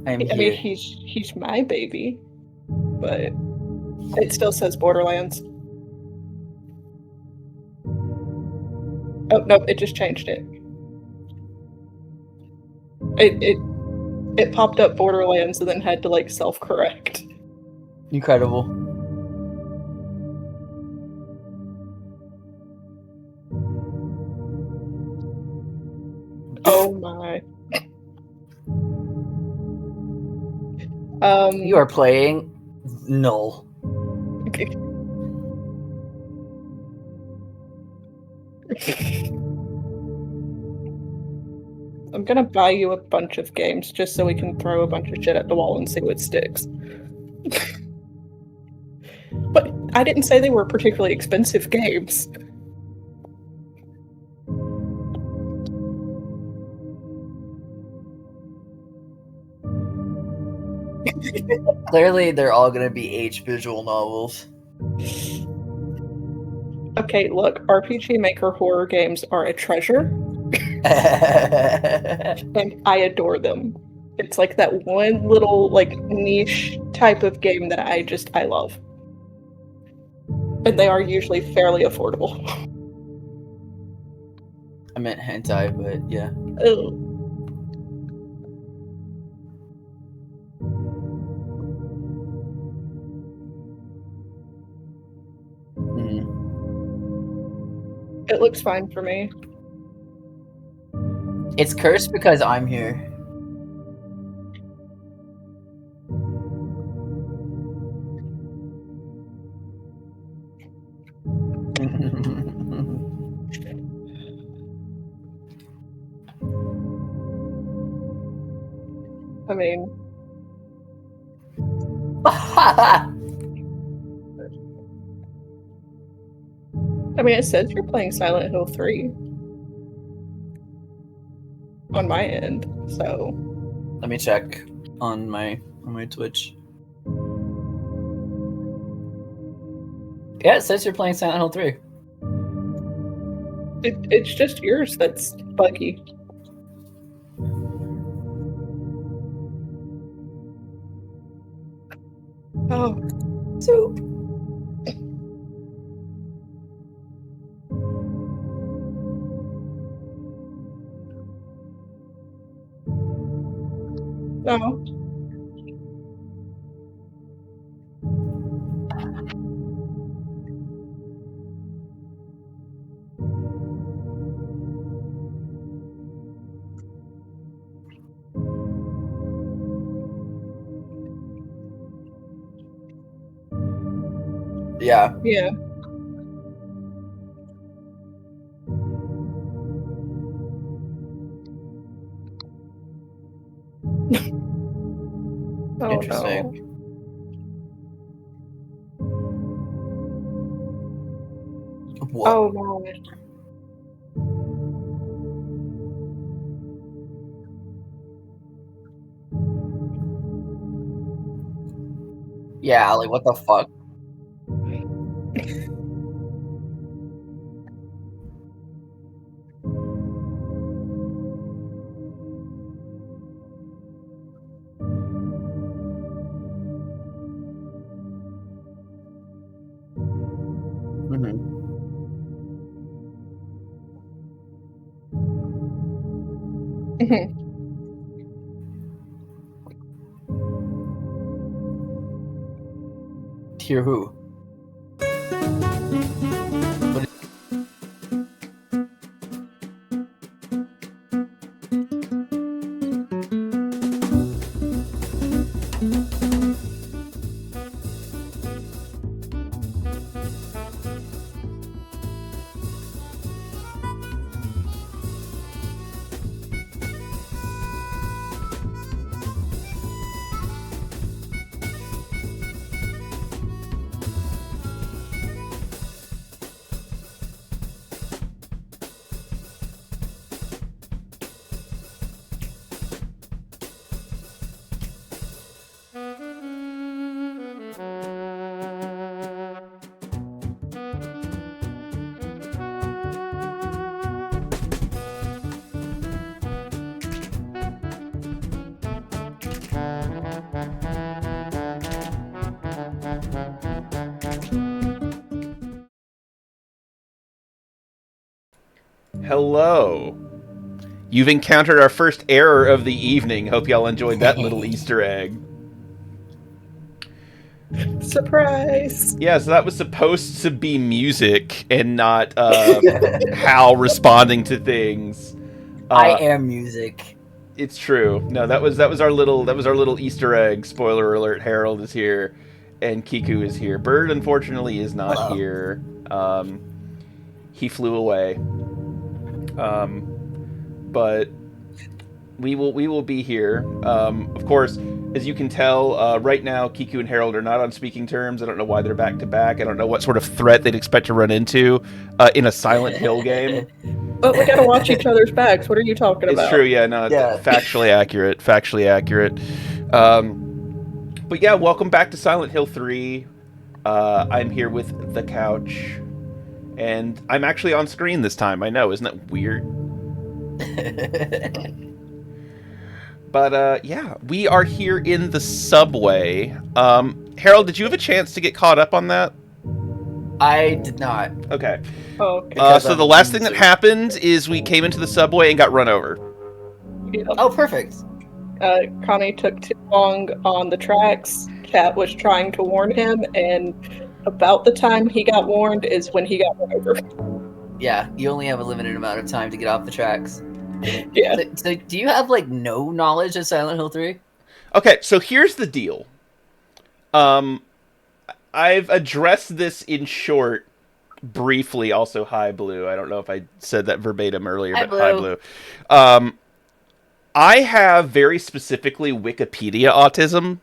I'm I mean, here. he's my baby, but it still says Borderlands. Oh no, it just changed it. It popped up Borderlands and then had to like self-correct. Incredible. Oh my. You are playing null. I'm gonna buy you a bunch of games just so we can throw a bunch of shit at the wall and see what sticks. But I didn't say they were particularly expensive games. Clearly, they're all gonna be H visual novels. Okay, look, RPG Maker horror games are a treasure, and I adore them. It's like that one little like niche type of game that I love. And they are usually fairly affordable. I meant hentai, but yeah. Ugh. It looks fine for me. It's cursed because I'm here. I mean, it says you're playing Silent Hill 3 on my end, so let me check on my Twitch. Yeah, it says you're playing Silent Hill 3. it's just yours that's buggy. Oh, soup. no. Yeah. Yeah. Oh, interesting. no. What? Oh no. Yeah, like what the fuck? Hear who? Hello. You've encountered our first error of the evening. Hope y'all enjoyed that little Easter egg. Surprise! Yeah, so that was supposed to be music and not Hal responding to things. I am music. It's true. No, that was our little Easter egg. Spoiler alert: Harold is here, and Kiku is here. Bird, unfortunately, is not Hello. here. He flew away. But we will be here. Of course, as you can tell, right now Kiku and Harold are not on speaking terms. I don't know why they're back to back. I don't know what sort of threat they'd expect to run into in a Silent Hill game. But we gotta watch each other's backs. What are you talking about? It's true, yeah, no, Yeah. factually accurate. But yeah, welcome back to Silent Hill 3. I'm here with the couch, and I'm actually on screen this time. I know, isn't that weird? But yeah, we are here in the subway. Harold, did you have a chance to get caught up on that? I did not. Okay. Oh, okay. So the last thing that happened is we came into the subway and got run over. Yeah. Oh, perfect. Connie took too long on the tracks. Kat was trying to warn him, and about the time he got warned is when he got run over. Yeah, you only have a limited amount of time to get off the tracks. Yeah. So do you have like no knowledge of Silent Hill 3? Okay, so here's the deal. I've addressed this in short, briefly. Also, hi Blue. I don't know if I said that verbatim earlier, Hi, but hi Blue. I have very specifically Wikipedia autism.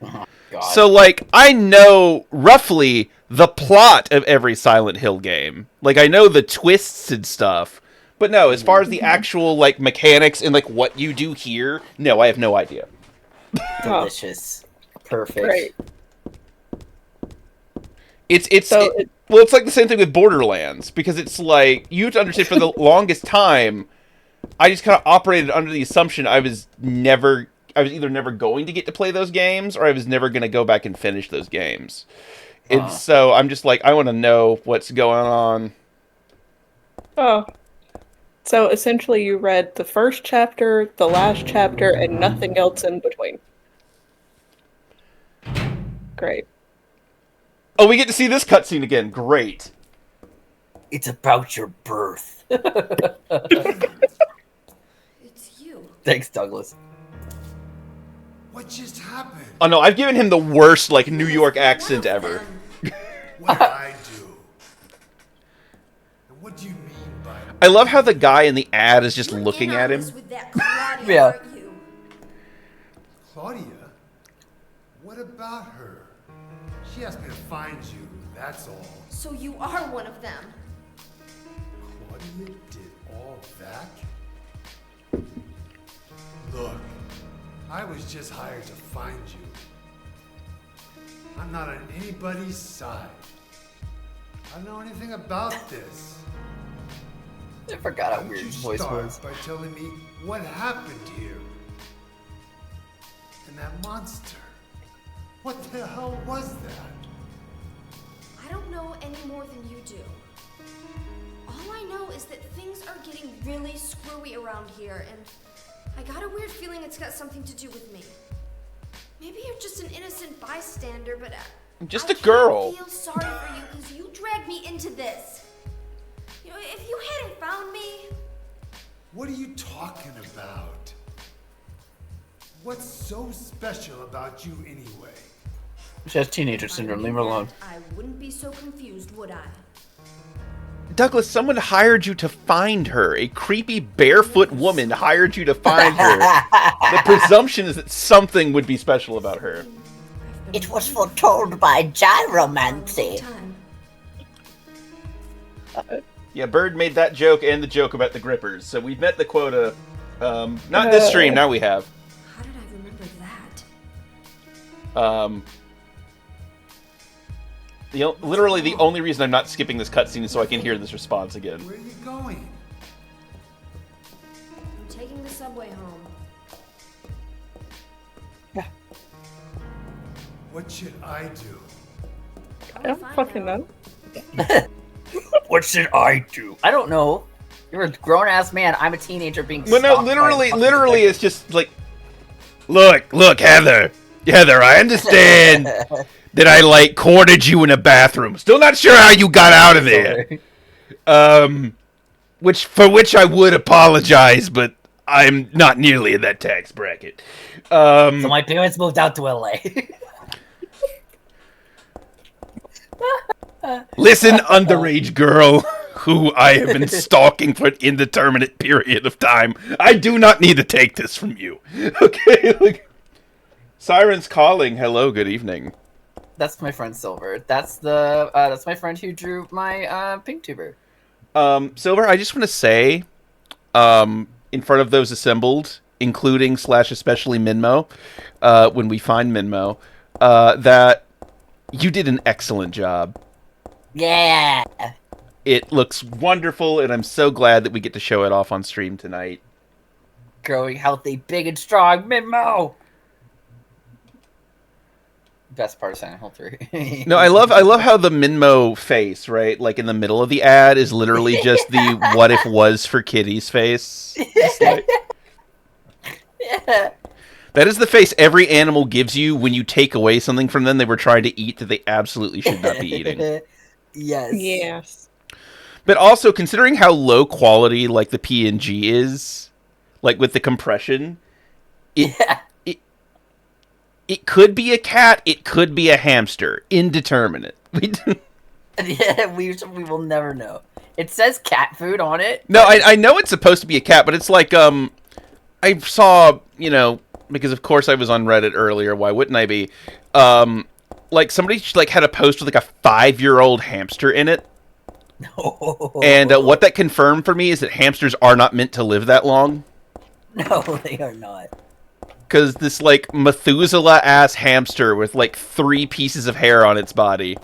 Oh, God. So, like, I know roughly the plot of every Silent Hill game. Like, I know the twists and stuff. But no, as far as the actual, like, mechanics and, like, what you do here, no, I have no idea. Delicious. Perfect. Right. It's like the same thing with Borderlands, because it's like, you have to understand, for the longest time, I just kind of operated under the assumption I was either never going to get to play those games, or I was never going to go back and finish those games. And so I'm just like, I want to know what's going on. Oh. So essentially you read the first chapter, the last chapter, and nothing else in between. Great. Oh, we get to see this cutscene again. Great. It's about your birth. It's you. Thanks, Douglas. What just happened? Oh no, I've given him the worst, like, New York accent ever. What did I do? And what do you mean by I love how the guy in the ad is just looking at him. With that Claudia, Yeah. aren't you? Claudia? What about her? She asked me to find you, that's all. So you are one of them. Claudia did all that? Look, I was just hired to find you. I'm not on anybody's side. I don't know anything about this. I forgot how Why don't weird you his voice start was. by telling me what happened here? And that monster. What the hell was that? I don't know any more than you do. All I know is that things are getting really screwy around here, and I got a weird feeling it's got something to do with me. Maybe you're just an innocent bystander, but Just I a girl. can't feel sorry for you because you dragged me into this. You know, if you hadn't found me, What are you talking about? What's so special about you anyway? She has teenager syndrome. Leave her alone. I wouldn't be so confused, would I? Douglas, someone hired you to find her. A creepy barefoot woman hired you to find her. The presumption is that something would be special about her. It was foretold by gyromancy. Time. Yeah, Bird made that joke and the joke about the grippers, so we've met the quota. Not this stream, now we have. How did I remember that? Literally the only reason I'm not skipping this cutscene is so I can hear this response again. Where are you going? I'm taking the subway home. What should I do? I don't fucking know. What should I do? I don't know. You're a grown ass man. I'm a teenager being. Well, no, stalked by a fucking literally, detective. it's just like, look, Heather, I understand that I like cornered you in a bathroom. Still not sure how you got out of there. Which I would apologize, but I'm not nearly in that tax bracket. So my parents moved out to LA. Listen, underage girl, who I have been stalking for an indeterminate period of time. I do not need to take this from you. Okay, like, Siren's calling. Hello, good evening. That's my friend Silver. That's my friend who drew my pink tuber. Silver, I just want to say, in front of those assembled, including / especially Minmo, when we find Minmo, that you did an excellent job. Yeah. It looks wonderful, and I'm so glad that we get to show it off on stream tonight. Growing healthy, big and strong, Minmo. Best part of Silent Hill 3. No, I love how the Minmo face, right, like in the middle of the ad, is literally just the "what if was for kitties" face. Like, Yeah. that is the face every animal gives you when you take away something from them they were trying to eat that they absolutely should not be eating. Yes. Yes. But also, considering how low quality like the PNG is, like with the compression, Yeah. it could be a cat, it could be a hamster, indeterminate. Yeah, we will never know. It says cat food on it. No, I know it's supposed to be a cat, but it's like I saw, because of course I was on Reddit earlier. Why wouldn't I be? Like somebody like had a post with like a 5-year-old hamster in it. No. And what that confirmed for me is that hamsters are not meant to live that long. No, they are not. Because this, like, Methuselah-ass hamster with, like, 3 pieces of hair on its body.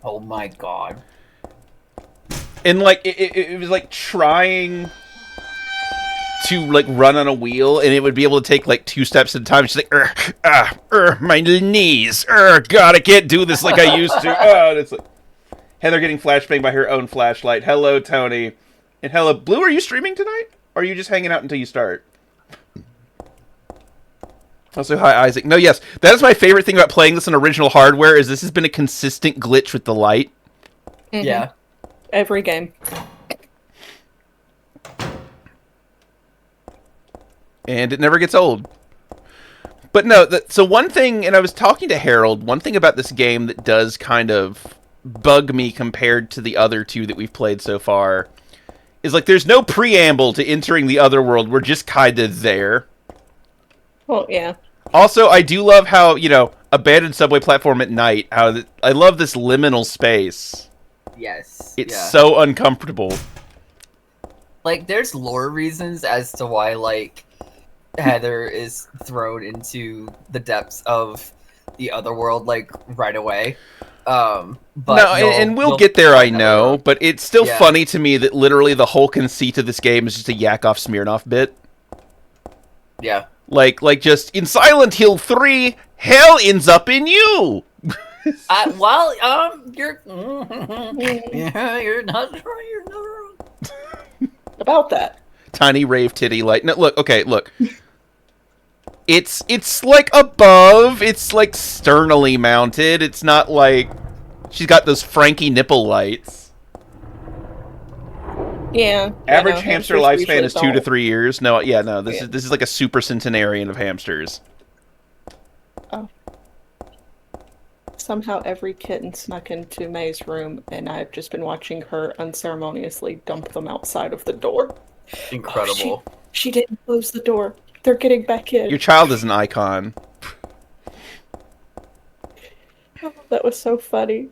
Oh my god. And, like, it was, like, trying to, like, run on a wheel, and it would be able to take, like, 2 steps at a time. It's just like, my knees. God, I can't do this like I used to. And it's like... Heather getting flashbanged by her own flashlight. Hello, Tony. And hello, Blue, are you streaming tonight? Or are you just hanging out until you start? Also, hi, Isaac. No, yes, that is my favorite thing about playing this on original hardware, is this has been a consistent glitch with the light. Mm-hmm. Yeah. Every game. And it never gets old. But no, so one thing, and I was talking to Harold, one thing about this game that does kind of bug me compared to the other 2 that we've played so far, is like there's no preamble to entering the other world, we're just kind of there. Well, yeah. Also, I do love how, abandoned subway platform at night, I love this liminal space. Yes. It's so uncomfortable. Like, there's lore reasons as to why, like, Heather is thrown into the depths of the other world, like, right away. But no, and we'll get there, I know, but it's still funny to me that literally the whole conceit of this game is just a Yakov Smirnoff bit. Yeah. Like just in Silent Hill 3, hell ends up in you. You're yeah, you're not wrong. You're not wrong about that. Tiny rave titty light. No, look. It's like above. It's like sternally mounted. It's not like she's got those Frankie nipple lights. Yeah. Average hamster lifespan is 2 to 3 years. No, this is like a super centenarian of hamsters. Oh. Somehow every kitten snuck into May's room, and I've just been watching her unceremoniously dump them outside of the door. Incredible. Oh, she didn't close the door. They're getting back in. Your child is an icon. Oh, that was so funny.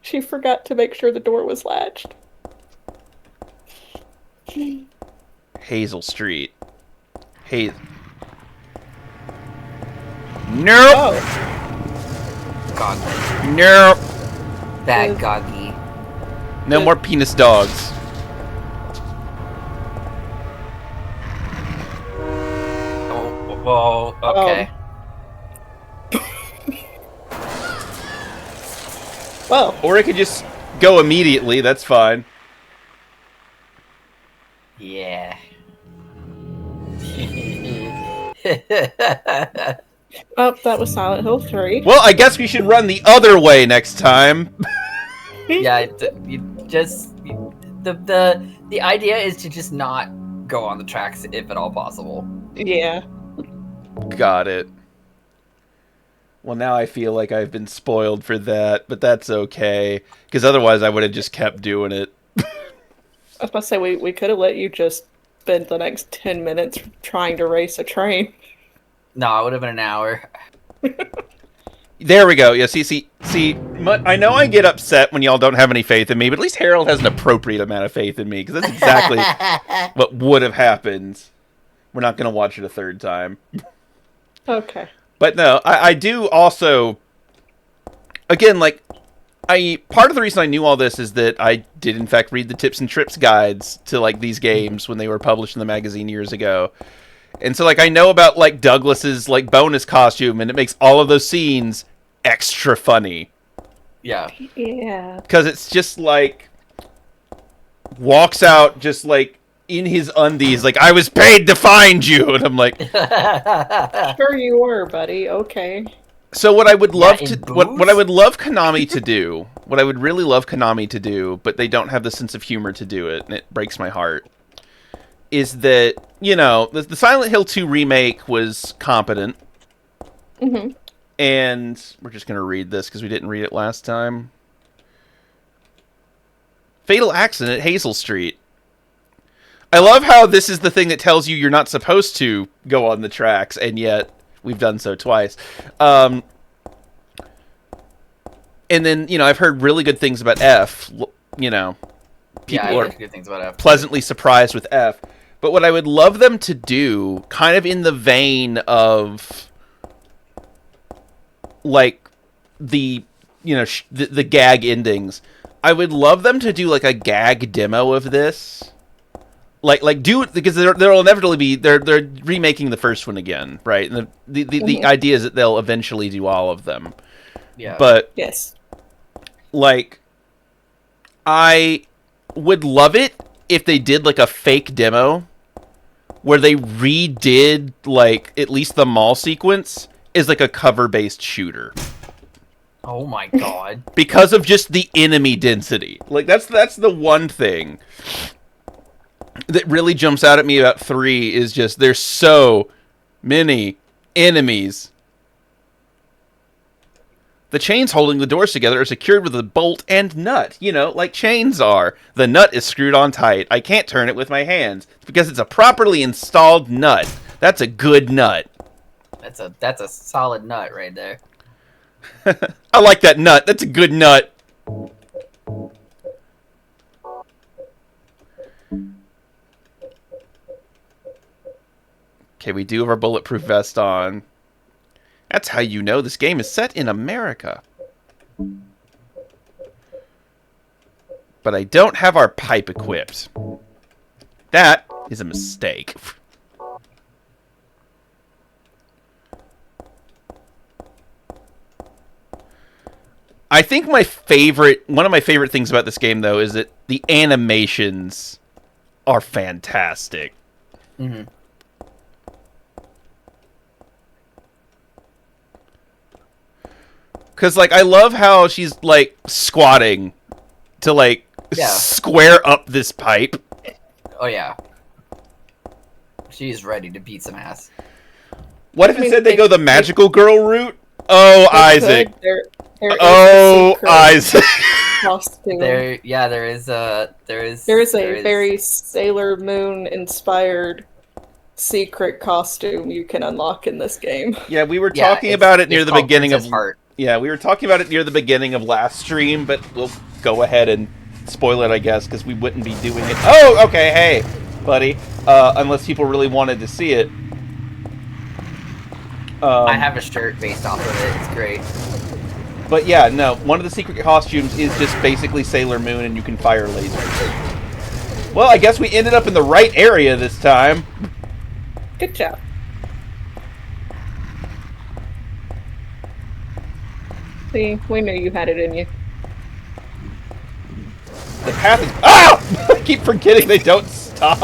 She forgot to make sure the door was latched. Hazel Street. Nope. Oh. Goggy. Nope. Bad Goggy. No more penis dogs. Oh, well, okay. Well. Or it could just go immediately, that's fine. Yeah. Oh, that was Silent Hill 3. Well, I guess we should run the other way next time. Yeah, the idea is to just not go on the tracks if at all possible. Yeah. Got it. Well, now I feel like I've been spoiled for that, but that's okay. Because otherwise I would have just kept doing it. I was about to say, we could have let you just spend the next 10 minutes trying to race a train. No, it would have been an hour. There we go. Yeah, see, I know I get upset when y'all don't have any faith in me, but at least Harold has an appropriate amount of faith in me, because that's exactly what would have happened. We're not going to watch it a third time. Okay. But no, I do also, again, like, part of the reason I knew all this is that I did in fact read the tips and trips guides to like these games when they were published in the magazine years ago. And so like I know about like Douglas's like bonus costume, and it makes all of those scenes extra funny. Yeah. Yeah. Cuz it's just like walks out just like in his undies like, I was paid to find you, and I'm like, Sure you were, buddy. Okay. so what I would love in to what booze? I would love Konami to do, what I would really love Konami to do, but they don't have the sense of humor to do it, and it breaks my heart, is that, you know, the Silent Hill 2 remake was competent. Mm-hmm. And we're just going to read this because we didn't read it last time. Fatal accident at Hazel Street. I love how this is the thing that tells you you're not supposed to go on the tracks, and yet we've done so twice. And then, you know, I've heard really good things about F. You know, Yeah, I people are heard good things about F. pleasantly surprised with F. But what I would love them to do, kind of in the vein of, like, the, you know, the gag endings, I would love them to do, like, a gag demo of this. Like do it, because there'll inevitably be, they're remaking the first one again, right? And the idea is that they'll eventually do all of them. Yeah. But, Yes. like, I would love it if they did like a fake demo where they redid like at least the mall sequence is like a cover-based shooter, Oh my god. because of just the enemy density. Like that's the one thing that really jumps out at me about 3 is just there's so many enemies. The chains holding the doors together are secured with a bolt and nut, you know, like chains are. The nut is screwed on tight. I can't turn it with my hands. It's because it's a properly installed nut. That's a good nut. That's a solid nut right there. I like that nut. That's a good nut. Okay, we do have our bulletproof vest on. That's how you know this game is set in America. But I don't have our pipe equipped. That is a mistake. I think one of my favorite things about this game, though, is that the animations are fantastic. Mm-hmm. Because, like, I love how she's, like, squatting to, like, square up this pipe. Oh yeah. She's ready to beat some ass. What if instead they go the magical girl route? Oh, Isaac. There is Oh, a secret Isaac. costume. There is a very Sailor Moon inspired secret costume you can unlock in this game. Yeah, we were Yeah, talking about it near it's the called beginning of Princess Heart. Yeah, we were talking about it near the beginning of last stream, but we'll go ahead and spoil it, I guess, because we wouldn't be doing it. Oh, okay, hey, buddy. Unless people really wanted to see it. I have a shirt based off of it. It's great. But yeah, no, one of the secret costumes is just basically Sailor Moon, and you can fire lasers. Well, I guess we ended up in the right area this time. Good job. See, we knew you had it in you. The path is... Oh! I keep forgetting they don't Stop.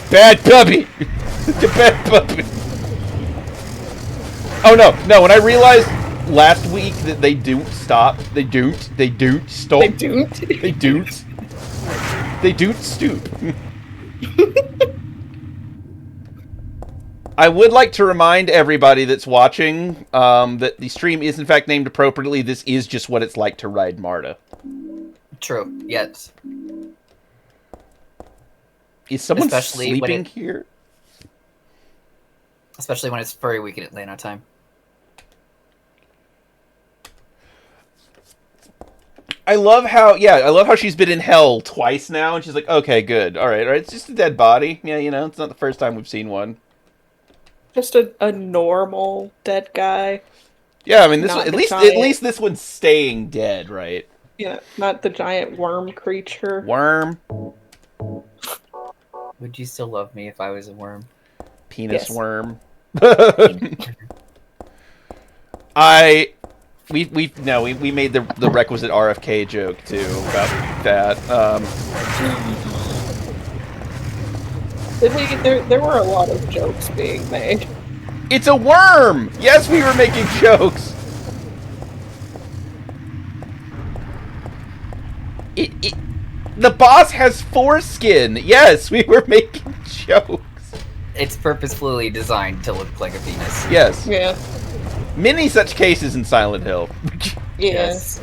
Bad puppy. The bad puppy. Oh no. When I realized last week that they don't stop. They don't stop. They don't. They don't. They don't stoop. I would like to remind everybody that's watching that the stream is in fact named appropriately. This is just what it's like to ride MARTA. True. Yes. Is someone Especially when sleeping here? Especially when it's furry week in Atlanta time. I love how she's been in hell twice now, and she's like, okay, good, all right, it's just a dead body. Yeah, it's not the first time we've seen one. Just a normal dead guy. Yeah, I mean, this Not one, the at giant. least this one's staying dead, right? Yeah, not the giant worm creature. Worm, Would you still love me if I was a worm? penis Yes. worm. We made the requisite RFK joke too about that. There were a lot of jokes being made. It's a worm. Yes, we were making jokes. The boss has foreskin. Yes, we were making jokes. It's purposefully designed to look like a penis. Yes. Yeah. Many such cases in Silent Hill. Yes.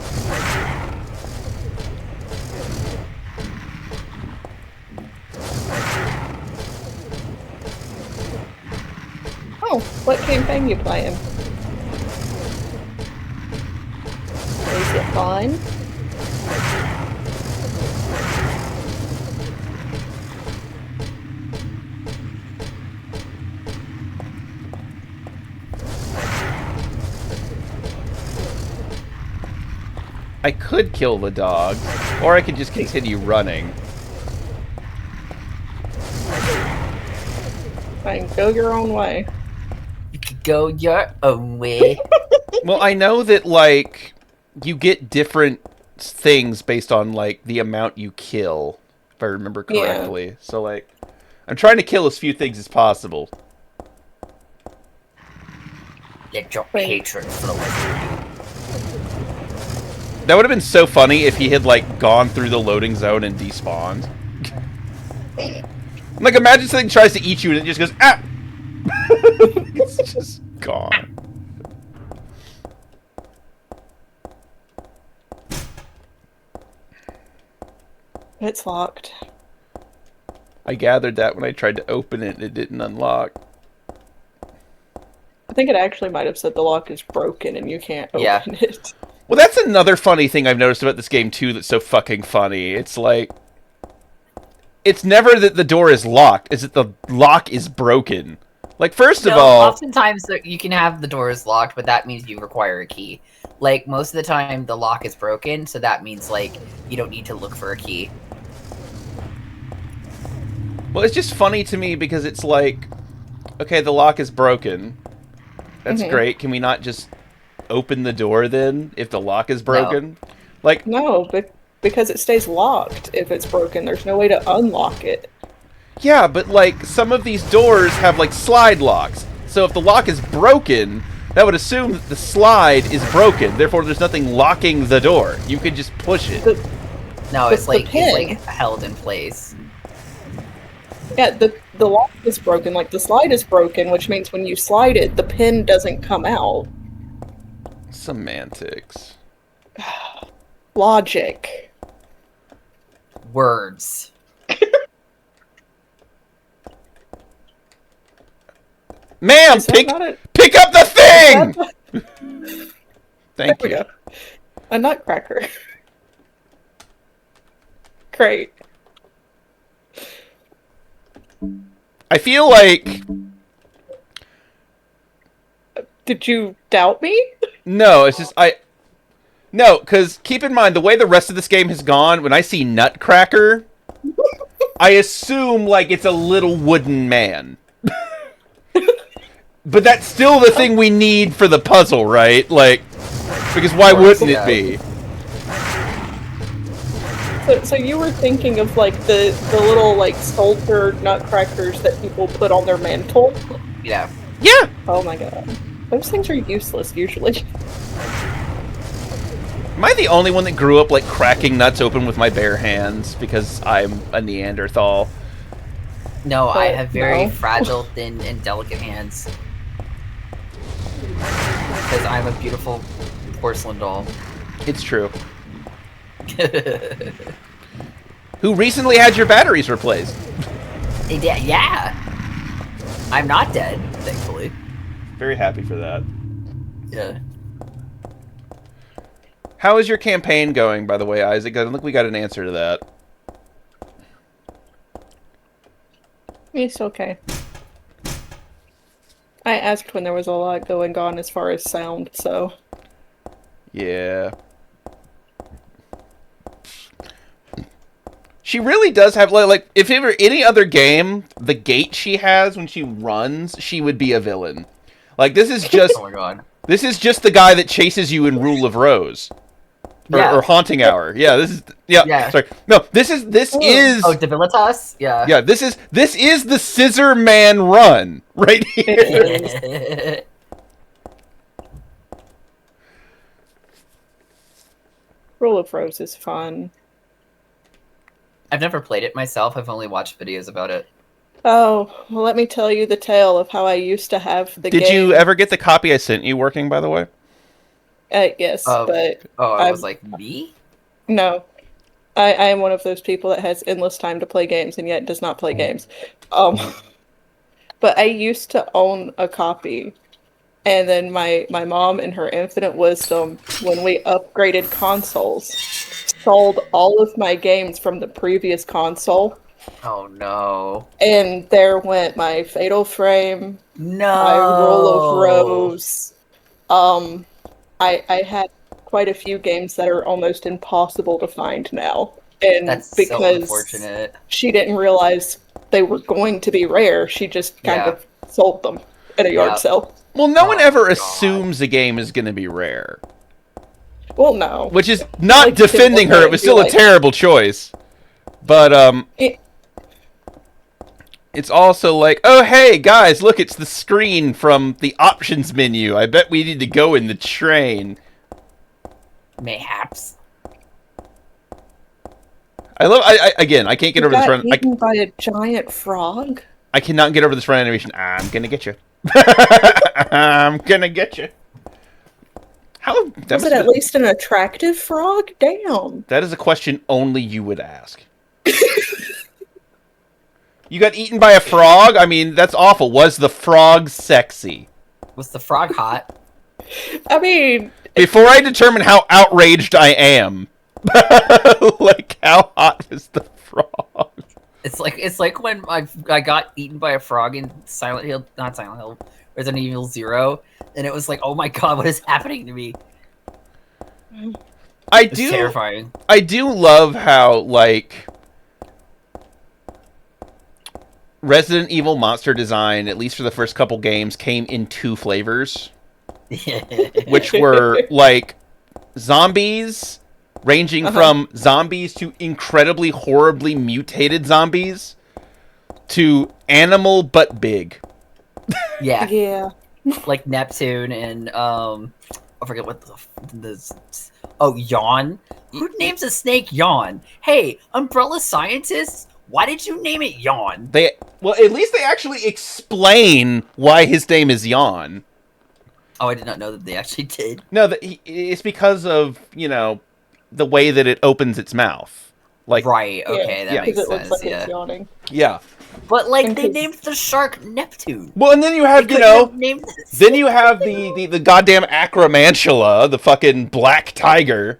Oh, what campaign you playing? Is it fun? I could kill the dog, or I could just continue running. Fine, go your own way. You could go your own way. Well, I know that, like, you get different things based on, like, the amount you kill, if I remember correctly. Yeah. So, like, I'm trying to kill as few things as possible. Let your hatred flow through you. That would have been so funny if he had, like, gone through the loading zone and despawned. Like, imagine something tries to eat you and it just goes, ah! It's just gone. It's locked. I gathered that when I tried to open it and it didn't unlock. I think it actually might have said the lock is broken and you can't open it. Well, that's another funny thing I've noticed about this game, too, that's so fucking funny. It's like... It's never that the door is locked, it's that the lock is broken. Like, first of all... Oftentimes you can have the doors locked, but that means you require a key. Like, most of the time, the lock is broken, so that means, like, you don't need to look for a key. Well, it's just funny to me because it's like... Okay, the lock is broken. That's great. Can we not just open the door, then, if the lock is broken? No. Like... No, because it stays locked if it's broken. There's no way to unlock it. Yeah, but, like, some of these doors have, like, slide locks. So if the lock is broken, that would assume that the slide is broken. Therefore, there's nothing locking the door. You could just push it. No, it's like held in place. Yeah, the lock is broken. Like, the slide is broken, which means when you slide it, the pin doesn't come out. Semantics. Logic. Words. Ma'am, pick up the thing! Thank you. Go. A nutcracker. Great. I feel like... Did you doubt me? No, it's just, No, because keep in mind, the way the rest of this game has gone, when I see Nutcracker, I assume, like, it's a little wooden man. But that's still the thing we need for the puzzle, right? Like, because why wouldn't it be? So you were thinking of like the little like soldier nutcrackers that people put on their mantle? Yeah. Yeah. Oh my god. Those things are useless usually. Am I the only one that grew up like cracking nuts open with my bare hands because I'm a Neanderthal? No, I have very No. fragile, thin, and delicate hands. Because I'm a beautiful porcelain doll. It's true. Who recently had your batteries replaced? Yeah. I'm not dead, thankfully. Very happy for that. Yeah. How is your campaign going, by the way, Isaac? I don't think we got an answer to that. It's okay. I asked when there was a lot going on as far as sound, so... Yeah. She really does have, like, if it were any other game, the gait she has when she runs, she would be a villain. Like, this is just... Oh my god. This is just the guy that chases you in Rule of Rose. Yeah. Or Haunting Hour. Yeah, this is... Yeah, sorry. No, this is... Oh, Debilitas? Yeah. Yeah, this is the Scissor Man run right here. Rule of Rose is fun. I've never played it myself. I've only watched videos about it. Oh, well, let me tell you the tale of how I used to have the game. Did you ever get the copy I sent you working, by the way? Yes, but... I was like, me? No. I am one of those people that has endless time to play games and yet does not play games. But I used to own a copy. And then my mom, in her infinite wisdom, when we upgraded consoles, sold all of my games from the previous console. Oh no. And there went my Fatal Frame, No. my Rule of Rose. I had quite a few games that are almost impossible to find now. And That's because so unfortunate. she didn't realize they were going to be rare, she just kind of sold them at a yard sale. Well, no one ever assumes a game is going to be rare. Well, no. Which is not Like, defending her. It was still a terrible choice. But, it's also like, oh, hey, guys, look, it's the screen from the options menu. I bet we need to go in the train. Mayhaps. Again, I can't get over this run. Eaten by a giant frog? I cannot get over this run animation. I'm gonna get you. I'm gonna get you. How was it at least an attractive frog? Damn. That is a question only you would ask. You got eaten by a frog? I mean, that's awful. Was the frog sexy? Was the frog hot? I mean... Before I determine how outraged I am, like, how hot was the frog? It's like when I got eaten by a frog in Silent Hill, not Silent Hill, Resident Evil 0, and it was like, oh my god, what is happening to me? It's terrifying. I do love how, like, Resident Evil monster design, at least for the first couple games, came in 2 flavors. Which were, like, zombies, ranging from zombies to incredibly, horribly mutated zombies, to animal but big. Yeah. Yeah. Like Neptune and, I forget what Yawn? Who names a snake Yawn? Hey, Umbrella Scientists? Why did you name it Yawn? Well, at least they actually explain why his name is Yawn. Oh, I did not know that they actually did. No, it's because of, the way that it opens its mouth. Like, right, okay, that makes it sense, looks like it's yawning. Yeah. But, like, they named the shark Neptune. Well, and then you have, then you have the goddamn Acromantula, the fucking black tiger.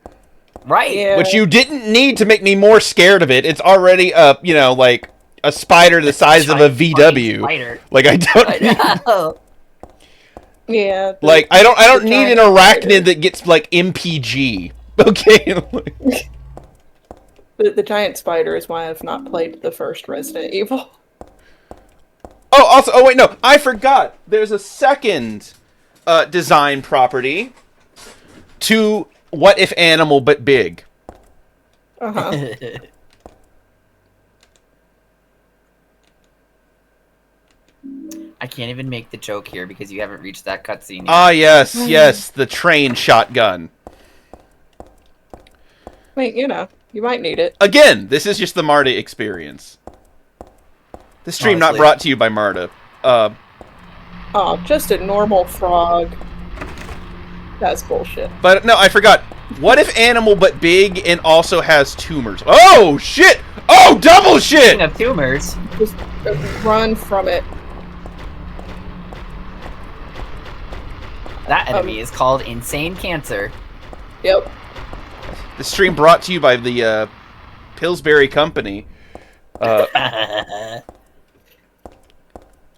Right. Yeah. Which you didn't need to make me more scared of it. It's already like a spider the size of a VW. Spider. Like, I don't know. Yeah. Like, I don't need an arachnid that gets, like, MPG. Okay? The giant spider is why I've not played the first Resident Evil. Oh, wait, no. I forgot. There's a second design property to What If Animal But Big. Uh-huh. I can't even make the joke here because you haven't reached that cutscene yet. Ah, yes, yes, the train shotgun. Wait, you know, you might need it. Again, this is just the MARTA experience. This stream not Honestly. brought to you by MARTA. Oh, just a normal frog. That's bullshit. But no, I forgot. What if animal but big and also has tumors? Oh, shit! Oh, double shit! Speaking of tumors, Just run from it. that enemy is called Insane Cancer. Yep. The stream brought to you by the Pillsbury Company.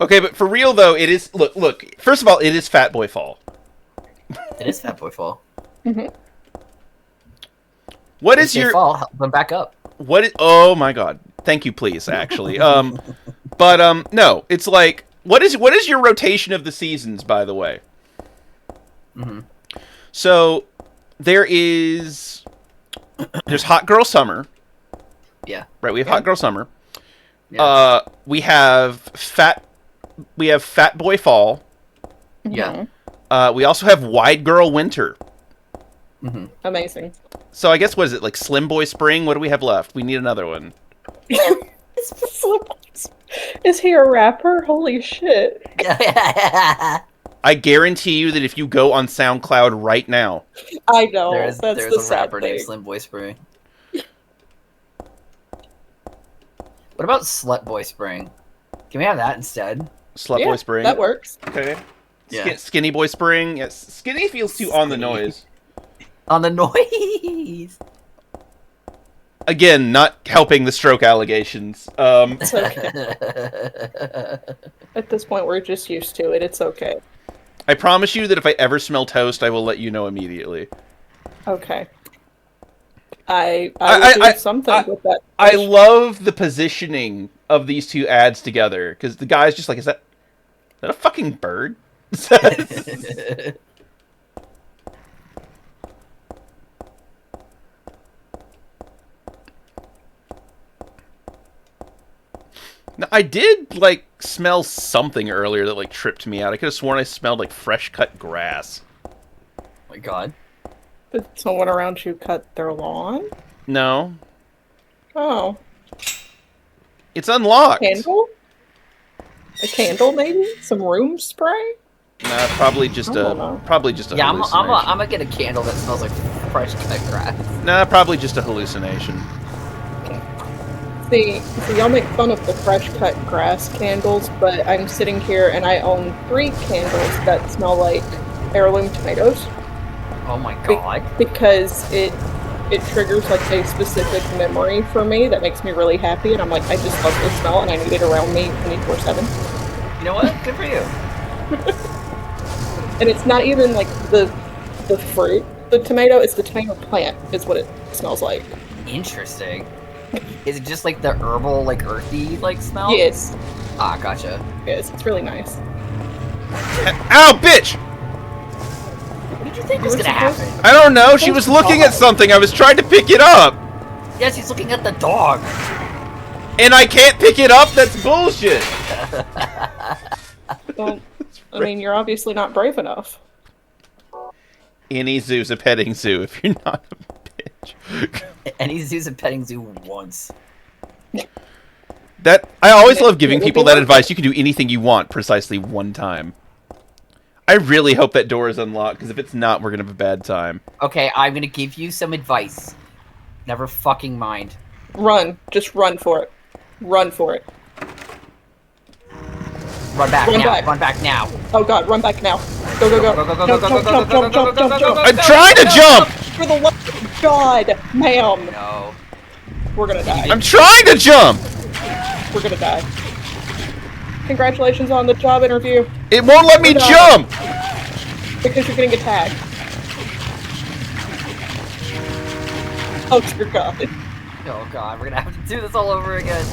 Okay, but for real though, it is. Look. First of all, it is Fat Boy Fall. It is Fat Boy Fall. What If is they your fall, help them back up. what? Oh my god! Thank you, please. Actually, but no, it's like what is your rotation of the seasons? By the way, so there's Hot Girl Summer. Yeah. Right, we have Hot Girl Summer. Yeah. We have Fat Boy Fall. Yeah. We also have Wide Girl Winter. Amazing. So I guess what is it, like Slim Boy Spring? What do we have left? We need another one. Is he a rapper? Holy shit. I guarantee you that if you go on SoundCloud right now, I know. there's That's a the sad rapper named thing. Slim Boy Spring. What about Slut Boy Spring? Can we have that instead? Slut Yeah, Boy Spring. that works. Okay. Yeah. Skinny Boy Spring. Yes. Skinny feels too on the noise. On the noise. Again, not helping the stroke allegations. It's okay. At this point, we're just used to it. It's okay. I promise you that if I ever smell toast, I will let you know immediately. Okay. I will do something with that. I love the positioning of these two ads together because the guy's just like, is that a fucking bird? Now, I did like smell something earlier that like tripped me out. I could have sworn I smelled like fresh cut grass. Oh my god. Did someone around you cut their lawn? No, Oh. it's unlocked. Candle? A candle, maybe? Some room spray? Nah, probably just I don't know. a Yeah, I'm hallucination. gonna get a candle that smells like fresh cut grass. Nah, probably just a hallucination. See, y'all make fun of the fresh cut grass candles, but I'm sitting here and I own 3 candles that smell like heirloom tomatoes. Oh my Be- god. because it triggers like a specific memory for me that makes me really happy, and I'm like, I just love this smell and I need it around me 24/7. You know what? Good for you. And it's not even like the fruit, the tomato, it's the tomato plant is what it smells like. Interesting. Is it just like the herbal, like earthy, like smell? Yes, Ah, gotcha. yes, it's really nice. Ow, bitch! What did you think was You were gonna supposed- happen? I don't know. She was looking at something. I was trying to pick it up, Yes, he's looking at the dog. and I can't pick it up. That's bullshit. Well, I mean, you're obviously not brave enough. Any zoo's a petting zoo if you're not a bitch. And he's used a petting zoo once. That I always love giving It would people be that worth advice. You can do anything you want precisely one time. I really hope that door is unlocked because if it's not, we're gonna have a bad time. Okay, I'm gonna give you some advice. Never fucking mind. Run, just run for it. Run for it. Run back Run now. back. Run back now. Oh god, run back now. Go, go, go. Go, go, go, Jump, go, jump, go, jump, go, jump, go, jump, go, jump, go, jump, go, jump. go, I'm trying to jump. For the love of God, ma'am. No. We're gonna die. I'm trying to jump. We're gonna die. Congratulations on the job interview, It won't let me We're done. jump. because you're getting attacked. Oh dear God. Oh god, we're gonna have to do this all over again.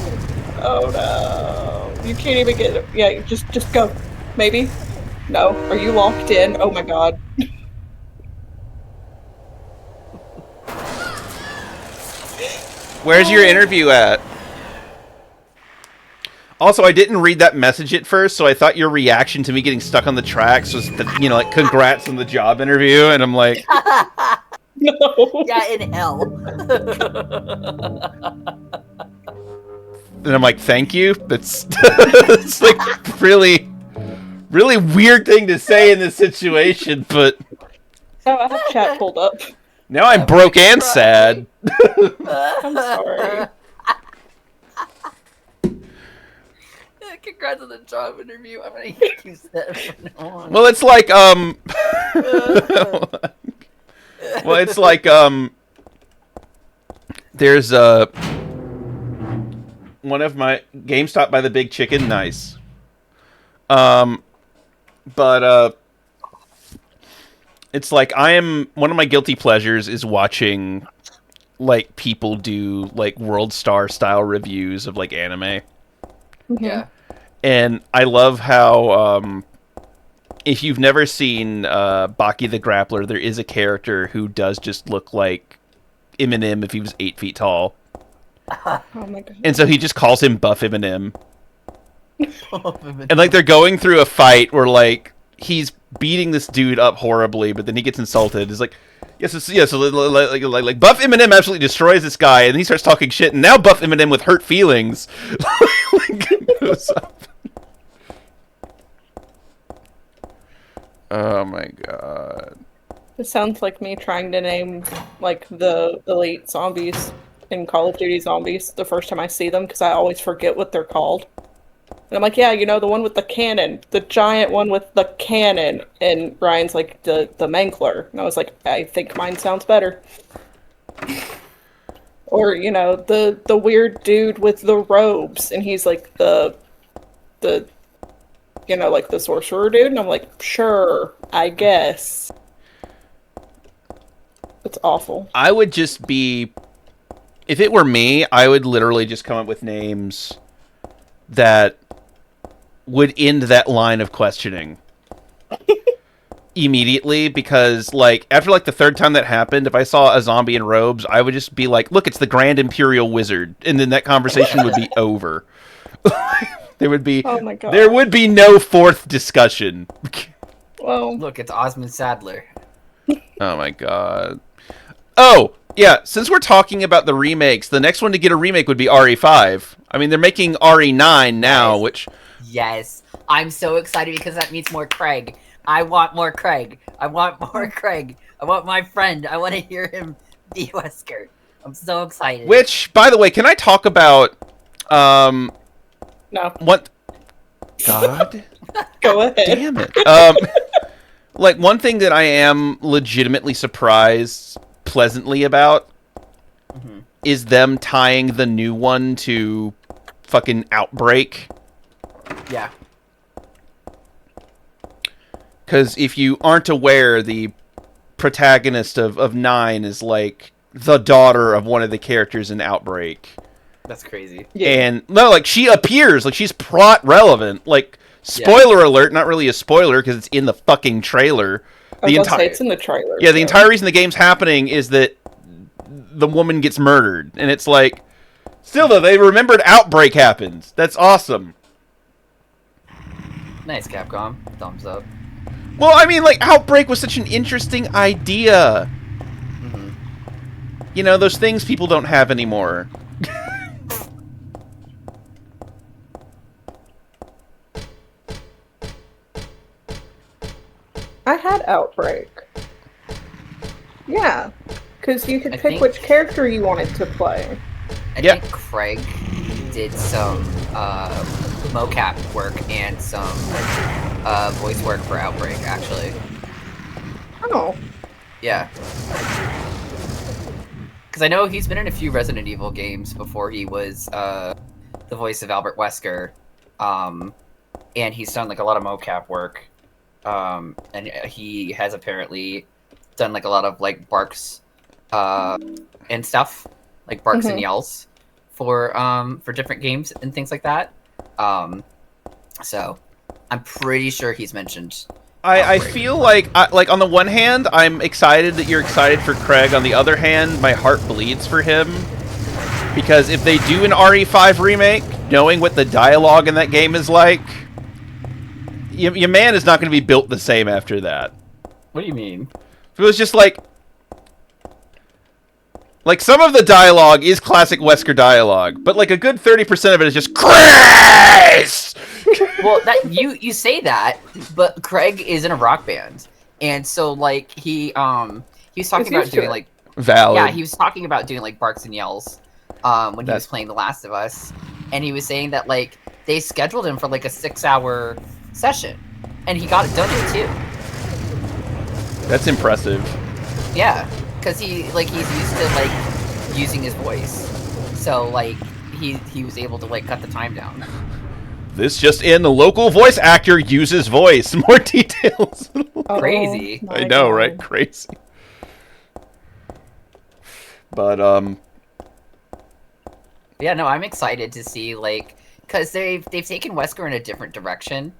Oh no. You can't even get it. Yeah, just go. Maybe? No. Are you locked in? Oh my God. Where's your interview at? Also, I didn't read that message at first, so I thought your reaction to me getting stuck on the tracks was, like, congrats on the job interview, and I'm like... No. Yeah, in hell. And I'm like, thank you? That's... it's, like, really weird thing to say in this situation, but... Oh, I have chat pulled up. Now I'm broke and sad. I'm sorry. Congrats on the job interview. I'm gonna use that from now on. Well, it's like, well, it's like, there's, one of my... GameStop by the Big Chicken, nice. But, it's like, one of my guilty pleasures is watching, like, people do, like, World Star style reviews of, like, anime. Yeah. And I love how, if you've never seen Baki the Grappler, there is a character who does just look like Eminem if he was 8 feet tall. Oh my god. And so he just calls him Buff Eminem. And, like, they're going through a fight where, like, he's beating this dude up horribly, but then he gets insulted. It's like, so like Buff Eminem absolutely destroys this guy, and he starts talking shit, and now Buff Eminem with hurt feelings goes up. Oh my god. This sounds like me trying to name, like, the elite zombies in Call of Duty Zombies the first time I see them, because I always forget what they're called. And I'm like, yeah, you know, the one with the cannon. The giant one with the cannon. And Ryan's like, the Mankler. And I was like, I think mine sounds better. Or, you know, the weird dude with the robes. And he's like, the you know, like the sorcerer dude. And I'm like, sure, I guess. It's awful. I would just be... If it were me, I would literally just come up with names that would end that line of questioning immediately, because, like, after, like, the third time that happened, if I saw a zombie in robes, I would just be like, look, it's the Grand Imperial Wizard, and then that conversation would be over. There would be... Oh my god. There would be no fourth discussion. Well, Look, it's Osmond Sadler. Oh my god. Oh, yeah, since we're talking about the remakes, the next one to get a remake would be RE5. I mean, they're making RE9 now, Nice. which... Yes. I'm so excited because that means more Craig. I want more Craig. I want more Craig. I want my friend. I want to hear him be Wesker. I'm so excited. Which, by the way, can I talk about... no. What... God? Go ahead. Damn it. Like, one thing that I am legitimately surprised pleasantly about is them tying the new one to fucking Outbreak. Yeah. Because if you aren't aware, the protagonist of 9 is, like, the daughter of one of the characters in Outbreak. That's crazy. Yeah. And, no, like, she appears, like, she's plot relevant. Like, spoiler alert, not really a spoiler, because it's in the fucking trailer. I was gonna say, it's in the trailer. Yeah, the so. entire reason the game's happening is that the woman gets murdered. And it's like, still though, they remembered Outbreak happens. That's awesome. Nice, Capcom. Thumbs up. Well, I mean, like, Outbreak was such an interesting idea. You know, those things people don't have anymore. I had Outbreak. Yeah, because you could I pick think- which character you wanted to play. I Yeah. think Craig did some mocap work and some voice work for Outbreak, actually. Oh, Yeah. Because I know he's been in a few Resident Evil games before he was the voice of Albert Wesker. And he's done like a lot of mocap work. And he has apparently done like a lot of like barks and stuff. Like barks and yells for different games and things like that. So I'm pretty sure he's mentioned. I feel like on the one hand, I'm excited that you're excited for Craig. On the other hand, my heart bleeds for him. Because if they do an RE5 remake, knowing what the dialogue in that game is like, your man is not going to be built the same after that. What do you mean? It was just like some of the dialogue is classic Wesker dialogue, but like a good 30% of it is just Chris. Well, that you say that, but Craig is in a rock band, and so like he was talking about doing like Valid. yeah, he was talking about doing like barks and yells when he was playing The Last of Us, and he was saying that like they scheduled him for like a 6-hour session, and he got it done in 2. That's impressive. Yeah, because he's used to like using his voice, so like he was able to like cut the time down. This just in: the local voice actor uses voice. More details. Crazy. Oh, I know, God. right? Crazy. But Yeah, no, I'm excited to see like because they've taken Wesker in a different direction,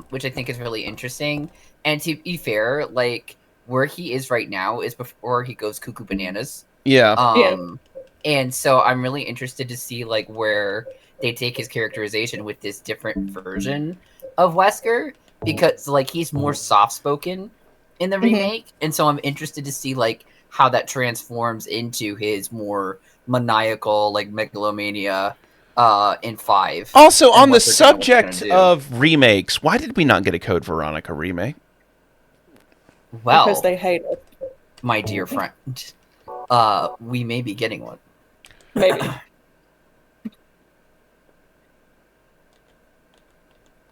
which I think is really interesting. And to be fair, like where he is right now is before he goes cuckoo bananas. yeah. And so I'm really interested to see like where they take his characterization with this different version of Wesker, because like he's more soft spoken in the remake, and so I'm interested to see like how that transforms into his more maniacal like megalomania in 5. Also, and on the what they're gonna subject do. of remakes, why did we not get a Code Veronica remake? Well, Because they hate it. my dear friend, we may be getting one. Maybe.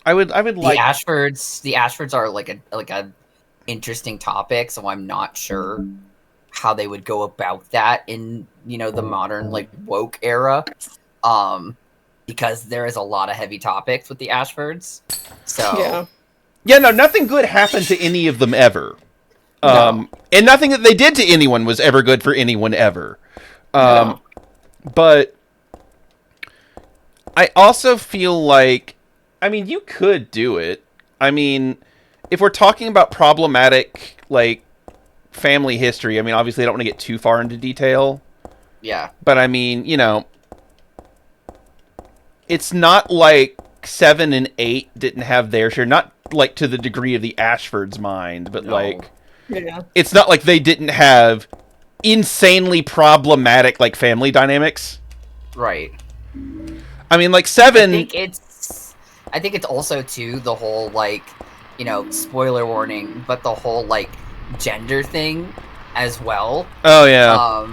I would The like. Ashfords are like a interesting topic, so I'm not sure how they would go about that in the modern like woke era, because there is a lot of heavy topics with the Ashfords. So Yeah. Yeah, no, nothing good happened to any of them ever. No. And nothing that they did to anyone was ever good for anyone ever. No. But I also feel like, I mean, you could do it. I mean, if we're talking about problematic, like, family history, I mean, obviously I don't want to get too far into detail. Yeah. But I mean, it's not like 7 and 8 didn't have their share. Not like to the degree of the Ashfords' mind, but No. like, Yeah. it's not like they didn't have insanely problematic like family dynamics. Right. I mean, like 7. I think it's also too the whole like, spoiler warning, but the whole like gender thing as well. Oh yeah.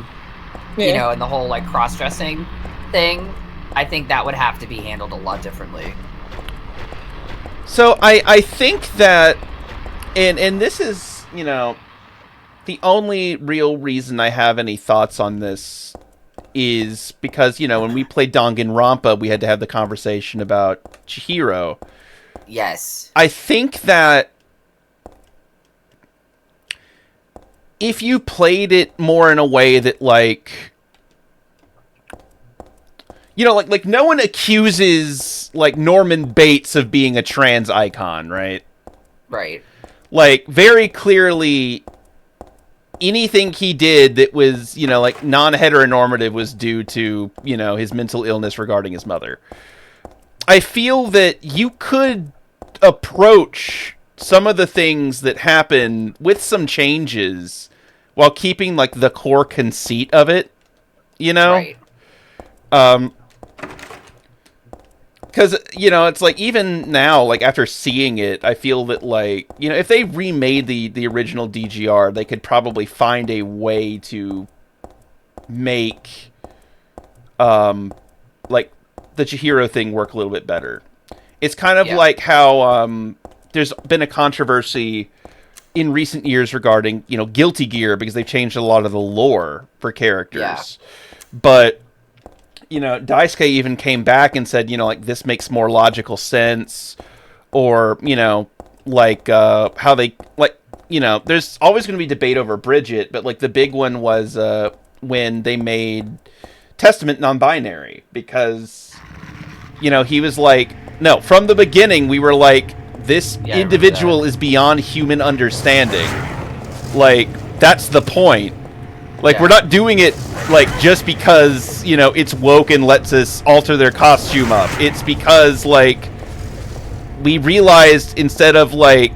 Yeah. And the whole like cross-dressing thing. I think that would have to be handled a lot differently. So I think that, and this is, the only real reason I have any thoughts on this is because, when we played Danganronpa, we had to have the conversation about Chihiro. Yes. I think that if you played it more in a way that, like, like no one accuses, like, Norman Bates of being a trans icon, right? Right. Like, very clearly, anything he did that was, like, non-heteronormative was due to, his mental illness regarding his mother. I feel that you could approach some of the things that happen with some changes while keeping, like, the core conceit of it, Right. Because, it's like, even now, like, after seeing it, I feel that, like, if they remade the original DGR, they could probably find a way to make, like, the Chihiro thing work a little bit better. It's kind of like how, there's been a controversy in recent years regarding, Guilty Gear, because they've changed a lot of the lore for characters. Yeah. But Daisuke even came back and said, like, this makes more logical sense. Or, like, how they, like, there's always going to be debate over Bridget, but, like, the big one was when they made Testament non-binary. Because, he was like, no, from the beginning, we were like, this individual is beyond human understanding. Like, that's the point. Like, Yeah. we're not doing it, like, just because, you know, it's woke and lets us alter their costume up. It's because, like, we realized instead of, like,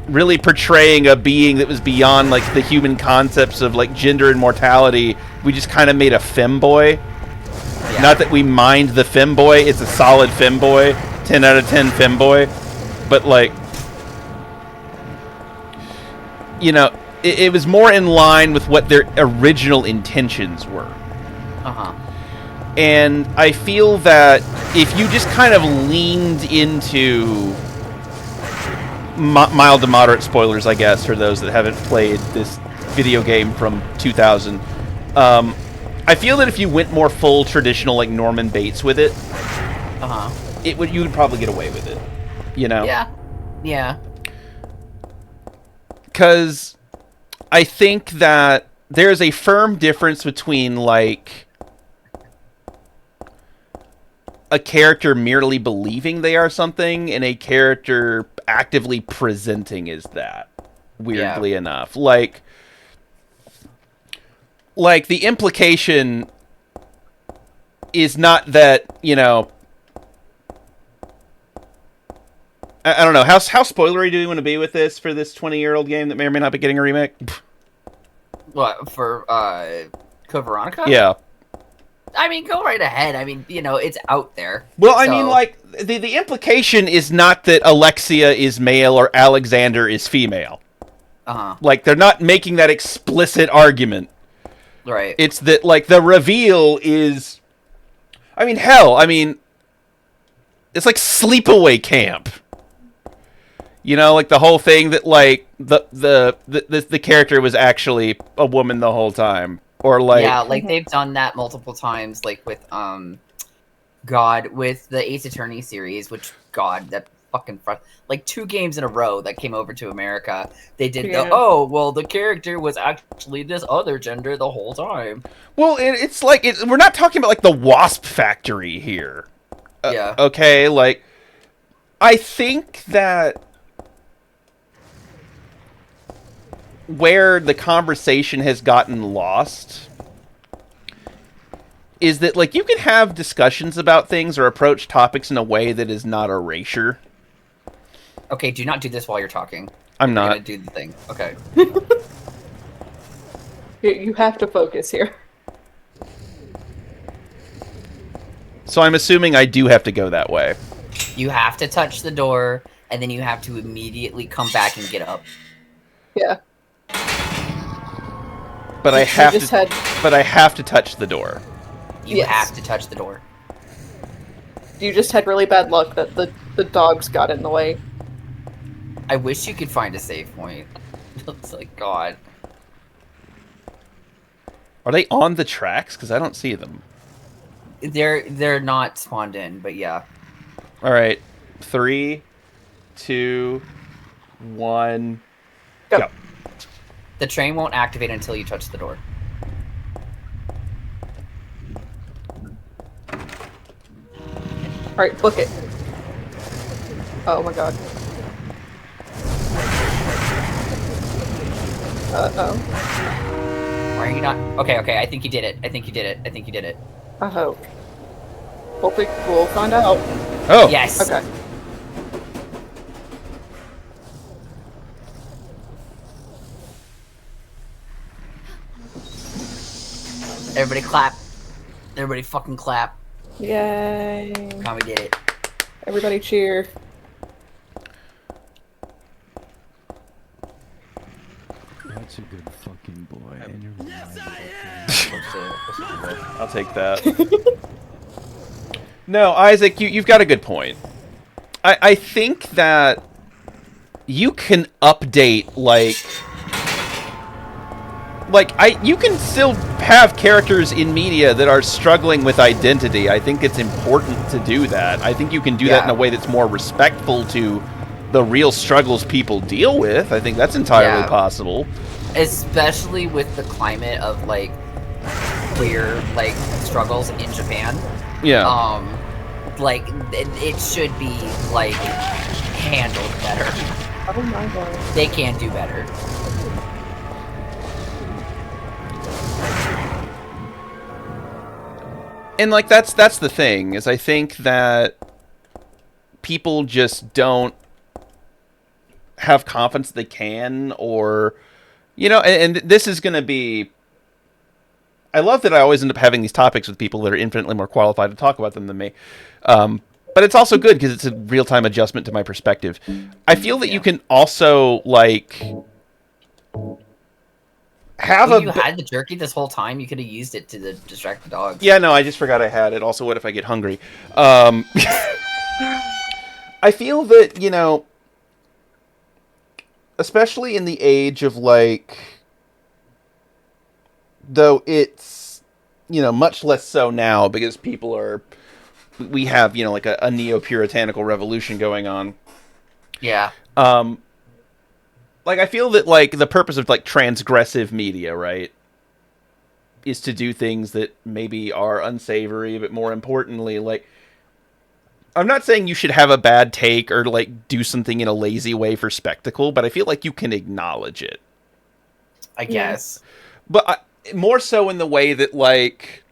really portraying a being that was beyond, like, the human concepts of, like, gender and mortality, we just kind of made a femboy. Yeah. Not that we mind the femboy, it's a solid femboy. 10 out of 10 femboy. But, like, you know, it was more in line with what their original intentions were. Uh-huh. And I feel that if you just kind of leaned into mild to moderate spoilers, I guess, for those that haven't played this video game from 2000, I feel that if you went more full traditional, like Norman Bates with it, Uh-huh. you would probably get away with it. You know? Yeah. Yeah. Because I think that there's a firm difference between, like, a character merely believing they are something and a character actively presenting as that, weirdly enough. Like, the implication is not that, you know... I don't know. How spoilery do you want to be with this for this 20-year-old game that may or may not be getting a remake? What, for, Code Veronica? Yeah. I mean, go right ahead. I mean, you know, it's out there. Well, I mean, like, the implication is not that Alexia is male or Alexander is female. Uh-huh. Like, they're not making that explicit argument. Right. It's that, like, the reveal is... I mean, hell, it's like Sleepaway Camp. You know, like the whole thing that, like, the character was actually a woman the whole time. Or, like... Yeah, like, they've done that multiple times, like, with, with the Ace Attorney series, which, that fucking... Like, 2 games in a row that came over to America, they did the character was actually this other gender the whole time. Well, it's like... we're not talking about, like, the Wasp Factory here. Yeah. Okay, like... I think that... where the conversation has gotten lost is that, like, you can have discussions about things or approach topics in a way that is not erasure. Okay, do not do this while you're talking. I'm You're not. gonna do the thing. Okay. You have to focus here. So I'm assuming I do have to go that way. You have to touch the door, and then you have to immediately come back and get up. Yeah. But I have just to. had- But I have to touch the door. You Yes. have to touch the door. You just had really bad luck that the dogs got in the way. I wish you could find a save point. It's like, God. Are they on the tracks? Because I don't see them. They're not spawned in, but yeah. All right, 3, 2, 1, Go. go. The train won't activate until you touch the door. Alright, book it. Oh my god. Uh-oh. Why are you not? Okay, I think you did it. I think you did it. I hope. We'll find out. Oh, Yes. Okay. Everybody clap. Everybody fucking clap. Yay. Come, we did it. Everybody cheer. That's a good fucking boy. And you're I'll take that. No, Isaac, you've got a good point. I think that you can update, you can still have characters in media that are struggling with identity. I think it's important to do that. I think you can do that in a way that's more respectful to the real struggles people deal with. I think that's entirely possible. Especially with the climate of, like, queer, like, struggles in Japan. Yeah. Like, it should be, like, handled better. Oh my god. They can do better. And like that's the thing, is I think that people just don't have confidence they can, or and this is going to be, I love that I always end up having these topics with people that are infinitely more qualified to talk about them than me. But it's also good because it's a real-time adjustment to my perspective. I feel that you can also, like, have you had the jerky this whole time. You could have used it to distract the dogs. Yeah, no, I just forgot I had it. Also, what if I get hungry? I feel that, especially in the age of, like, though it's, much less so now because we have, like a neo-puritanical revolution going on. Yeah. Like, I feel that, like, the purpose of, like, transgressive media, right, is to do things that maybe are unsavory, but more importantly, like, I'm not saying you should have a bad take or, like, do something in a lazy way for spectacle, but I feel like you can acknowledge it. I guess. But more so in the way that, like,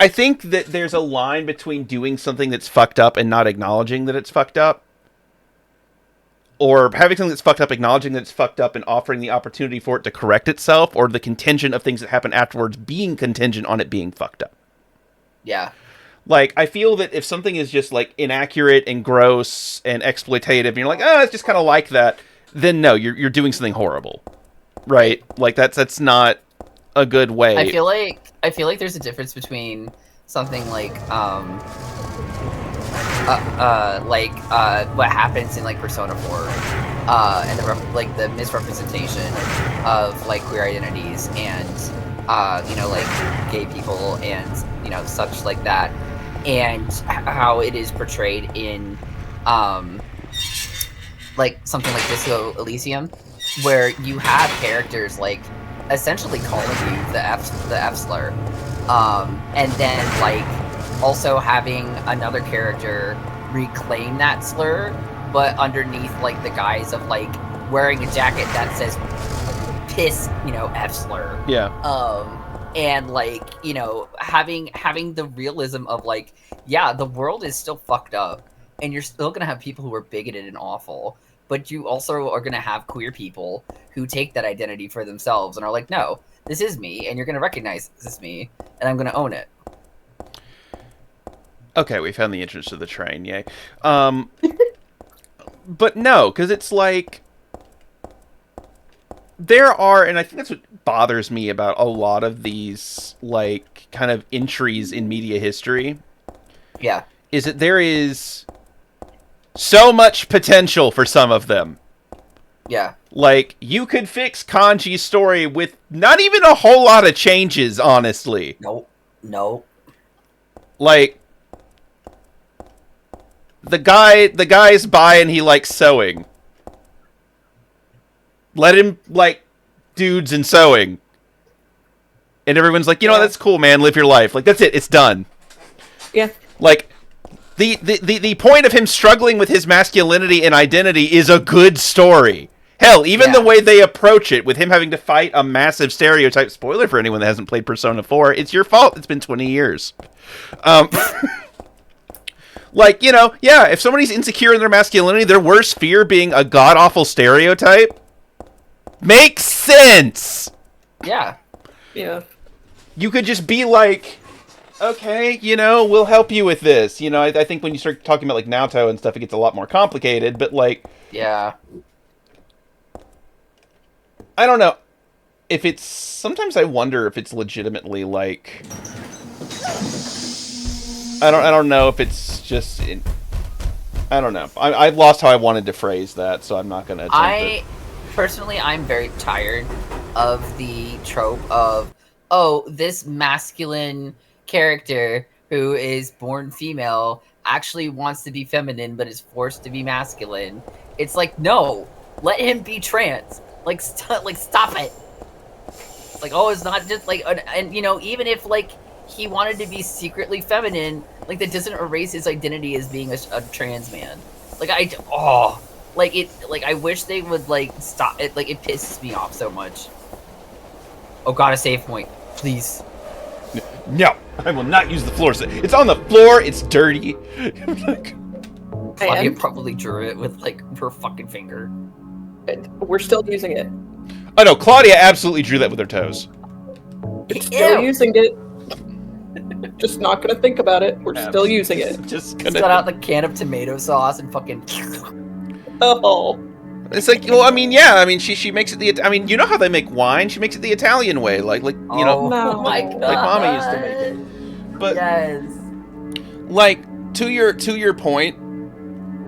I think that there's a line between doing something that's fucked up and not acknowledging that it's fucked up. Or having something that's fucked up, acknowledging that it's fucked up, and offering the opportunity for it to correct itself, or the contingent of things that happen afterwards being contingent on it being fucked up. Yeah. Like, I feel that if something is just, like, inaccurate and gross and exploitative, and you're like, oh, it's just kind of like that, then no, you're doing something horrible. Right? Like, that's not a good way. I feel like there's a difference between something like what happens in like Persona 4, and the misrepresentation of like queer identities and like gay people and such like that, and how it is portrayed in like something like Disco Elysium, where you have characters like essentially calling you the F slur, and then like also having another character reclaim that slur, but underneath like the guise of like wearing a jacket that says piss, F slur. Yeah. And like, having the realism of like, yeah, the world is still fucked up, and you're still gonna have people who are bigoted and awful, but you also are gonna have queer people who take that identity for themselves and are like, no, this is me, and you're gonna recognize this is me, and I'm gonna own it. Okay, we found the entrance to the train, yay. But no, because it's like, there are, and I think that's what bothers me about a lot of these, like, kind of entries in media history. Yeah. Is that there is so much potential for some of them. Yeah. Like, you could fix Kanji's story with not even a whole lot of changes, honestly. No. Like, the guy's bi and he likes sewing. Let him like dudes and sewing. And everyone's like, that's cool, man, live your life. Like, that's it, it's done. Yeah. Like, the point of him struggling with his masculinity and identity is a good story. Hell, even the way they approach it, with him having to fight a massive stereotype, spoiler for anyone that hasn't played Persona 4, it's your fault, it's been 20 years. Like, if somebody's insecure in their masculinity, their worst fear being a god-awful stereotype, makes sense! Yeah. Yeah. You could just be like, okay, we'll help you with this. I think when you start talking about, like, Naoto and stuff, it gets a lot more complicated, but, like... Yeah. I don't know. Sometimes I wonder if it's legitimately, like... I don't know if it's just... I don't know. I've lost how I wanted to phrase that, so I'm not going to attempt it. Personally, I'm very tired of the trope of, this masculine character who is born female actually wants to be feminine but is forced to be masculine. It's like, no, let him be trans. Like, stop it. Like, it's not just like, and even if like he wanted to be secretly feminine, like that doesn't erase his identity as being a trans man. Like, I wish they would like stop it. Like, it pisses me off so much. Oh god, a save point, please. No, I will not use the floor. It's on the floor. It's dirty. Like, Claudia And probably drew it with like her fucking finger. we're still using it. oh no, Claudia absolutely drew that with her toes. Still Ew. using it. Just not gonna think about it. We're still using it. Just Just gonna. got out the can of tomato sauce and fucking. Oh. It's like, well, I mean, yeah, I mean, she makes it the. I mean, you know how they make wine? She makes it the Italian way, like you know, Oh, No. my god. like Mama used to make it. But Yes. like to your point,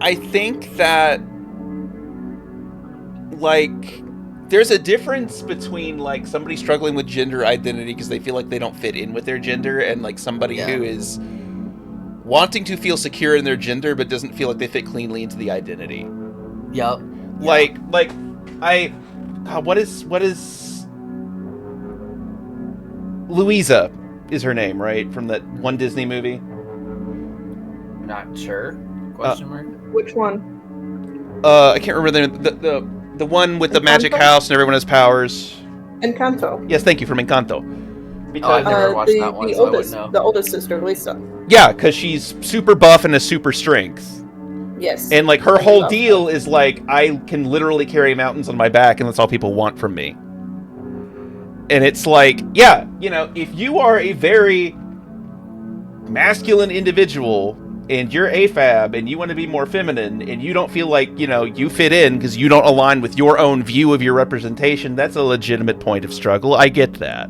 I think that like there's a difference between like somebody struggling with gender identity because they feel like they don't fit in with their gender, and like somebody Yeah. who is wanting to feel secure in their gender but doesn't feel like they fit cleanly into the identity. Yup. Like I God, what is Louisa is her name, right? From that one Disney movie. Not sure. Question mark. Which one? I can't remember the one with the magic Encanto? house and everyone has powers. Encanto. Yes, thank you from Encanto. Oh, Because I've never watched that one, so I wouldn't know. the oldest sister, Lisa. yeah, because she's super buff and has super strength, Yes. and like her I whole love deal is like I can literally carry mountains on my back, and that's all people want from me. And it's like, yeah, you know, if you are a very masculine individual and you're AFAB and you want to be more feminine and you don't feel like, you know, you fit in because you don't align with your own view of your representation, that's a legitimate point of struggle. I get that.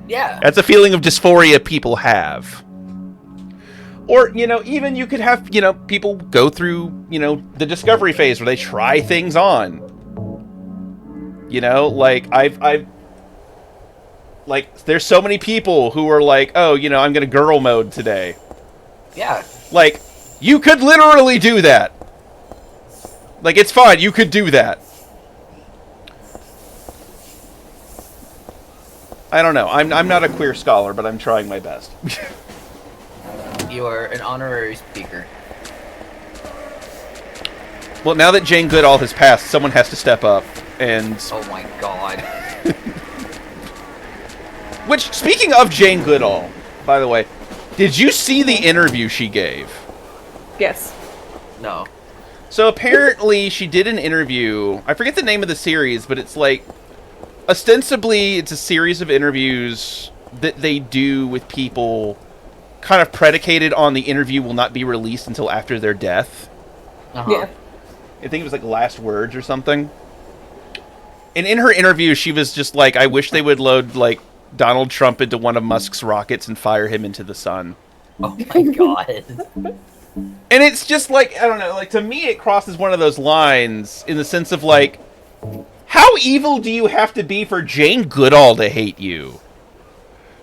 Yeah. That's a feeling of dysphoria people have. Or, you know, even you could have, you know, people go through, you know, the discovery phase where they try things on. You know, like I've like there's so many people who are like, "Oh, you know, I'm going to girl mode today." Yeah. Like, you could literally do that. Like, it's fine. You could do that. I don't know. I'm not a queer scholar, but I'm trying my best. You are an honorary speaker. Well, now that Jane Goodall has passed, someone has to step up. And Oh my god. which, speaking of Jane Goodall, by the way, did you see the interview she gave? Yes. No. So apparently she did an interview. I forget the name of the series, but it's like ostensibly it's a series of interviews that they do with people kind of predicated on the interview will not be released until after their death. Uh-huh. Yeah. I think it was like last words or something. And in her interview, she was just like, I wish they would load like Donald Trump into one of Musk's rockets and fire him into the sun. Oh my god. And it's just like, I don't know, like to me it crosses one of those lines in the sense of like, how evil do you have to be for Jane Goodall to hate you?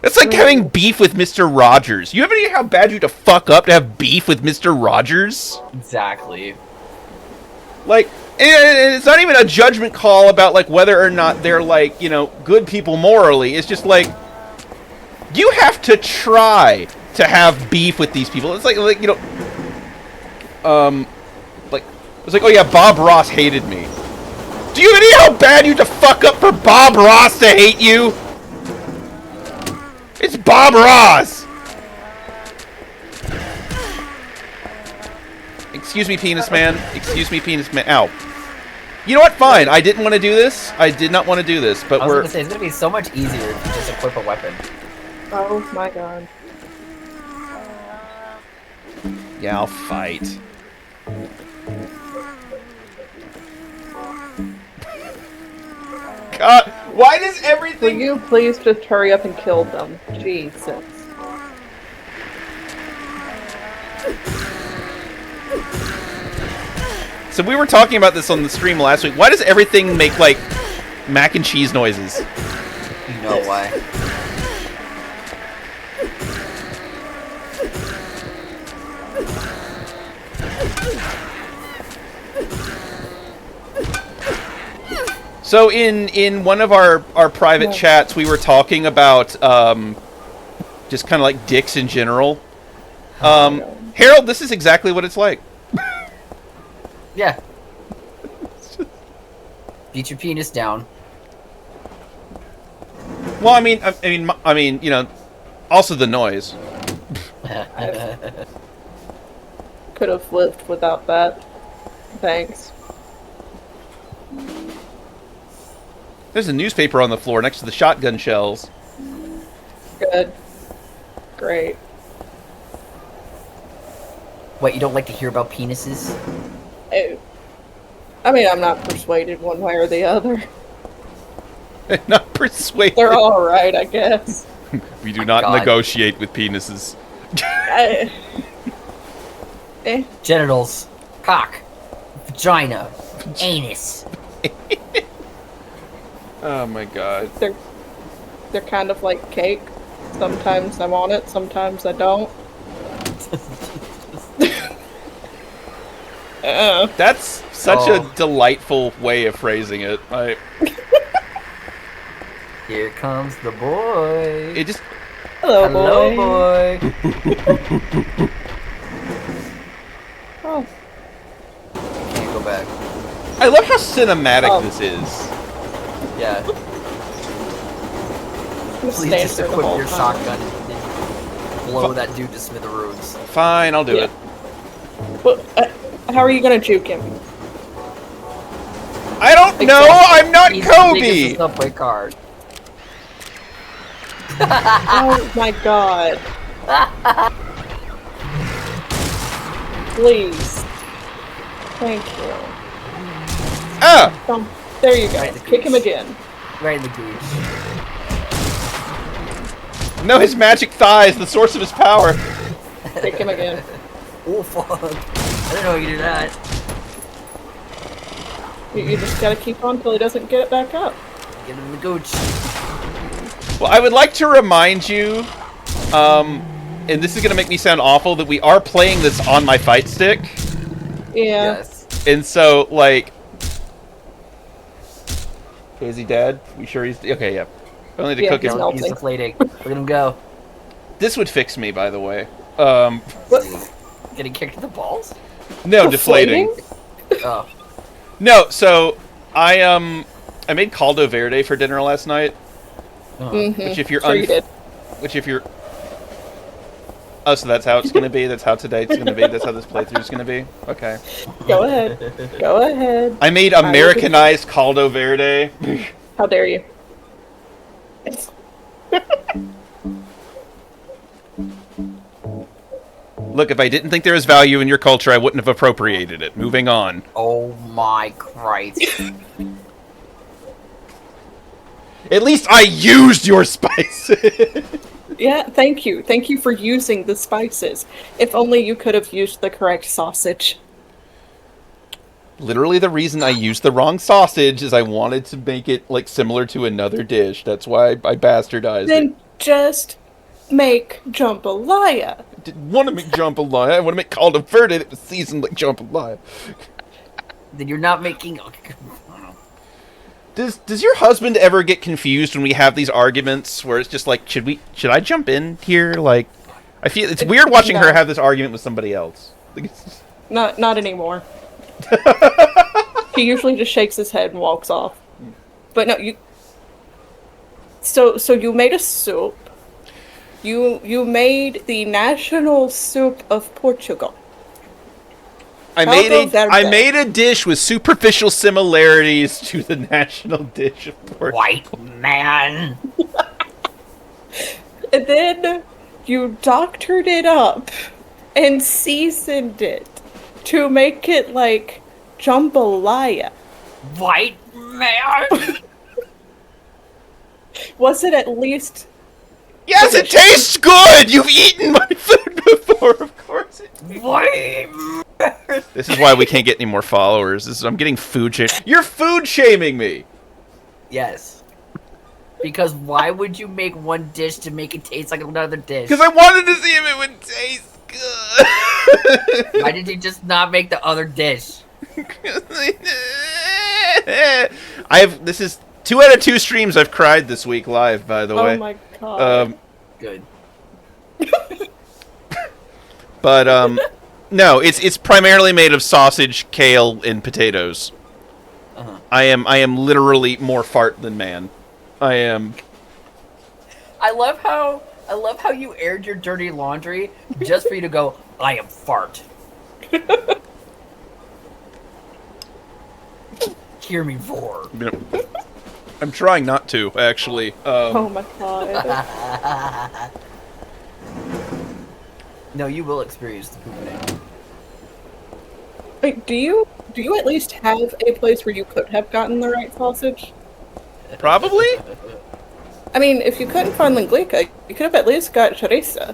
That's like having beef with Mr. Rogers. You have any idea how bad you have to fuck up to have beef with Mr. Rogers? Exactly. Like, and it's not even a judgment call about like whether or not they're like, you know, good people morally. It's just like, you have to try to have beef with these people. It's like you know, like it's like, oh yeah, Bob Ross hated me. Do you have any idea how bad you have to fuck up for Bob Ross to hate you? It's Bob Ross. Excuse me, penis man. Excuse me, penis man. Ow. You know what? Fine. I didn't want to do this. I did not want to do this, but I was we're... gonna say, it's gonna be so much easier if you just equip a weapon. Oh my god. Yeah, I'll fight. God, why does Will everything... you please just hurry up and kill them? Jesus. So we were talking about this on the stream last week. Why does everything make, like, mac and cheese noises? You know why. So in one of our private chats, we were talking about just kind of like dicks in general. Harold, this is exactly what it's like. Yeah. Beat your penis down. Well, I mean, you know, Also the noise. Could have lived without that. Thanks. There's a newspaper on the floor next to the shotgun shells. Good. Great. What, you don't like to hear about penises? I mean, I'm not persuaded one way or the other. Not persuaded. They're alright, I guess. We do not God. negotiate with penises. Genitals, cock, vagina, anus. Oh my god. They're kind of like cake. Sometimes I want it, sometimes I don't. That's such Oh. a delightful way of phrasing it. Here comes the boy. It just Hello, Hello, boy. boy. Oh, Can't go back. I love how cinematic Oh. this is. Yeah. I'm Please staying just here the equip whole your time. shotgun and blow that dude to smithereens. Fine, I'll do Yeah. it. But, how are you gonna juke him? I don't know. I'm not He's the biggest Kobe. subway card. Oh my god. Please. Thank you. Ah, There you go. Right, the Kick him gooch. again. Right in the gooch. no, his magic thighs, the source of his power. Kick him again. Oh fuck. I didn't know you could do that. You just gotta keep on till he doesn't get it back up. Get him in the gooch. Well, I would like to remind you, and this is gonna make me sound awful, that we are playing this on my fight stick, Yeah. Yes. and so like, is he dead? We sure he's okay? Yeah. I only need to Yeah, cook he's him. not- He's melting. deflating. Look at him go. This would fix me, by the way. What? Getting kicked in the balls? No, deflating. Oh. No, so I made caldo verde for dinner last night. Mm-hmm. Which if you're sure you did. Which if you're oh, so that's how it's gonna be. That's how today's gonna be. That's how this playthrough's gonna be. Okay. Go ahead. Go ahead. I made Americanized caldo verde. How dare you? Look, if I didn't think there was value in your culture, I wouldn't have appropriated it. Moving on. Oh my Christ. At least I used your spices. Yeah, thank you. Thank you for using the spices. If only you could have used the correct sausage. Literally, the reason I used the wrong sausage is I wanted to make it like similar to another dish. That's why I bastardized it. Then just make jambalaya. I didn't want to make jambalaya. I want to make caldo verde that was seasoned like jambalaya. Then you're not making. Does your husband ever get confused when we have these arguments where it's just like, should I jump in here? Like, I feel it's weird watching her No. have this argument with somebody else. Like, it's just- Not anymore. He usually just shakes his head and walks off. But no, you. So you made a soup. You made the national soup of Portugal. I Caldo verde. made a dish with superficial similarities to the national dish of Portugal. White man. And then you doctored it up and seasoned it to make it like jambalaya. White man. Was it at least? Yes, it tastes good. You've eaten my food before, of course. White man. This is why we can't get any more followers. I'm getting food shame. You're food shaming me. Yes. Because why would you make one dish to make it taste like another dish? Because I wanted to see if it would taste good. Why did you just not make the other dish? This is 2 out of 2 streams I've cried this week live, by the way. Oh my god. Good. But no, it's primarily made of sausage, kale, and potatoes. Uh-huh. I am literally more fart than man. I am. I love how I love how you aired your dirty laundry just for you to go, I am fart. Hear me roar. I'm trying not to, actually. Oh my god. No, you will experience the pooping. Wait, do you at least have a place where you could have gotten the right sausage? Probably? I mean, if you couldn't find linguica, you could have at least got chorizo.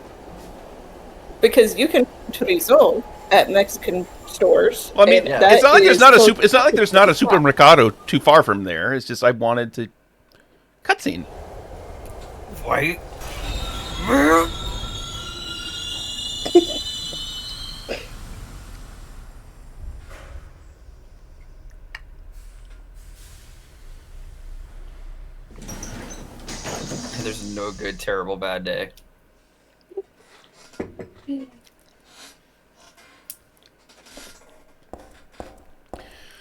Because you can find chorizo at Mexican stores. Well, I mean, and that it's not like there's is not a close- it's not like there's not a supermercado too far from there. It's just I wanted to cutscene. Wait. There's no good, terrible, bad day.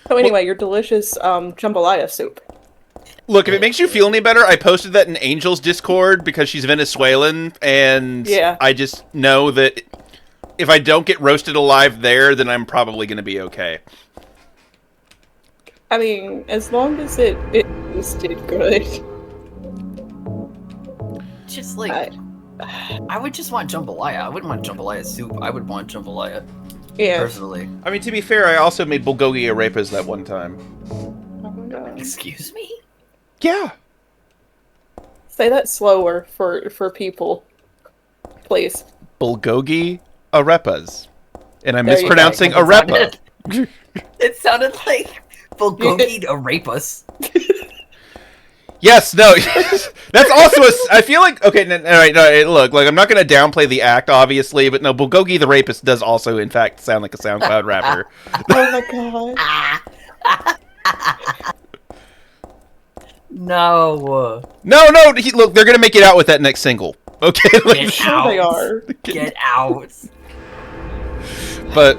So anyway, your delicious jambalaya soup. Look, if it makes you feel any better, I posted that in Angel's Discord because she's Venezuelan, and Yeah. I just know that if I don't get roasted alive there, then I'm probably going to be okay. I mean, as long as it tasted good. Just like, I would just want jambalaya. I wouldn't want jambalaya soup. I would want jambalaya. Yeah. Personally. I mean, to be fair, I also made bulgogi arepas that one time. Oh my god. Excuse me? Yeah. Say that slower for people, please. Bulgogi arepas. And I'm There you go. mispronouncing It arepa. It sounded like bulgogi arepas. Yes, no, that's also I feel like okay. All right, no, look, like I'm not going to downplay the act, obviously, but no, Bulgogi the Rapist does also, in fact, sound like a SoundCloud rapper. Oh my god. No. Look, they're going to make it out with that next single. Okay, like, Get Sure out. they are. Get out. but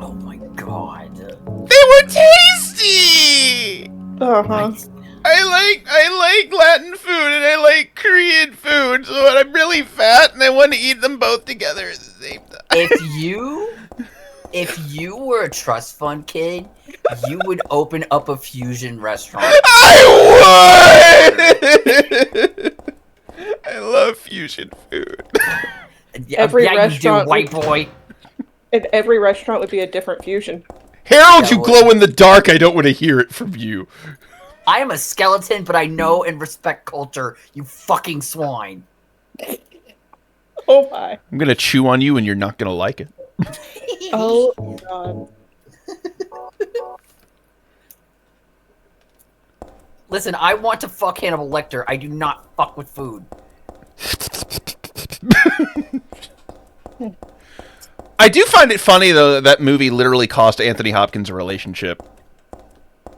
Oh my god. they were tasty. Uh-huh. I like Latin food and I like Korean food, so I'm really fat and I want to eat them both together at the same time. If you were a trust fund kid, you would open up a fusion restaurant. I would. I love fusion food. Every yeah, restaurant you do, white boy. And every restaurant would be a different fusion. Harold, That you would- glow in the dark. I don't want to hear it from you. I am a skeleton, but I know and respect culture, you fucking swine. Oh my. I'm gonna chew on you, and you're not gonna like it. Oh god. Listen, I want to fuck Hannibal Lecter. I do not fuck with food. I do find it funny though that movie literally cost Anthony Hopkins a relationship.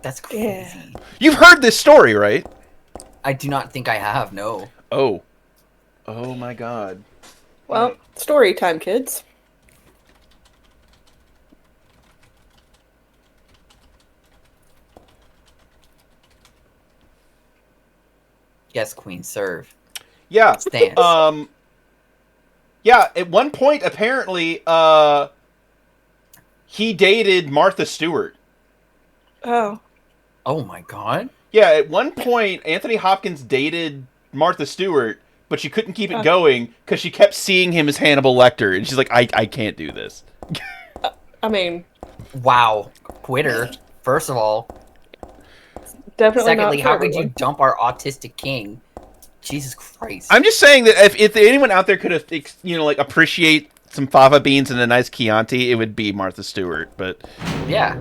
That's crazy. Yeah. You've heard this story, right? I do not think I have, no. Oh my god. Well, story time, kids. Yes, Queen, serve. Yeah. Stance. Yeah, at one point apparently he dated Martha Stewart. Oh. Oh my god. Yeah, at one point Anthony Hopkins dated Martha Stewart, but she couldn't keep it going because she kept seeing him as Hannibal Lecter, and she's like, I can't do this. I mean, Wow. Quitter, first of all. definitely Secondly, not for how could you everyone. dump our autistic king? Jesus Christ. I'm just saying that if anyone out there could have, like appreciate some fava beans and a nice Chianti, it would be Martha Stewart. But Yeah.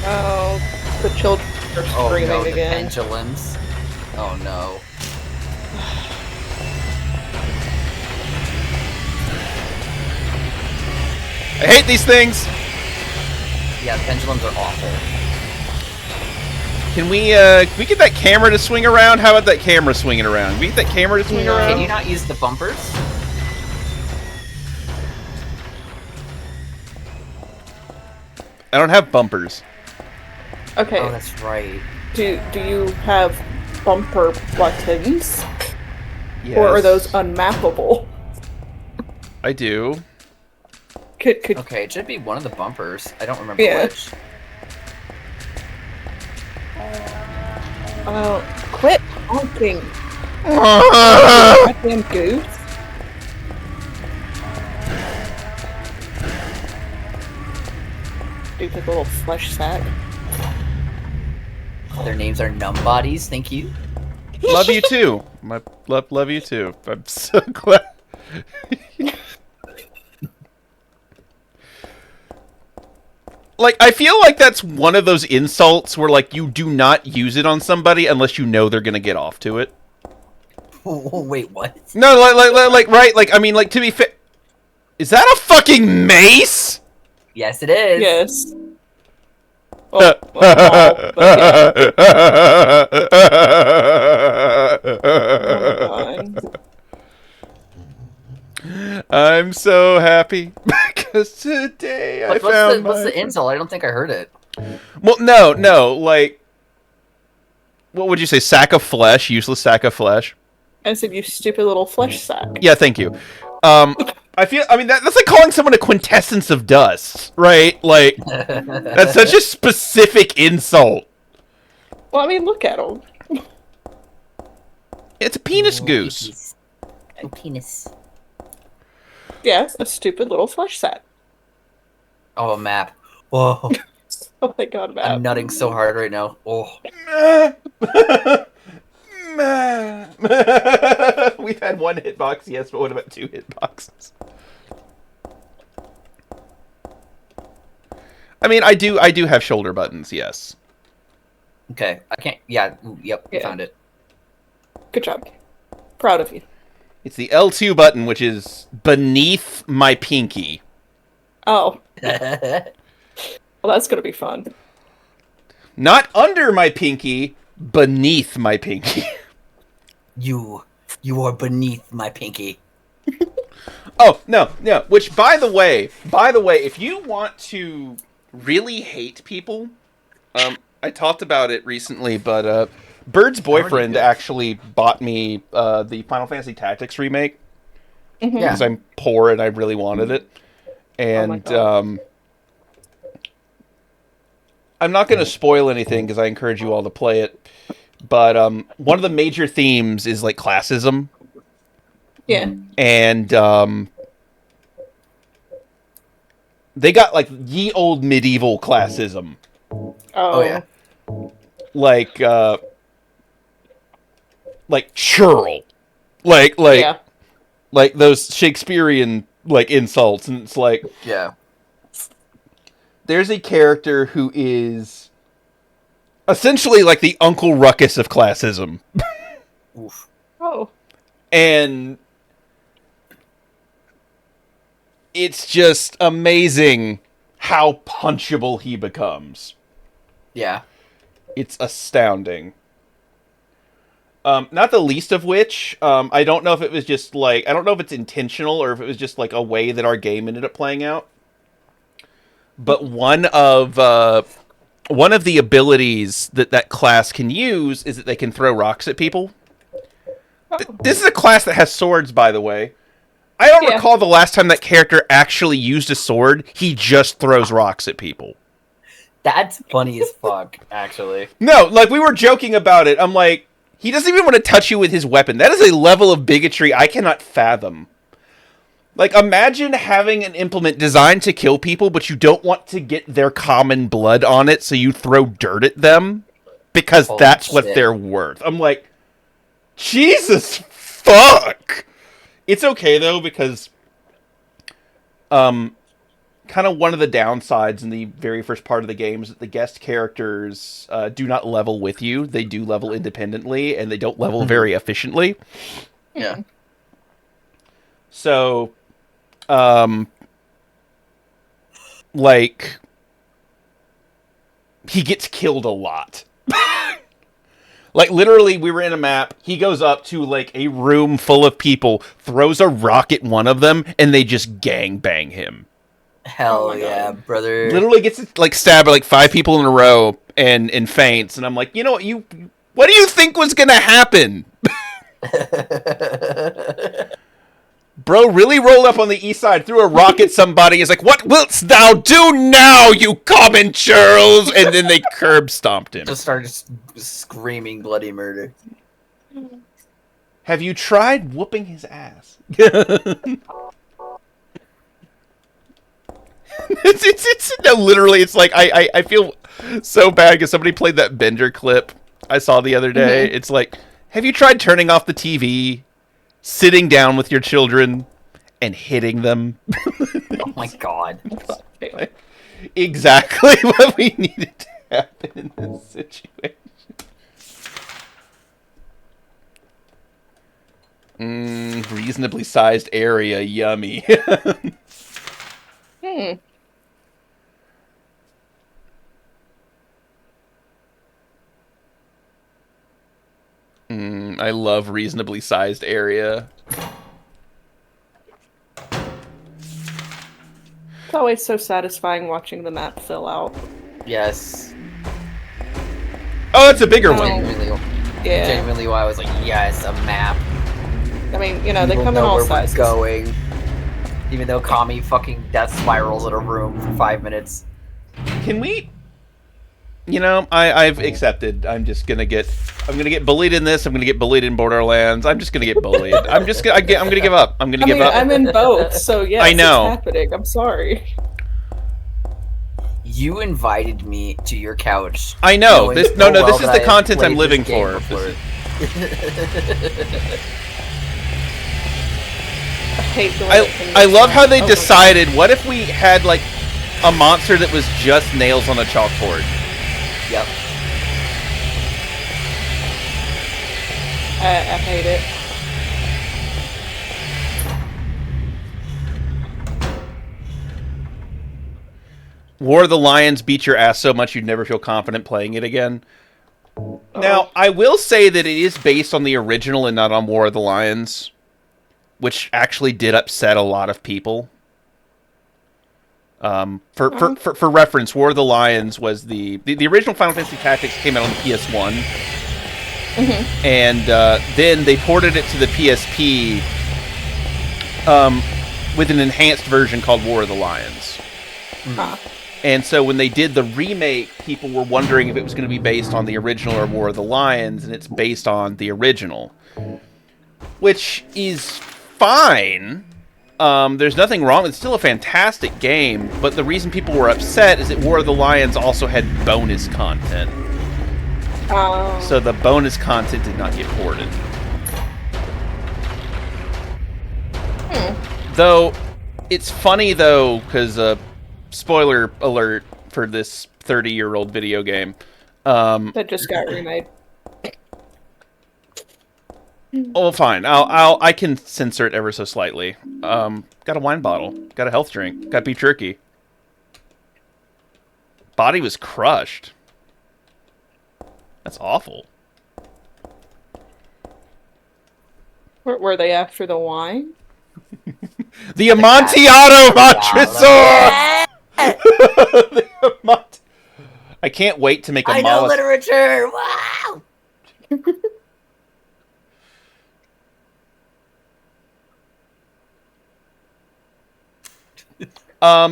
Oh, the children are Oh screaming no, the again. pendulums. Oh no. I hate these things. Yeah, pendulums are awful. Can we get that camera to swing around? How about that camera swinging around? Can we get that camera to swing No. around? Can you not use the bumpers? I don't have bumpers. Okay, Oh, that's right. Do you have bumper buttons? Yes. Or are those unmappable? I do. Could Okay, it should be one of the bumpers. I don't remember Yeah. which. quit honking. Goddamn goose. Stupid little flesh sack. Their names are numb bodies. Thank you. Love you too. Love you too. I'm so glad. Like, I feel like that's one of those insults where, like, you do not use it on somebody unless you know they're gonna get off to it. Oh, wait, what? No, like, right? Like, I mean, like, to be fair, is that a fucking mace? Yes, it is. Yes. Well, but yeah. Oh my god. I'm so happy because today I found What's the insult? I don't think I heard it. Well, no, like, what would you say? Sack of flesh, useless sack of flesh. I said, you stupid little flesh sack. Yeah, thank you. I mean, that's like calling someone a quintessence of dust, right? Like, that's such a specific insult. Well, I mean, look at him. It's a penis goose. Oh, penis. Yeah, a stupid little flesh sack. Oh, a map. Whoa. Oh my god, man. I'm nutting so hard right now. Oh. We've had one hitbox, yes, but what about two hitboxes? I mean, I do have shoulder buttons, yes. Okay, I can't. Yeah, ooh, yep, Yeah. found it. Good job. Proud of you. It's the L2 button, which is beneath my pinky. Oh, well, that's gonna be fun. Not under my pinky, beneath my pinky. You are beneath my pinky. Oh, no. Which, by the way, if you want to really hate people, I talked about it recently, but Bird's boyfriend actually bought me the Final Fantasy Tactics remake Mm-hmm. Yeah. because I'm poor and I really wanted it. Oh my And God. I'm not going to spoil anything because I encourage you all to play it. But one of the major themes is like classism. Yeah. And they got like ye old medieval classism. Oh, yeah. Like churl. Like Yeah. like those Shakespearean like insults, and it's like Yeah. there's a character who is essentially like the Uncle Ruckus of classism. Oof. Oh. And it's just amazing how punchable he becomes. Yeah. It's astounding. Not the least of which, I don't know if it was just like, I don't know if it's intentional or if it was just like a way that our game ended up playing out. But one of the abilities that class can use is that they can throw rocks at people. This is a class that has swords, by the way. I don't recall the last time that character actually used a sword. He just throws rocks at people. That's funny as fuck, actually. No, like, we were joking about it. I'm like, he doesn't even want to touch you with his weapon. That is a level of bigotry I cannot fathom. Like, imagine having an implement designed to kill people, but you don't want to get their common blood on it, so you throw dirt at them, because Holy that's what shit. they're worth. I'm like, Jesus fuck! It's okay, though, because kind of one of the downsides in the very first part of the game is that the guest characters do not level with you. They do level independently, and they don't level very efficiently. Yeah. So, like, he gets killed a lot. Like, literally, we were in a map, he goes up to, like, a room full of people, throws a rock at one of them, and they just gangbang him. Hell my yeah, God. brother. Literally gets to, like, stab like 5 people in a row and faints, and I'm like, you know what do you think was gonna happen? Bro really rolled up on the east side, threw a rock at somebody, is like, what wilt thou do now, you common churls? And then they curb stomped him. Just started screaming bloody murder. Have you tried whooping his ass? it's no, literally, it's like, I feel so bad because somebody played that Bender clip I saw the other day. It's like, have you tried turning off the TV, sitting down with your children, and hitting them? Oh my god. Exactly what we needed to happen in this situation. Reasonably sized area, yummy. I love reasonably sized area. It's always so satisfying watching the map fill out. Yes. Oh, it's a bigger one. Genuinely, Yeah. genuinely why I was like, yes, a map. I mean, you know, they People come in know all where sizes. we're going. Even though Kami fucking death spirals in a room for 5 minutes. Can we? You know, I've accepted. I'm gonna get bullied in this. I'm gonna get bullied in Borderlands. I'm just gonna get bullied. I'm gonna give up. I'm gonna give up. I'm in both, so yes, I know. it's happening. I'm sorry. You invited me to your couch. I know. knowing This full well this is that the I content played I'm living this game for. before. I hate the way I love how they decided. What if we had like a monster that was just nails on a chalkboard? Yep. I hate it. War of the Lions beat your ass so much you'd never feel confident playing it again. Now, I will say that it is based on the original and not on War of the Lions, which actually did upset a lot of people. For reference, War of the Lions was the original Final Fantasy Tactics came out on the PS1, and then they ported it to the PSP with an enhanced version called War of the Lions. And so when they did the remake, people were wondering if it was going to be based on the original or War of the Lions, and it's based on the original, which is fine. There's nothing wrong. It's still a fantastic game, but the reason people were upset is that War of the Lions also had bonus content. So the bonus content did not get ported. Though, it's funny, though, because, spoiler alert for this 30-year-old video game. That just got remade. Oh, fine. I can censor it ever so slightly. Got a wine bottle. Got a health drink. Got beef jerky. Body was crushed. That's awful. Were they after the wine? The Amontillado Montresor! I can't wait to make a I know literature! Wow!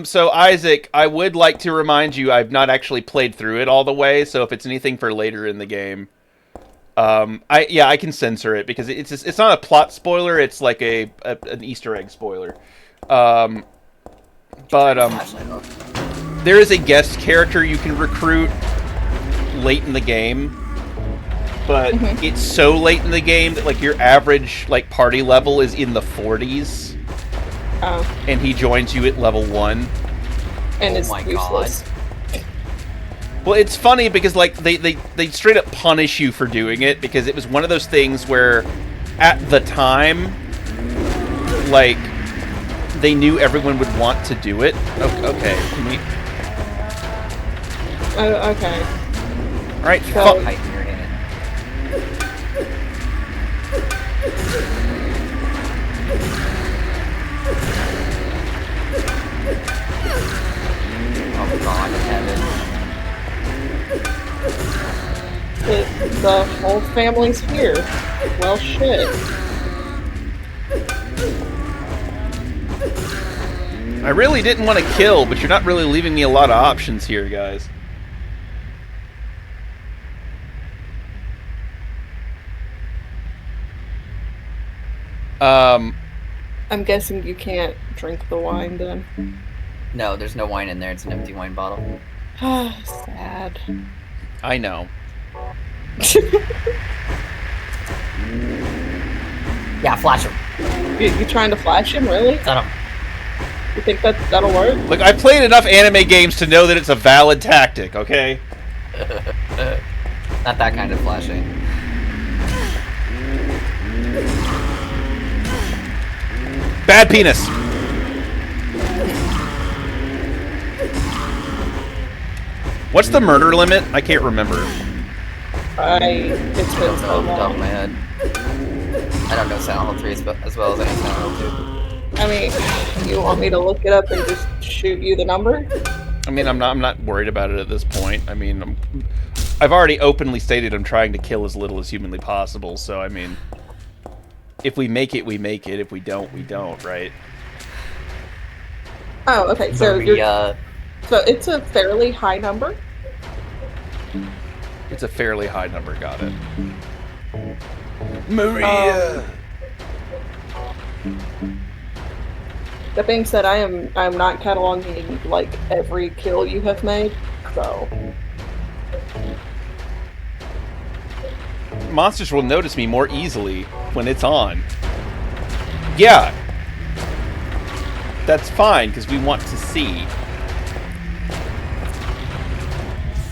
So Isaac, I would like to remind you I've not actually played through it all the way, so if it's anything for later in the game, I can censor it because it's not a plot spoiler, it's like an Easter egg spoiler. There is a guest character you can recruit late in the game, but it's so late in the game that like your average like party level is in the 40s. And he joins you at level 1. And it's my useless. God. Well, it's funny because like they straight up punish you for doing it because it was one of those things where at the time like they knew everyone would want to do it. Okay. Okay. All right. So- Height in your hand. The whole family's here. Well, shit. I really didn't want to kill, but you're not really leaving me a lot of options here, guys. I'm guessing you can't drink the wine then. No, there's no wine in there. It's an empty wine bottle. Sad. I know. Yeah, flash him. You trying to flash him, really? Set him. You think that'll work? Look, I played enough anime games to know that it's a valid tactic, okay? Not that kind of flashing. Bad penis. What's the murder limit? I can't remember. It's I been don't so know off the top long. of my head. I don't know Silent Hill 3 as well as I know Silent Hill 2. I mean, you want me to look it up and just shoot you the number? I mean, I'm not worried about it at this point. I mean, I've already openly stated I'm trying to kill as little as humanly possible. So I mean, if we make it, we make it. If we don't, we don't. Right? Oh, okay. So Maria. so it's a fairly high number. It's a fairly high number. Got it. Maria. That being said, I'm not cataloging like every kill you have made, so Monsters will notice me more easily when it's on. Yeah. That's fine, because we want to see.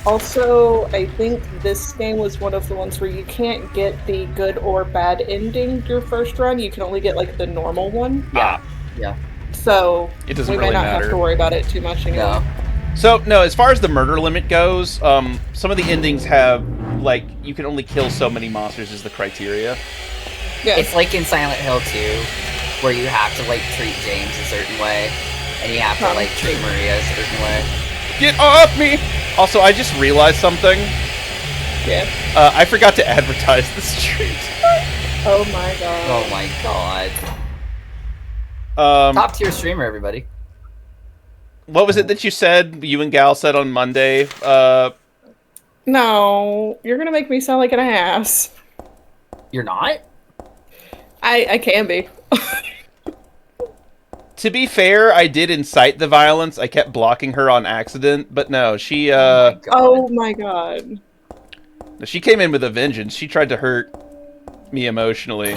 also I think this game was one of the ones where you can't get the good or bad ending your first run. You can only get like the normal one. Yeah. Yeah. So It doesn't we may really not matter. have to worry about it too much anymore. No. So, no, as far as the murder limit goes, some of the endings have, like, you can only kill so many monsters is the criteria. Yeah. It's like in Silent Hill 2, where you have to, like, treat James a certain way, and you have to, like, treat Maria a certain way. Get off me! Also, I just realized something. Yeah. I forgot to advertise the stream. Oh my god. Oh my god. Um, Top tier streamer, everybody. what was it that you said, you and Gal said on Monday? No, you're gonna make me sound like an ass. You're not? I can be. To be fair, I did incite the violence. I kept blocking her on accident, but no, she, Oh my god. she came in with a vengeance. She tried to hurt me emotionally.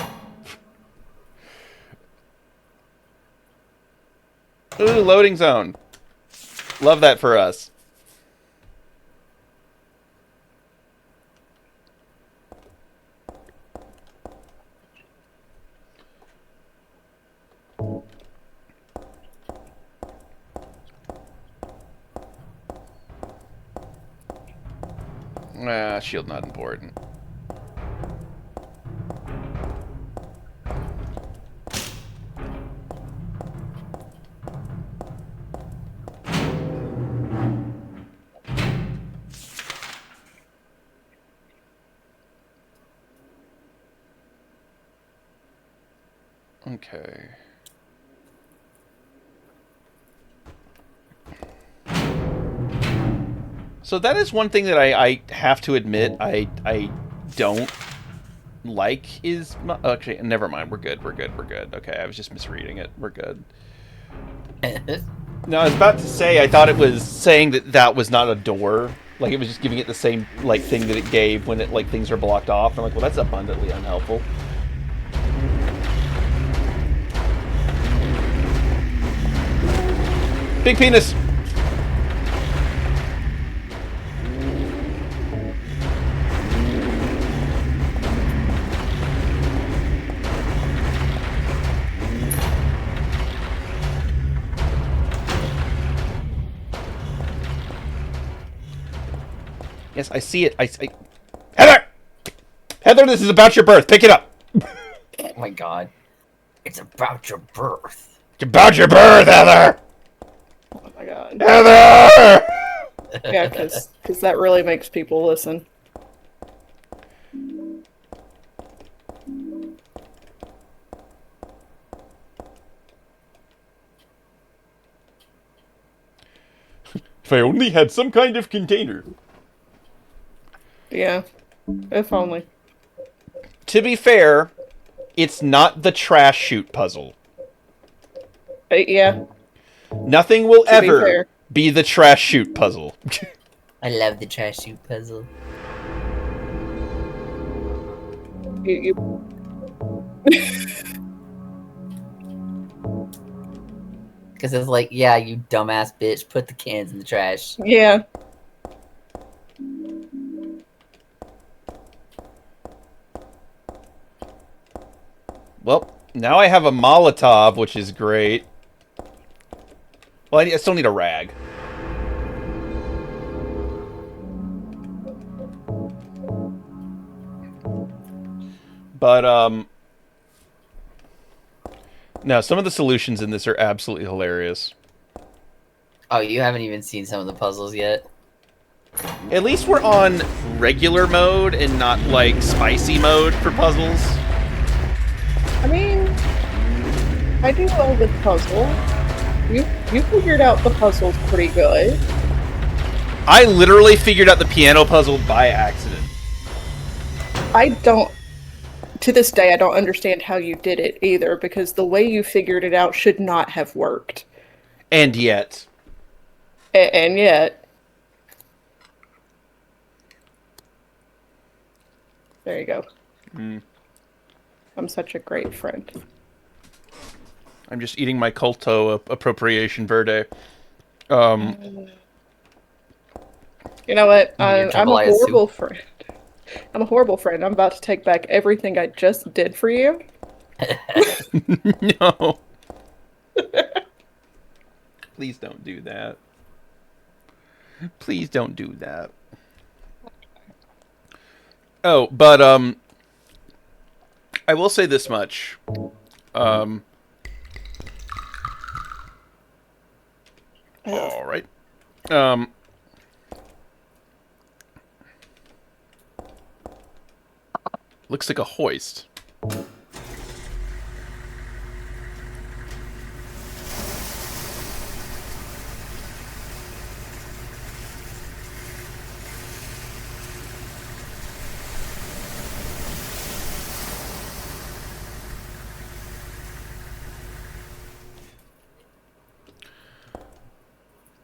Ooh, loading zone. Love that for us. Shield not important. Okay. So that is one thing that I have to admit I don't like is... Okay, never mind. We're good. Okay, I was just misreading it. We're good. No, I was about to say, I thought it was saying that that was not a door. Like, it was just giving it the same, like, thing that it gave when it, like, things are blocked off. And I'm like, well, that's abundantly unhelpful. Big penis! Yes, I see it. I Heather! Heather, this is about your birth. Pick it up. Oh my god. It's about your birth. It's about your birth, Heather! Oh my god. Heather! Yeah, because that really makes people listen. If I only had some kind of container. Yeah. If only. To be fair, it's not the trash chute puzzle. Yeah. Nothing will To be ever fair. be the trash chute puzzle. I love the trash chute puzzle. You Because it's like, yeah, you dumbass bitch, put the cans in the trash. yeah. Well, now I have a Molotov, which is great. Well, I still need a rag. But, no, some of the solutions in this are absolutely hilarious. Oh, you haven't even seen some of the puzzles yet? At least we're on regular mode and not, like, spicy mode for puzzles. I mean, I do well with puzzle. You figured out the puzzles pretty good. I literally figured out the piano puzzle by accident. I don't. To this day, I don't understand how you did it either, because the way you figured it out should not have worked. And yet. And yet. There you go. I'm such a great friend. I'm just eating my Culto appropriation verde. You know what? Your I'm a jambalaya soup. horrible friend. I'm a horrible friend. I'm about to take back everything I just did for you. No. Please don't do that. Please don't do that. Oh, but I will say this much. All right. Looks like a hoist.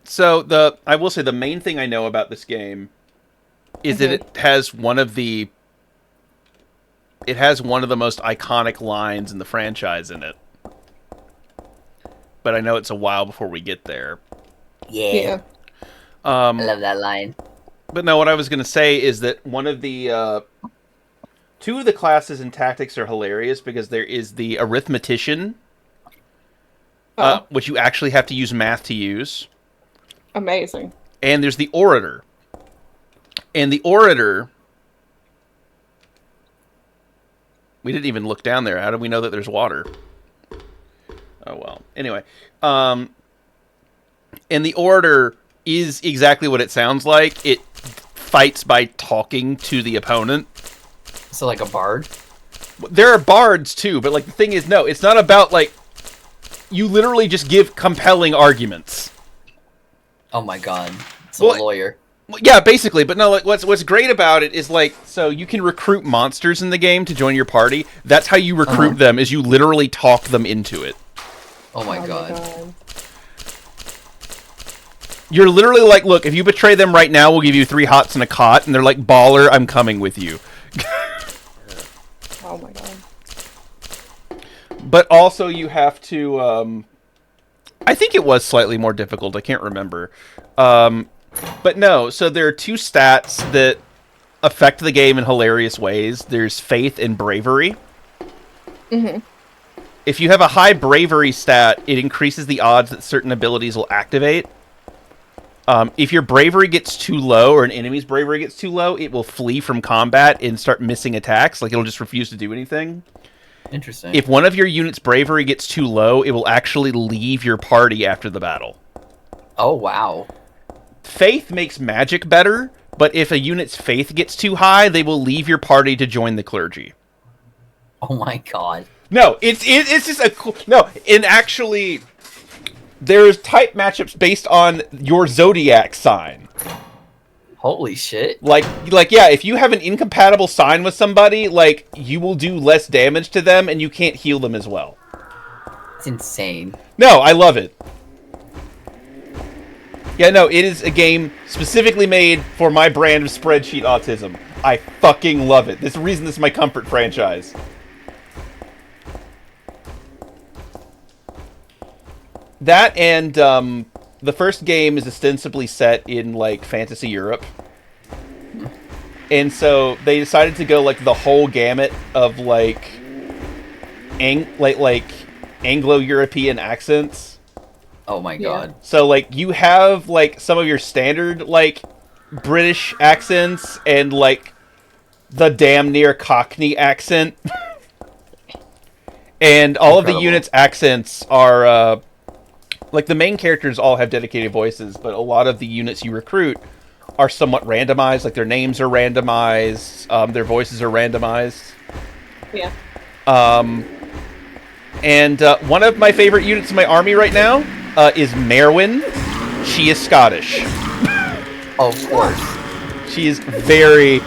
So I will say the main thing I know about this game is that it has one of the most iconic lines in the franchise in it. But I know it's a while before we get there. Yeah. I love that line. But no, what I was going to say is that one of the two of the classes and tactics are hilarious because there is the arithmetician, which you actually have to use math to use. Amazing. And there's the orator. And the orator... We didn't even look down there. How do we know that there's water? Oh, well. Anyway. And the orator is exactly what it sounds like. It fights by talking to the opponent. So like a bard? There are bards, too. But, like, the thing is, no. It's not about, like... You literally just give compelling arguments. Oh my god. So a lawyer. Yeah, basically, but no, like what's great about it is like so you can recruit monsters in the game to join your party. That's how you recruit them is you literally talk them into it. Oh my god. You're literally like, look, if you betray them right now, we'll give you 3 hots and a cot, and they're like, baller, I'm coming with you. Oh my god. But also you have to I think it was slightly more difficult, I can't remember. But no, so there are 2 stats that affect the game in hilarious ways. There's faith and bravery. If you have a high bravery stat, it increases the odds that certain abilities will activate. If your bravery gets too low, or an enemy's bravery gets too low, it will flee from combat and start missing attacks. Like, it'll just refuse to do anything. Interesting. If one of your unit's bravery gets too low, it will actually leave your party after the battle. Oh, wow. Faith makes magic better, but if a unit's faith gets too high, they will leave your party to join the clergy. Oh my god. No, it's just a cool... No, and actually... There's type matchups based on your zodiac sign. Holy shit. Like, yeah, if you have an incompatible sign with somebody, like, you will do less damage to them, and you can't heal them as well. It's insane. No, I love it. Yeah, no, it is a game specifically made for my brand of spreadsheet autism. I fucking love it. This is the reason this is my comfort franchise. That and, the first game is ostensibly set in, like, fantasy Europe. And so they decided to go, like, the whole gamut of, like Anglo-European accents. Oh my god. So, like, you have, like, some of your standard, like, British accents and, like, the damn near Cockney accent. And all of the units' accents are, like, the main characters all have dedicated voices, but a lot of the units you recruit are somewhat randomized. Like, their names are randomized, their voices are randomized. Yeah. And one of my favorite units in my army right now is Merwin. She is Scottish. Oh, of course. She is very,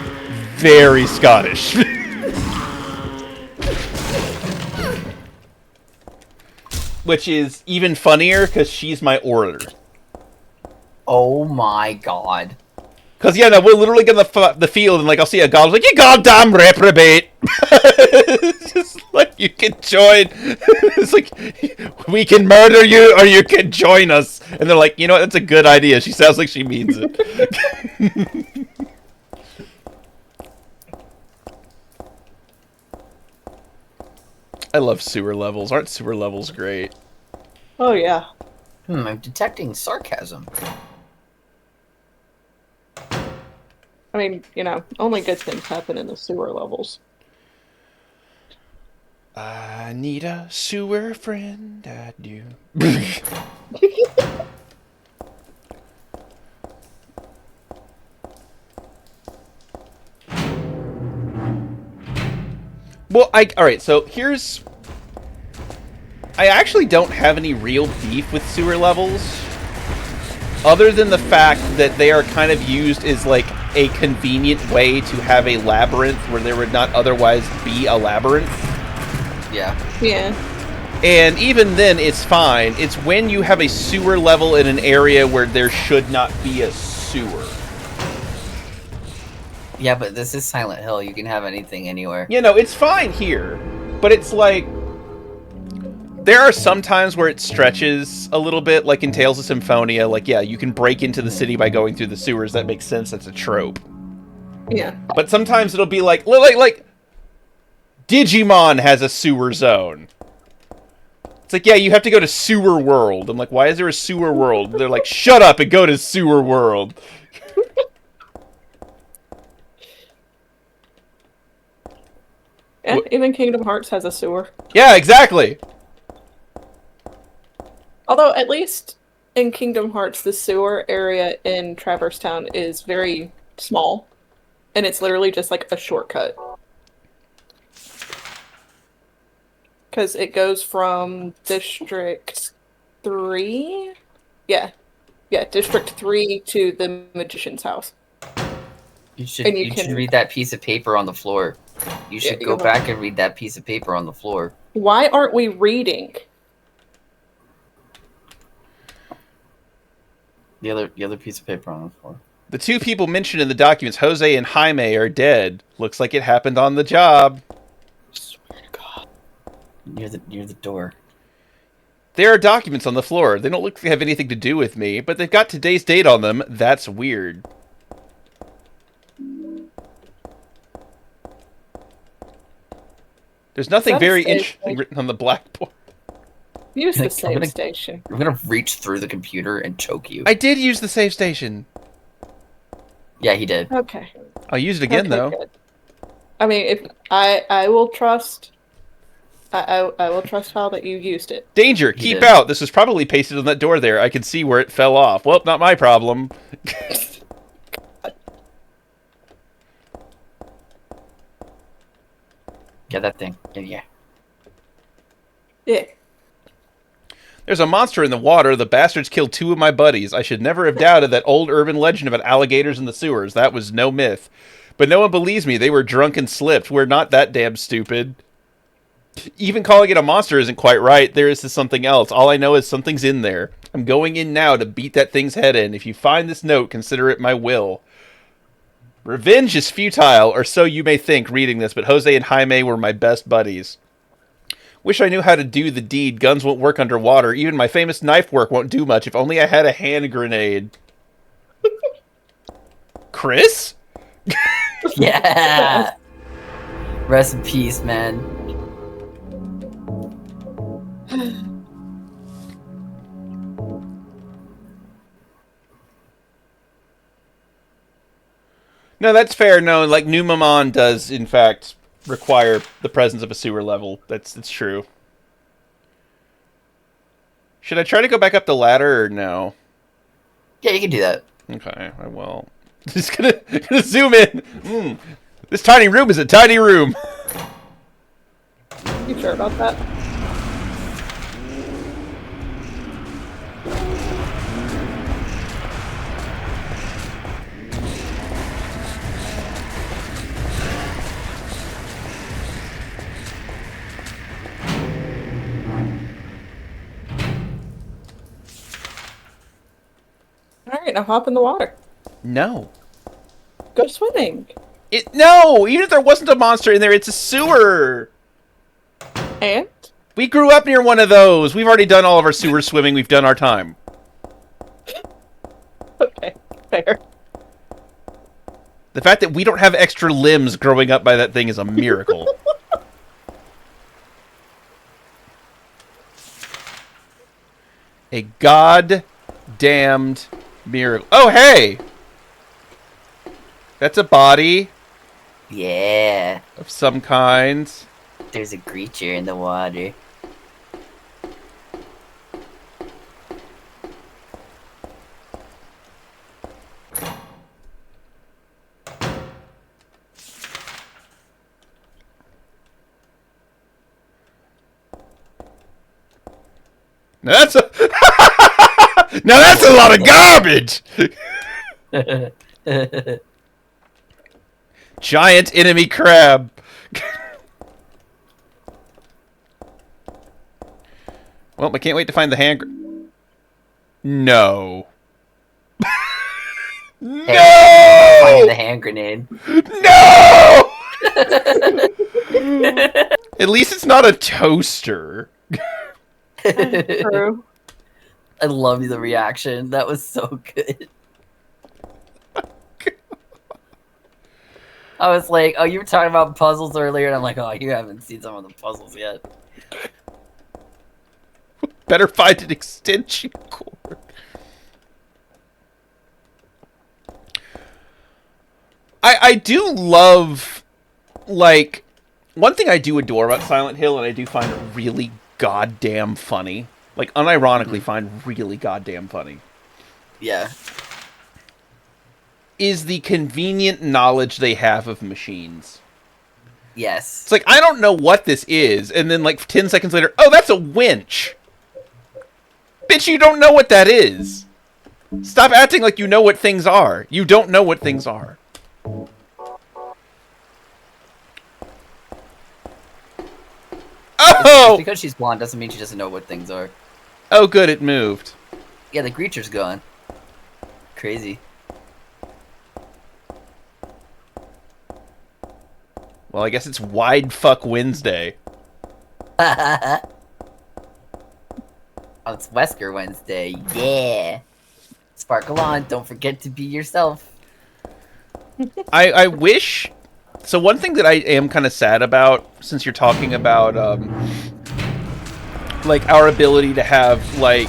very Scottish. Which is even funnier because she's my orator. Oh my god. Because, yeah, no, we'll literally get the field and, like, I'll see a goblin, like, you goddamn reprobate! It's just like, you can join. It's like, we can murder you or you can join us. And they're like, you know what, that's a good idea. She sounds like she means it. I love sewer levels. Aren't sewer levels great? Oh, yeah. I'm detecting sarcasm. I mean, you know, only good things happen in the sewer levels. I need a sewer friend, I do. Well, alright, so here's... I actually don't have any real beef with sewer levels, other than the fact that they are kind of used as, like, a convenient way to have a labyrinth where there would not otherwise be a labyrinth. Yeah. Yeah. And even then, it's fine. It's when you have a sewer level in an area where there should not be a sewer. Yeah, but this is Silent Hill. You can have anything anywhere. You know, it's fine here, but it's like... There are some times where it stretches a little bit, like in Tales of Symphonia. Like, yeah, you can break into the city by going through the sewers. That makes sense. That's a trope. Yeah. But sometimes it'll be like Digimon has a sewer zone. It's like, yeah, you have to go to Sewer World. I'm like, why is there a Sewer World? They're like, shut up and go to Sewer World. Yeah, even Kingdom Hearts has a sewer. Yeah, exactly. Although, at least in Kingdom Hearts, the sewer area in Traverse Town is very small. And it's literally just like a shortcut. Because it goes from District 3? Yeah. Yeah, District 3 to the Magician's house. You should read that piece of paper on the floor. You should go back and read that piece of paper on the floor. Why aren't we reading? The other piece of paper on the floor. The two people mentioned in the documents, Jose and Jaime, are dead. Looks like it happened on the job. Swear to God. Near the door. There are documents on the floor. They don't look like they have anything to do with me, but they've got today's date on them. That's weird. There's nothing very interesting written on the blackboard. Use the save station. I'm gonna reach through the computer and choke you. I did use the save station. Yeah, he did. Okay. I'll use it again, though. Good. I mean, if I will trust... I will trust Hal that you used it. Danger! Keep out! This was probably pasted on that door there. I can see where it fell off. Well, not my problem. Get that thing. Yeah. Yeah. There's a monster in the water. The bastards killed 2 of my buddies. I should never have doubted that old urban legend about alligators in the sewers. That was no myth. But no one believes me. They were drunk and slipped. We're not that damn stupid. Even calling it a monster isn't quite right. There is something else. All I know is something's in there. I'm going in now to beat that thing's head in. If you find this note, consider it my will. Revenge is futile, or so you may think reading this, but Jose and Jaime were my best buddies. Wish I knew how to do the deed. Guns won't work underwater. Even my famous knife work won't do much. If only I had a hand grenade. Chris? Yeah. Rest in peace, man. No, that's fair. No, like New Maman does, in fact, require the presence of a sewer level. That's true. Should I try to go back up the ladder or no? Yeah, you can do that. Okay, I will. Just gonna zoom in. This tiny room is a tiny room. You sure about that? Alright, now hop in the water. No. Go swimming. No! Even if there wasn't a monster in there, it's a sewer! And? We grew up near one of those. We've already done all of our sewer swimming. We've done our time. Okay, fair. The fact that we don't have extra limbs growing up by that thing is a miracle. A god-damned miracle. Oh, hey! That's a body. Yeah. Of some kind. There's a creature in the water. Now that's a now that's a lot of garbage. Giant enemy crab. Well, I can't wait to find the hand. No. No. Finding the hand grenade. No. At least it's not a toaster. True. I love the reaction. That was so good. I was like, oh, you were talking about puzzles earlier, and I'm like, oh, you haven't seen some of the puzzles yet. Better find an extension cord. I do love, like, one thing I do adore about Silent Hill, and I do find it really goddamn funny. Like, unironically find really goddamn funny. Yeah. Is the convenient knowledge they have of machines. Yes. It's like, I don't know what this is, and then, like, 10 seconds later, oh, that's a winch! Bitch, you don't know what that is! Stop acting like you know what things are. You don't know what things are. Oh! Just because she's blonde doesn't mean she doesn't know what things are. Oh, good, it moved. Yeah, the creature's gone. Crazy. Well, I guess it's Wide Fuck Wednesday. Oh, it's Wesker Wednesday. Yeah. Sparkle on. Don't forget to be yourself. I wish... So one thing that I am kind of sad about, since you're talking about, like, our ability to have, like,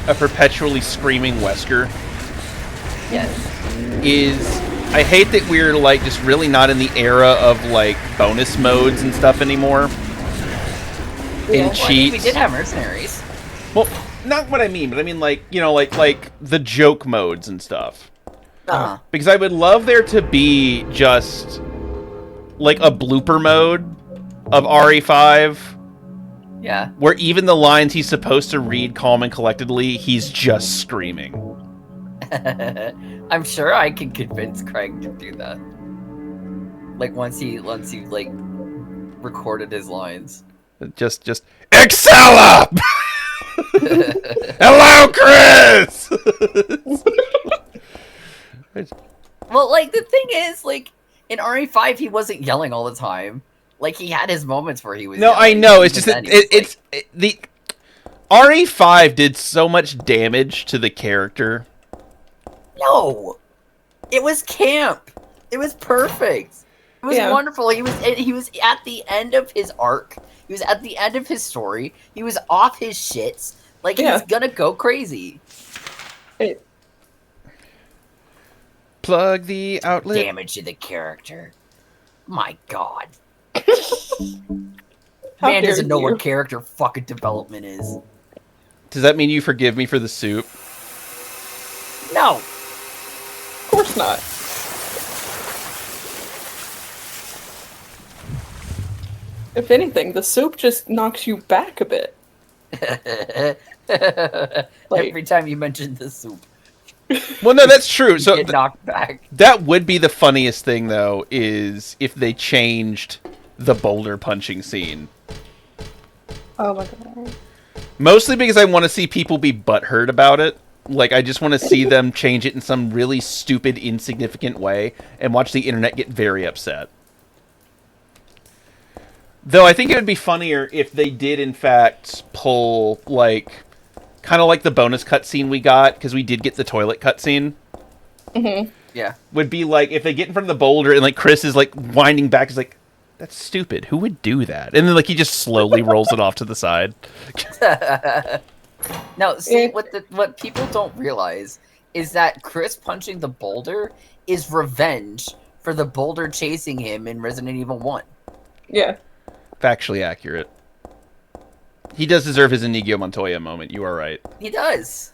a perpetually screaming Wesker, Yes. is I hate that we're, like, just really not in the era of, like, bonus modes and stuff anymore. Yeah. And cheats. We did have mercenaries. Well, not what I mean, but I mean, like, you know, like the joke modes and stuff. Uh-huh. Because I would love there to be just, like, a blooper mode of RE5 Yeah. Where even the lines he's supposed to read calm and collectedly, he's just screaming. I'm sure I can convince Craig to do that. Like once he like recorded his lines. Just Excella! Hello, Chris! Well, like the thing is, like in RE5, he wasn't yelling all the time. Like he had his moments where he was. No, yelling, I know. It's just then the RE5 did so much damage to the character. No, it was camp. It was perfect. It was wonderful. He was at the end of his arc. He was at the end of his story. He was off his shits. Like he's gonna go crazy. Plug the outlet. Damage to the character. My God. How Man doesn't know you? what character fucking development is. Does that mean you forgive me for the soup? No. Of course not. If anything, the soup just knocks you back a bit. Every time you mention the soup. Well, no, that's true. So get knocked back. That would be the funniest thing, though, is if they changed the boulder punching scene. Oh my god. Mostly because I want to see people be butthurt about it. Like, I just want to see them change it in some really stupid, insignificant way and watch the internet get very upset. Though I think it would be funnier if they did, in fact, pull, like, kind of like the bonus cutscene we got, because we did get the toilet cutscene. Mm-hmm. Yeah. Would be like, if they get in front of the boulder and, like, Chris is, like, winding back, is like, that's stupid. Who would do that? And then, like, he just slowly rolls it off to the side. No, see, what people don't realize is that Chris punching the boulder is revenge for the boulder chasing him in Resident Evil 1. Yeah. Factually accurate. He does deserve his Inigo Montoya moment, you are right. He does.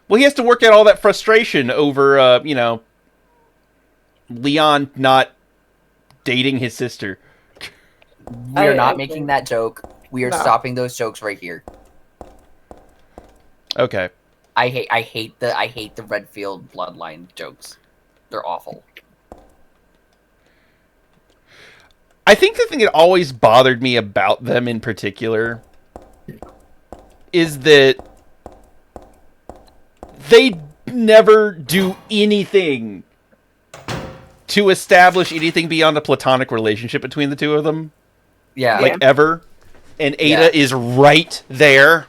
Well, he has to work out all that frustration over, Leon not dating his sister. We are not making that joke. We are stopping those jokes right here. Okay. I hate the Redfield bloodline jokes. They're awful. I think the thing that always bothered me about them in particular is that they never do anything to establish anything beyond a platonic relationship between the two of them. Yeah. Like, ever. And Ada is right there.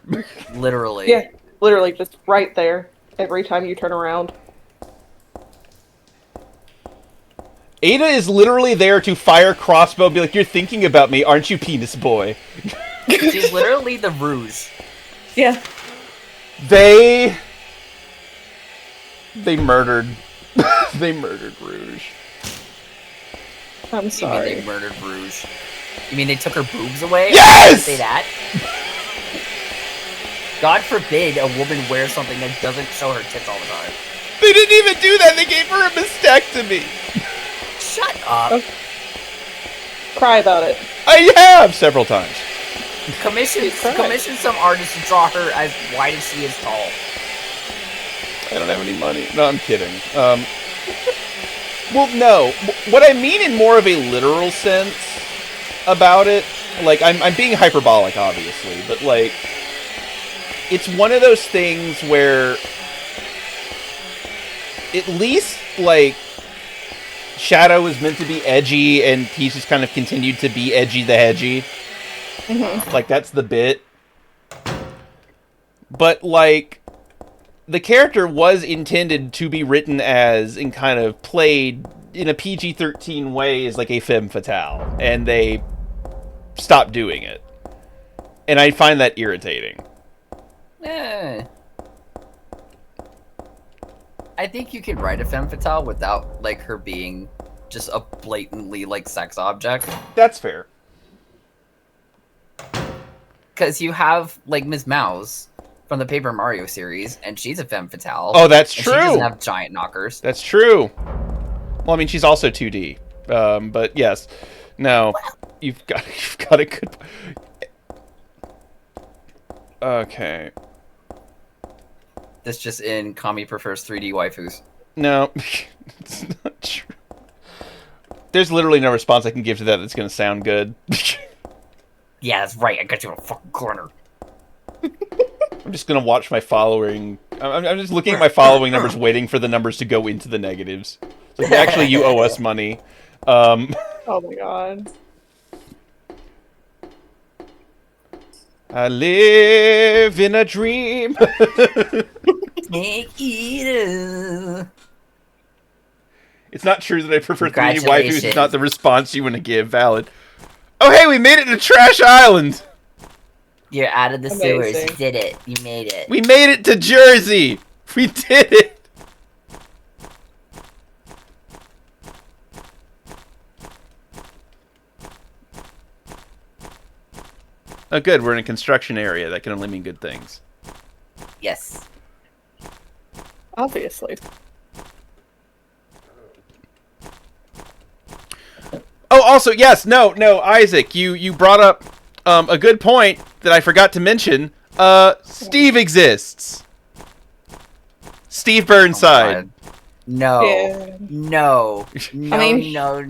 Literally. Yeah, literally just right there every time you turn around. Ada is literally there to fire crossbow and be like, you're thinking about me, aren't you, penis boy? She's literally the ruse. Yeah. They murdered... they murdered Rouge. I'm sorry. You mean they murdered Rouge? You mean they took her boobs away? Yes! Say that? God forbid a woman wears something that doesn't show her tits all the time. They didn't even do that, they gave her a mastectomy! Shut up. Oh. Cry about it. I have several times. Commission some artist to draw her as wide as she is tall. I don't have any money. No, I'm kidding. Well, no. What I mean in more of a literal sense about it, like, I'm being hyperbolic, obviously, but, like, it's one of those things where at least, like, Shadow was meant to be edgy, and he's just kind of continued to be edgy the hedgy. Mm-hmm. Like, that's the bit. But, like, the character was intended to be written as and kind of played in a PG-13 way as, like, a femme fatale. And they stopped doing it. And I find that irritating. I think you can write a femme fatale without, like, her being just a blatantly, like, sex object. That's fair. Because you have, like, Ms. Mouse from the Paper Mario series, and she's a femme fatale. Oh, that's and true. She doesn't have giant knockers. That's true. Well, I mean, she's also 2D. But yes, no, you've got a good. Okay. This just in, Kami prefers 3D waifus. No, it's not true. There's literally no response I can give to that that's going to sound good. Yeah, that's right. I got you in a fucking corner. I'm just going to watch my following. I'm just looking at my following numbers, waiting for the numbers to go into the negatives. It's like, actually, you owe us money. Oh my god. I live in a dream. Snake eater. It's not true that I prefer 3D waifus. Congratulations. It's not the response you want to give. Valid. Oh, hey, we made it to Trash Island. You're out of the sewers. Amazing. You did it. You made it. We made it to Jersey. We did it. Oh, good. We're in a construction area. That can only mean good things. Yes. Obviously. Oh, also, yes, no, Isaac, you brought up a good point that I forgot to mention. Steve exists. Steve Burnside. No. Yeah. No. No, I mean- no.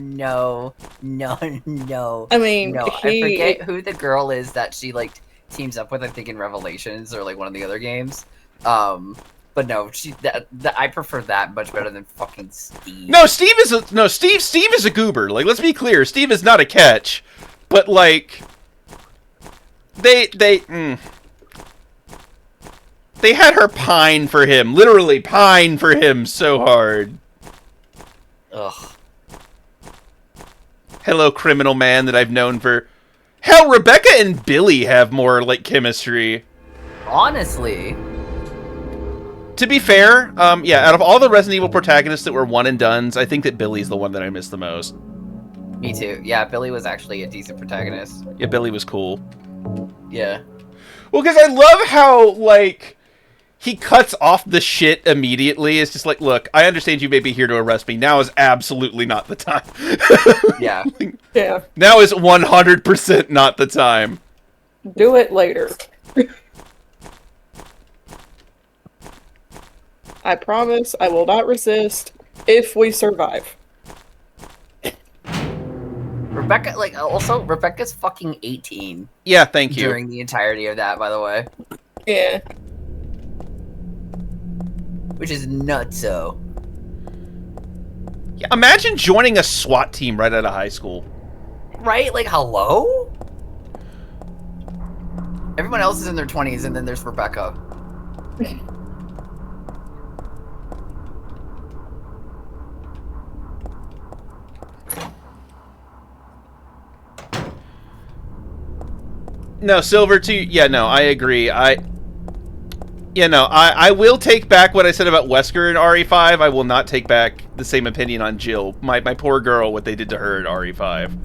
No. I mean, No. I forget who the girl is that she, like, teams up with, I think, in Revelations or, like, one of the other games. But no, I prefer that much better than fucking Steve. No, Steve is a goober. Like, let's be clear, Steve is not a catch. But like they had her pine for him, literally pine for him so hard. Ugh. Hello, criminal man that I've known for. Hell, Rebecca and Billy have more like chemistry. Honestly. To be fair, yeah, out of all the Resident Evil protagonists that were one and dones, I think that Billy's the one that I miss the most. Me too. Yeah, Billy was actually a decent protagonist. Yeah, Billy was cool. Yeah. Well, because I love how, like, he cuts off the shit immediately. It's just like, look, I understand you may be here to arrest me. Now is absolutely not the time. Yeah. Yeah. Now is 100% not the time. Do it later. I promise I will not resist if we survive. Rebecca, like, also, Rebecca's fucking 18 Yeah, thank you. during the entirety of that, by the way. Yeah. Which is nutso. Yeah, imagine joining a SWAT team right out of high school. Right? Like, hello? Everyone else is in their 20s, and then there's Rebecca. No, Silver, yeah, no, I agree. I will take back what I said about Wesker in RE5. I will not take back the same opinion on Jill. My poor girl, what they did to her in RE5.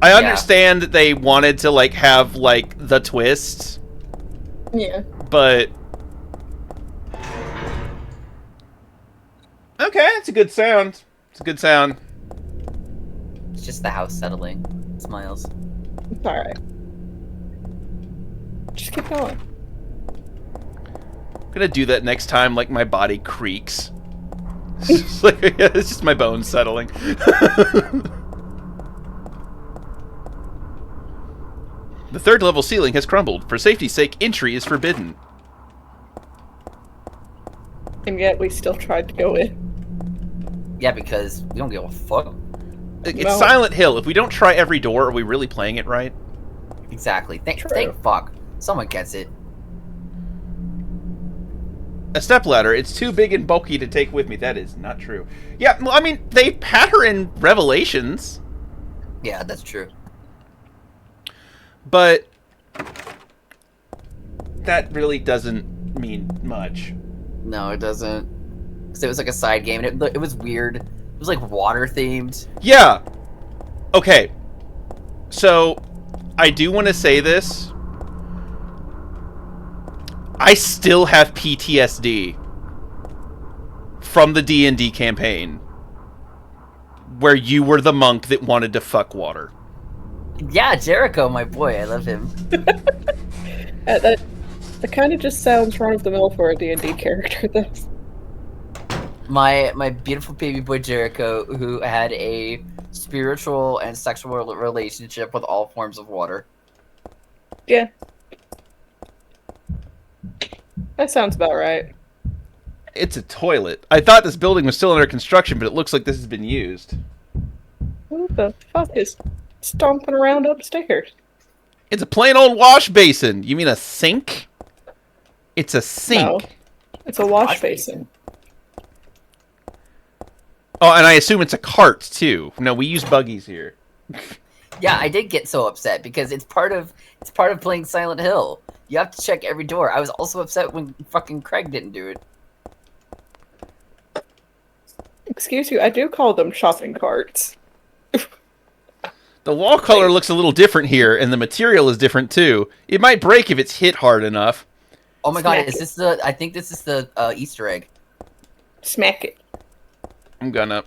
I understand that they wanted to, like, have, like, the twist. Yeah. But... okay, it's a good sound. It's a good sound. It's just the house settling. Smiles. It's alright. Just keep going. I'm gonna do that next time, like, my body creaks. It's just, like, it's just my bones settling. The third level ceiling has crumbled. For safety's sake, entry is forbidden. And yet we still tried to go in. Yeah, because we don't give a fuck. It's No. Silent Hill. If we don't try every door, are we really playing it right? Exactly. Thank True. fuck. Someone gets it. A stepladder. It's too big and bulky to take with me. That is not true. Yeah, well, I mean, they had her in Revelations, Yeah, that's true. but that really doesn't mean much. No, it doesn't. Because it was like a side game, and it was weird. It was like water themed. Yeah. Okay. So, I do want to say this. I still have PTSD from the D&D campaign. where you were the monk that wanted to fuck water. Yeah, Jericho, my boy, I love him. That kind of just sounds run of the mill for a D&D character, though. My beautiful baby boy Jericho, who had a spiritual and sexual relationship with all forms of water. Yeah. That sounds about right. It's a toilet. I thought this building was still under construction, but it looks like this has been used. Who the fuck is stomping around upstairs? It's a plain old wash basin. You mean a sink? It's a sink. No, it's a wash basin. Oh, and I assume it's a cart too. No, we use buggies here. Yeah, I did get so upset because it's part of playing Silent Hill. You have to check every door. I was also upset when fucking Craig didn't do it. Excuse you, I do call them shopping carts. The wall color looks a little different here, and the material is different too. It might break if it's hit hard enough. Oh my god, is this the... I think this is the Easter egg. Smack it. I'm gonna...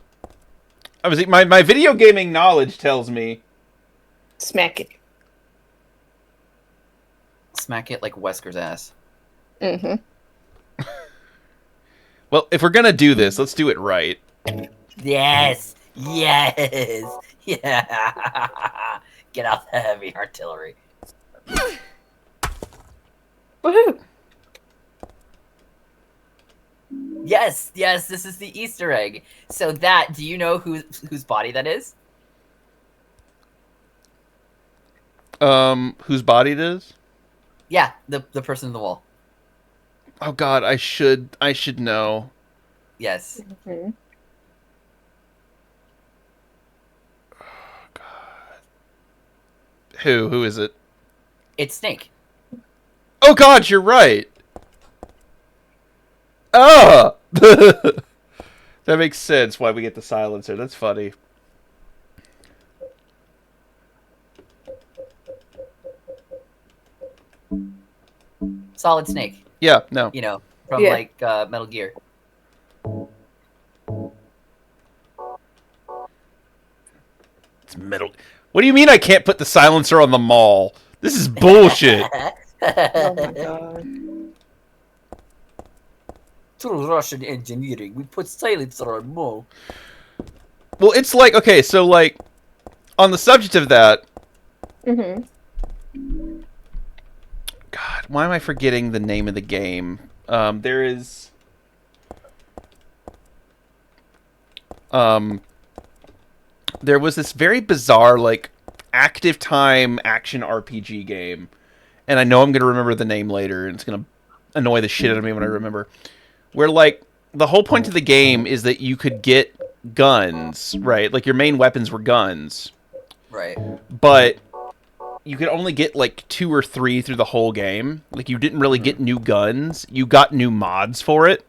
My video gaming knowledge tells me... Smack it. Smack it like Wesker's ass. Mm-hmm. Well, if we're gonna do this, let's do it right. Yes! Yes! Yeah! Get out the heavy artillery. Woohoo! Yes, yes, this is the Easter egg. So that, do you know whose body that is? Whose body it is? Yeah, the person in the wall. Oh god, I should know. Yes. Mm-hmm. Who is it? It's Snake. Oh god, you're right. Oh! That makes sense why we get the silencer. That's funny. Solid Snake. Yeah, no. You know, from Yeah. like Metal Gear. It's metal. What do you mean I can't put the silencer on the mall? This is bullshit. Oh my god. Through Russian engineering, we put silencer on mall. Well, it's like, okay, so like, on the subject of that, Mm-hmm. God, why am I forgetting the name of the game? There is... there was this very bizarre, like, active time action RPG game. And I know I'm going to remember the name later, and it's going to annoy the shit out of me when I remember. Where, like, the whole point of the game is that you could get guns, right? Like, your main weapons were guns. Right. But you could only get, like, 2 or 3 through the whole game. Like, you didn't really get new guns. You got new mods for it.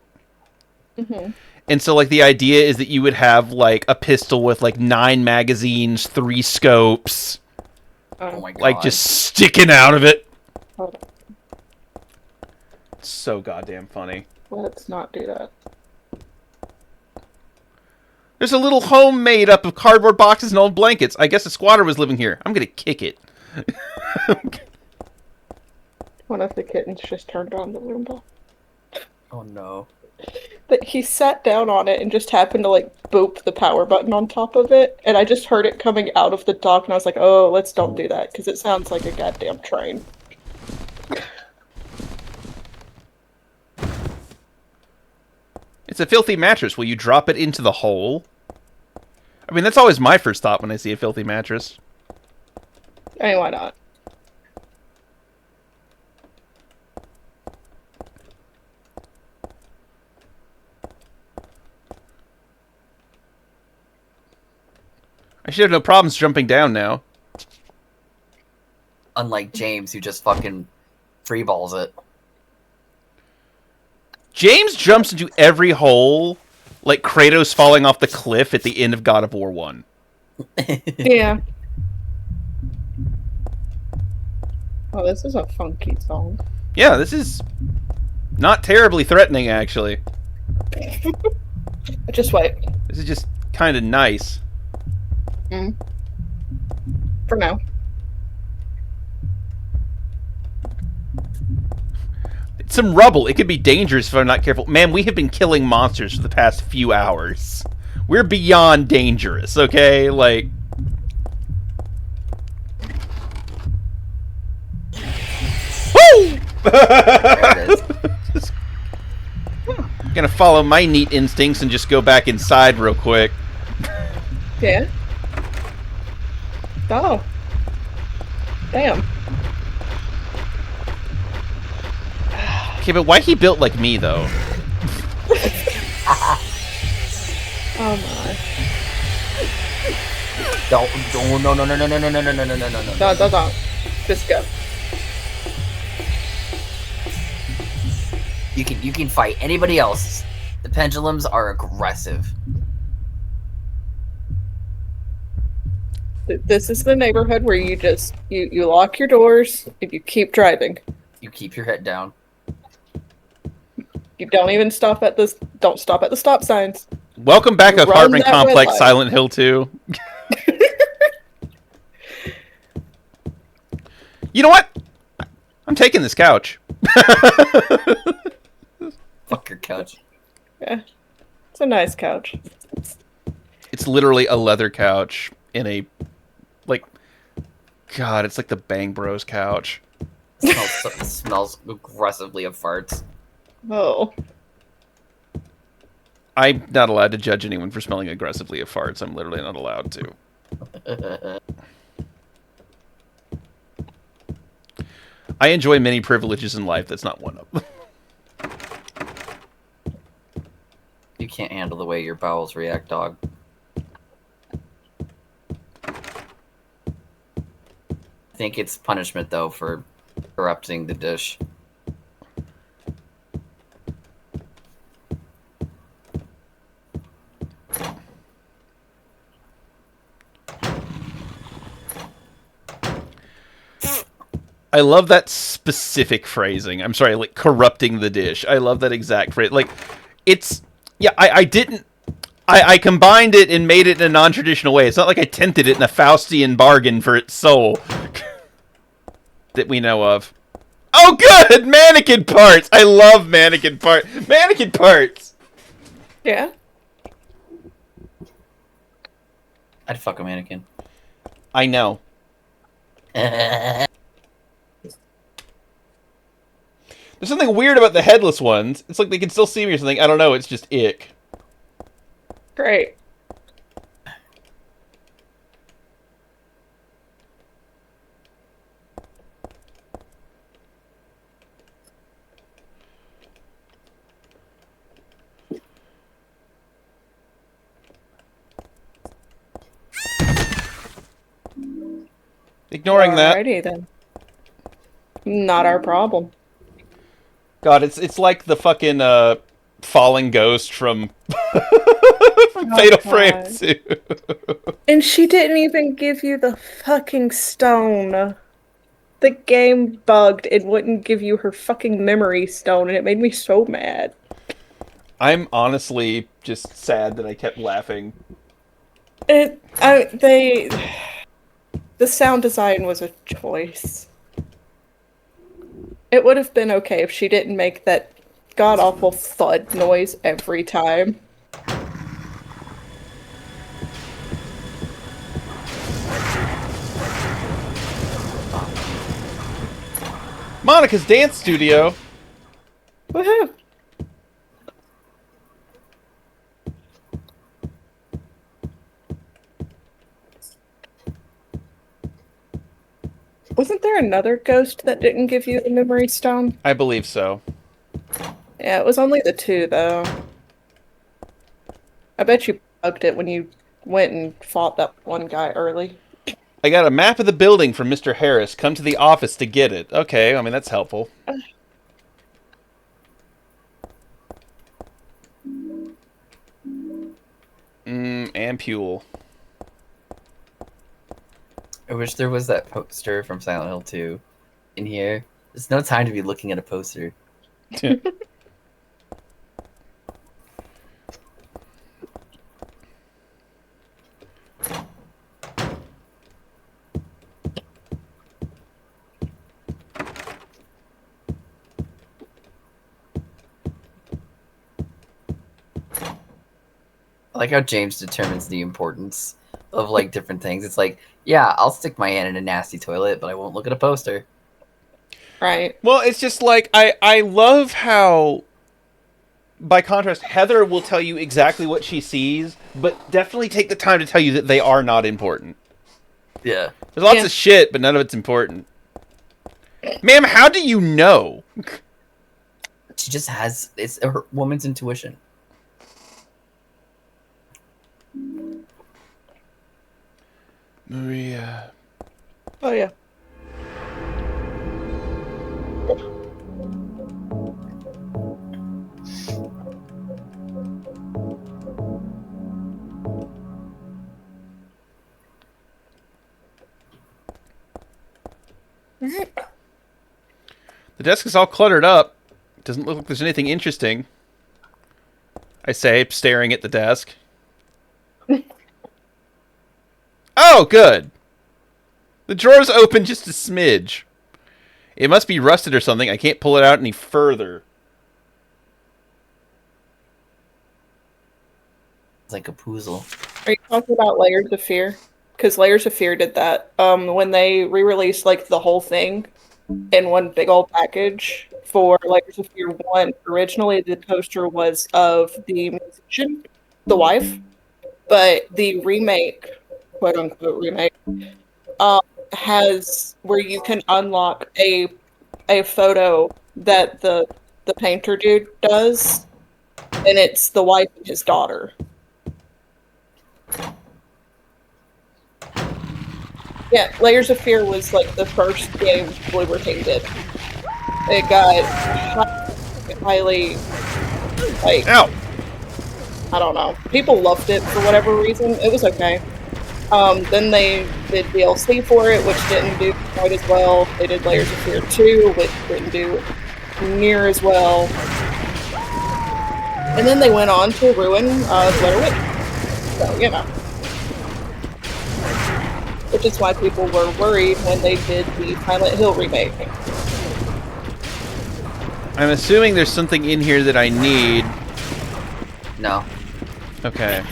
Mm-hmm. And so, like, the idea is that you would have, like, a pistol with, like, 9 magazines, 3 scopes. Oh my god. Like, just sticking out of it. Hold It's so goddamn funny. on. Let's not do that. There's a little home made up of cardboard boxes and old blankets. I guess a squatter was living here. I'm gonna kick it. One of the kittens just turned on the Roomba. Oh no. But he sat down on it and just happened to, like, boop the power button on top of it. And I just heard it coming out of the dock, and I was like, oh, let's don't do that, because it sounds like a goddamn train. It's a filthy mattress. Will you drop it into the hole? I mean, that's always my first thought when I see a filthy mattress. I mean, why not? I should have no problems jumping down now. Unlike James, who just fucking freeballs it. James jumps into every hole like Kratos falling off the cliff at the end of God of War 1. Yeah. Oh, this is a funky song. Yeah, this is not terribly threatening, actually. Just wait. This is just kind of nice. Mm. For now. It's some rubble. It could be dangerous if I'm not careful. Man, we have been killing monsters for the past few hours. We're beyond dangerous, okay? Like... Woo! There it is. Just gonna follow my neat instincts and just go back inside real quick. Yeah. Oh. Damn. Okay, but why he built like me, though? Oh my. Don't, no, no, no, no, no, no, no, no, no, no, no, no, no. Don't. Just go. You can fight anybody else. The pendulums are aggressive. This is the neighborhood where you just you lock your doors and you keep driving. You keep your head down. You don't even stop at the stop signs. Welcome back, You run apartment that red complex, light. Silent Hill 2. You know what? I'm taking this couch. Fuck your couch. Yeah. It's a nice couch. It's literally a leather couch in a, like, God, it's like the Bang Bros couch. Smells aggressively of farts. Oh. I'm not allowed to judge anyone for smelling aggressively of farts. I'm literally not allowed to. I enjoy many privileges in life. That's not one of them. You can't handle the way your bowels react, dog. I think it's punishment, though, for corrupting the dish. I love that specific phrasing. I'm sorry, like, corrupting the dish. I love that exact phrase. Like, it's... Yeah, I didn't... I combined it and made it in a non-traditional way. It's not like I tented it in a Faustian bargain for its soul. That we know of. Oh, good! Mannequin parts! I love mannequin parts. Mannequin parts! Yeah. I'd fuck a mannequin. I know. There's something weird about the headless ones. It's like they can still see me or something. I don't know. It's just ick. Great. Ignoring that. Alrighty then. Not our problem. God, it's like the fucking falling ghost from from Fatal Frame 2. And she didn't even give you the fucking stone. The game bugged. It wouldn't give you her fucking memory stone, and it made me so mad. I'm honestly just sad that I kept laughing. The sound design was a choice. It would have been okay if she didn't make that god-awful thud noise every time. Monica's dance studio. Woohoo! Wasn't there another ghost that didn't give you the memory stone? I believe so. Yeah, it was only the two, though. I bet you bugged it when you went and fought that one guy early. I got a map of the building from Mr. Harris. Come to the office to get it. Okay, I mean, that's helpful. Ampule. I wish there was that poster from Silent Hill 2 in here. There's no time to be looking at a poster. like how James determines the importance of like different things. It's like, yeah, I'll stick my hand in a nasty toilet, but I won't look at a poster. Right. Well, it's just like I love how, by contrast, Heather will tell you exactly what she sees, but definitely take the time to tell you that they are not important. Yeah. There's lots of shit, but none of it's important. Ma'am, how do you know? She just has, it's a woman's intuition. Maria. Oh, yeah. The desk is all cluttered up. Doesn't look like there's anything interesting. I say, staring at the desk. Oh, good. The drawer's open just a smidge. It must be rusted or something. I can't pull it out any further. It's like a poozle. Are you talking about Layers of Fear? Because Layers of Fear did that. When they re-released like the whole thing in one big old package for Layers of Fear 1, originally the poster was of the musician, the wife, but the remake, quote unquote remake, has where you can unlock a photo that the painter dude does, and it's the wife and his daughter. Yeah, Layers of Fear was like the first game Bloober Team did. It got highly, like, Ow! I don't know. People loved it for whatever reason. It was okay. Then they did DLC for it, which didn't do quite as well. They did Layers of Fear 2, which didn't do near as well. And then they went on to ruin Blair Witch. So, you know. Which is why people were worried when they did the Silent Hill remake. I'm assuming there's something in here that I need. No. Okay.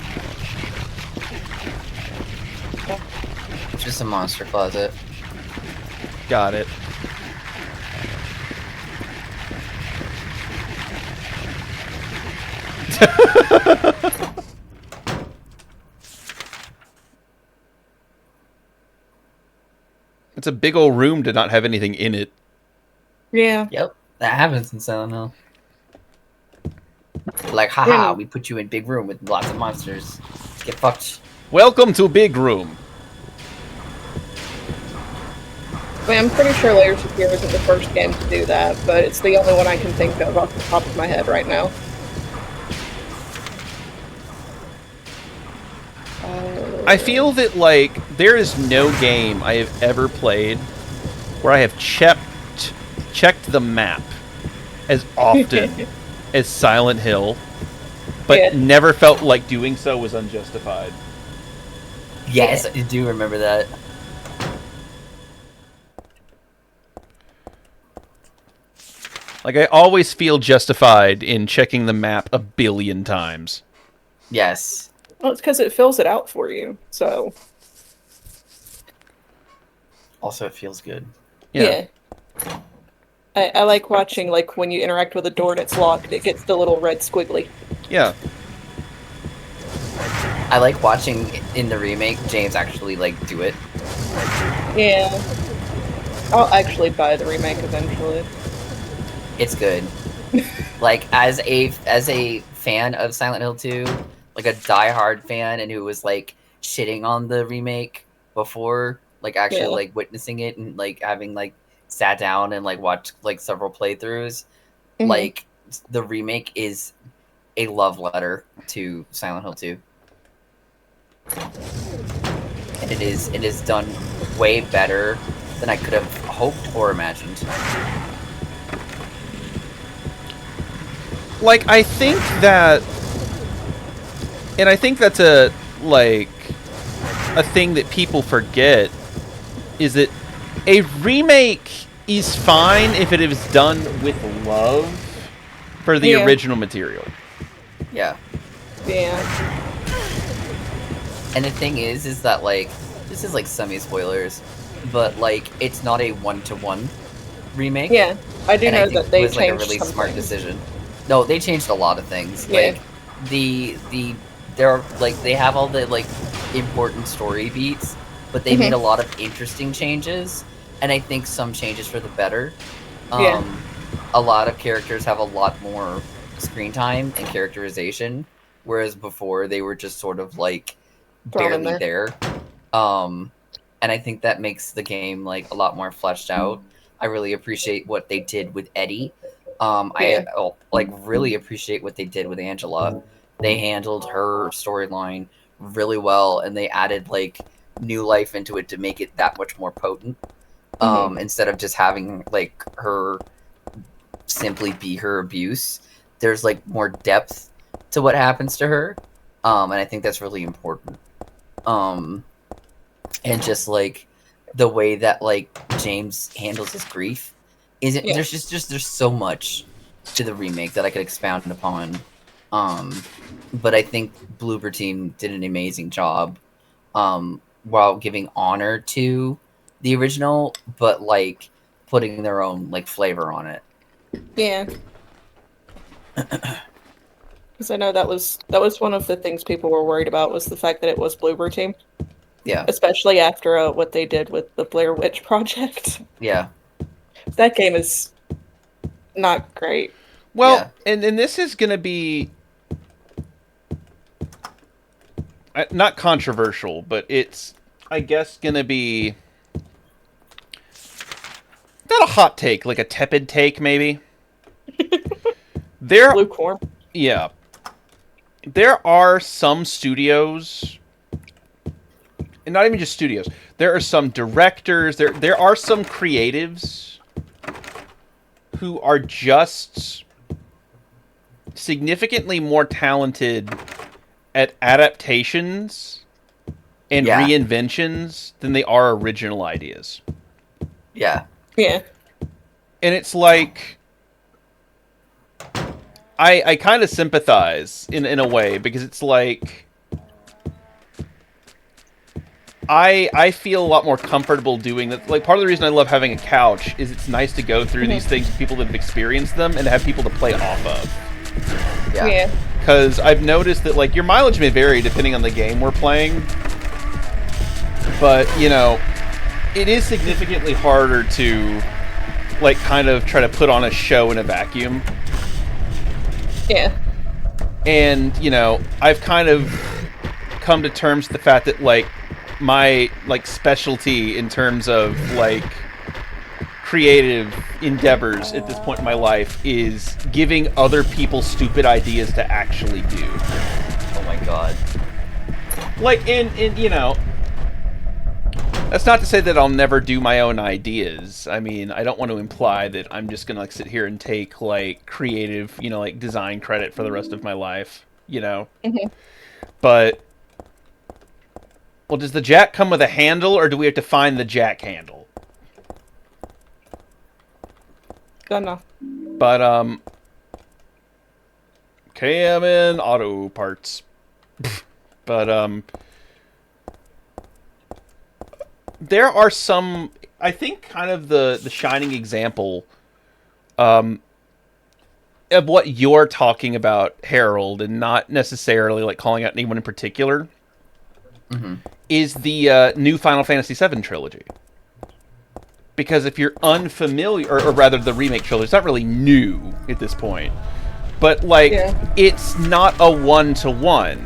It's just a monster closet. Got it. It's a big old room to not have anything in it. Yeah. Yep. That happens in Silent Hill. Like, haha, we put you in big room with lots of monsters. Get fucked. Welcome to Big Room. I mean, I'm pretty sure Layers of Fear isn't the first game to do that, but it's the only one I can think of off the top of my head right now. I feel that, like, there is no game I have ever played where I have checked the map as often as Silent Hill, but never felt like doing so was unjustified. Yes, I do remember that. Like, I always feel justified in checking the map a billion times. Yes. Well, it's because it fills it out for you, so... Also, it feels good. Yeah. I like watching, like, when you interact with a door and it's locked, it gets the little red squiggly. Yeah. I like watching in the remake James actually like do it. Yeah. I'll actually buy the remake eventually. It's good. Like as a fan of Silent Hill 2, like a diehard fan and who was like shitting on the remake before, like actually like witnessing it and like having like sat down and like watched like several playthroughs, like the remake is a love letter to Silent Hill 2. And it is done way better than I could have hoped or imagined. Like, I think that... And I think that's a thing that people forget, is that a remake is fine if it is done with love for the original material. Yeah. Yeah. And the thing is that like this is like semi spoilers, but like it's not a 1-to-1 remake. Yeah, I do And I know think that it they was like a changed really some smart things. decision. No, they changed a lot of things. Yeah. Like there are like they have all the like important story beats, but they made a lot of interesting changes, and I think some changes for the better. Yeah. A lot of characters have a lot more screen time and characterization, whereas before they were just sort of like Thrown in barely there. there. And I think that makes the game like a lot more fleshed out. I really appreciate what they did with Eddie. Yeah. I like really appreciate what they did with Angela. They handled her storyline really well, and they added like new life into it to make it that much more potent. Instead of just having like her simply be her abuse, there's like more depth to what happens to her, and I think that's really important. And just like the way that like James handles his grief isn't Yeah. there's so much to the remake that I could expound upon. But I think Bloober Team did an amazing job while giving honor to the original, but like putting their own like flavor on it. Yeah. Because I know that was one of the things people were worried about, was the fact that it was Bloober Team. Yeah. Especially after what they did with the Blair Witch Project. Yeah. That game is not great. Well, and this is going to be not controversial, but it's, I guess, going to be not a hot take, like a tepid take, maybe. Lukewarm. Yeah. There are some studios, and not even just studios, there are some directors, there are some creatives who are just significantly more talented at adaptations and reinventions than they are original ideas. Yeah. Yeah. And it's like, I kind of sympathize in a way, because it's like I feel a lot more comfortable doing that. Like, part of the reason I love having a couch is it's nice to go through these things with people that have experienced them and have people to play off of. Yeah. Because I've noticed that, like, your mileage may vary depending on the game we're playing, but, you know, it is significantly harder to, like, kind of try to put on a show in a vacuum. Yeah. And, you know, I've kind of come to terms with the fact that, like, my, like, specialty in terms of, like, creative endeavors at this point in my life is giving other people stupid ideas to actually do. Oh my god. Like, in you know, that's not to say that I'll never do my own ideas. I mean, I don't want to imply that I'm just gonna, like, sit here and take, like, creative, you know, like, design credit for the rest of my life, you know? But, well, does the jack come with a handle, or do we have to find the jack handle? Don't know. But, KMN Auto Parts. But, there are some, I think, kind of the shining example of what you're talking about, Harold, and not necessarily, like, calling out anyone in particular, is the new Final Fantasy VII trilogy. Because if you're unfamiliar, or rather the remake trilogy, it's not really new at this point, but, like, it's not a one-to-one.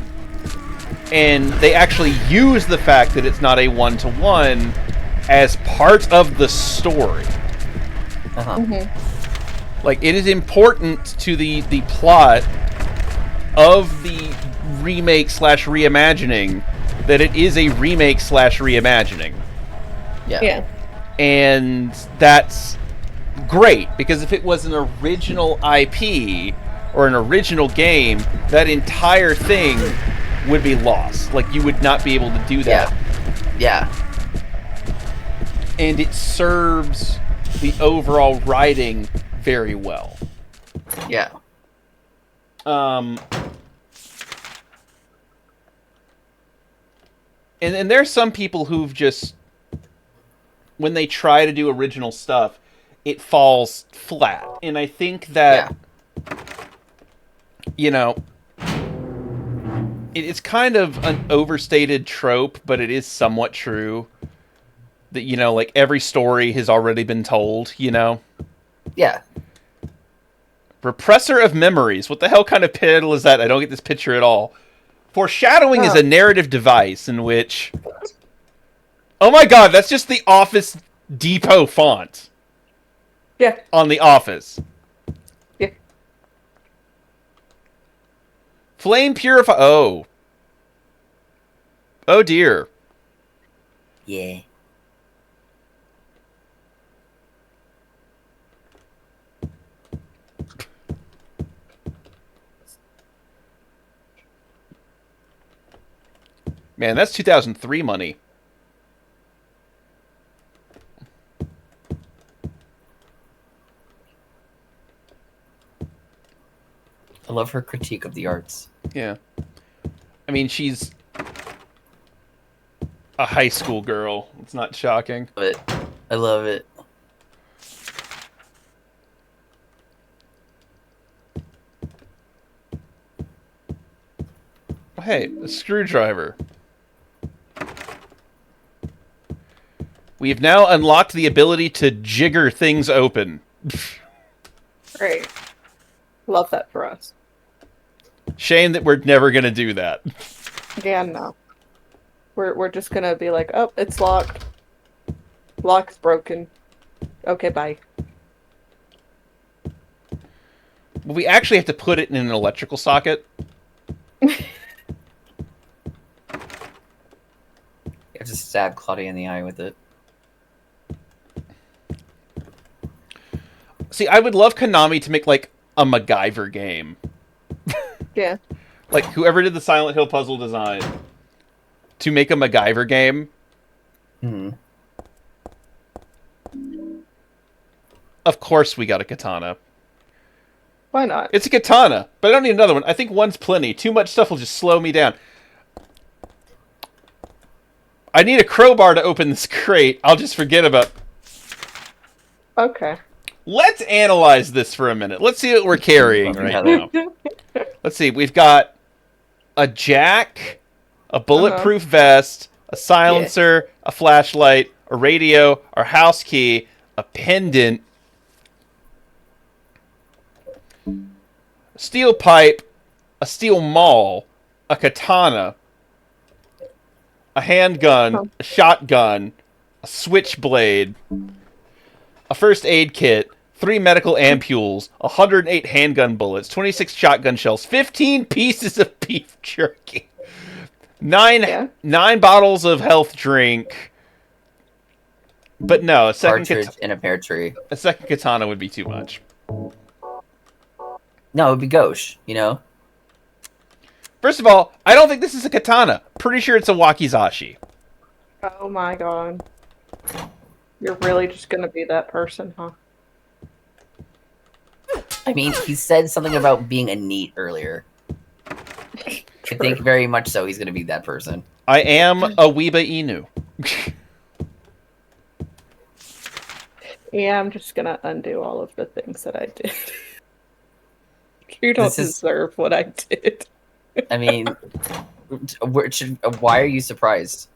And they actually use the fact that it's not a one-to-one as part of the story. Like, it is important to the plot of the remake/reimagining that it is a remake/reimagining. Yeah. And that's great, because if it was an original IP or an original game, that entire thing would be lost. Like, you would not be able to do that. Yeah. And it serves the overall writing very well. Yeah. And there's some people who've just, when they try to do original stuff, it falls flat. And I think that, you know, it's kind of an overstated trope, but it is somewhat true. That, you know, like, every story has already been told, you know? Yeah. Repressor of memories. What the hell kind of title is that? I don't get this picture at all. Foreshadowing is a narrative device in which... Oh my god, that's just the Office Depot font. Yeah. On the Office. Yeah. Flame Purify... Oh. Oh dear. Yeah. Man, that's 2003 money. I love her critique of the arts. Yeah. I mean, she's a high school girl. It's not shocking. But I love it. Oh, hey, a screwdriver. We have now unlocked the ability to jigger things open. Great. Love that for us. Shame that we're never gonna do that. Yeah, no. We're just gonna be like, oh, it's locked. Lock's broken. Okay, bye. But we actually have to put it in an electrical socket. You have to stab Claudia in the eye with it. See, I would love Konami to make, like, a MacGyver game. Yeah. Like, whoever did the Silent Hill puzzle design, to make a MacGyver game. Hmm. Of course we got a katana. Why not? It's a katana, but I don't need another one. I think one's plenty. Too much stuff will just slow me down. I need a crowbar to open this crate. I'll just forget about... Okay. Let's analyze this for a minute. Let's see what we're carrying right now. Let's see. We've got a jack, a bulletproof vest, a silencer, a flashlight, a radio, our house key, a pendant, a steel pipe, a steel maul, a katana, a handgun, a shotgun, a switchblade, a first aid kit, 3 medical ampules, 108 handgun bullets, 26 shotgun shells, 15 pieces of beef jerky, 9 bottles of health drink. But no, a second Partridge in a pear tree. a second katana would be too much. No, it would be gauche, you know? First of all, I don't think this is a katana. Pretty sure it's a wakizashi. Oh my god. You're really just gonna be that person, huh? I mean, he said something about being a NEET earlier. I think very much so he's going to be that person. I am a Weeba Inu. Yeah, I'm just gonna undo all of the things that I did. You don't deserve what I did. I mean, why are you surprised?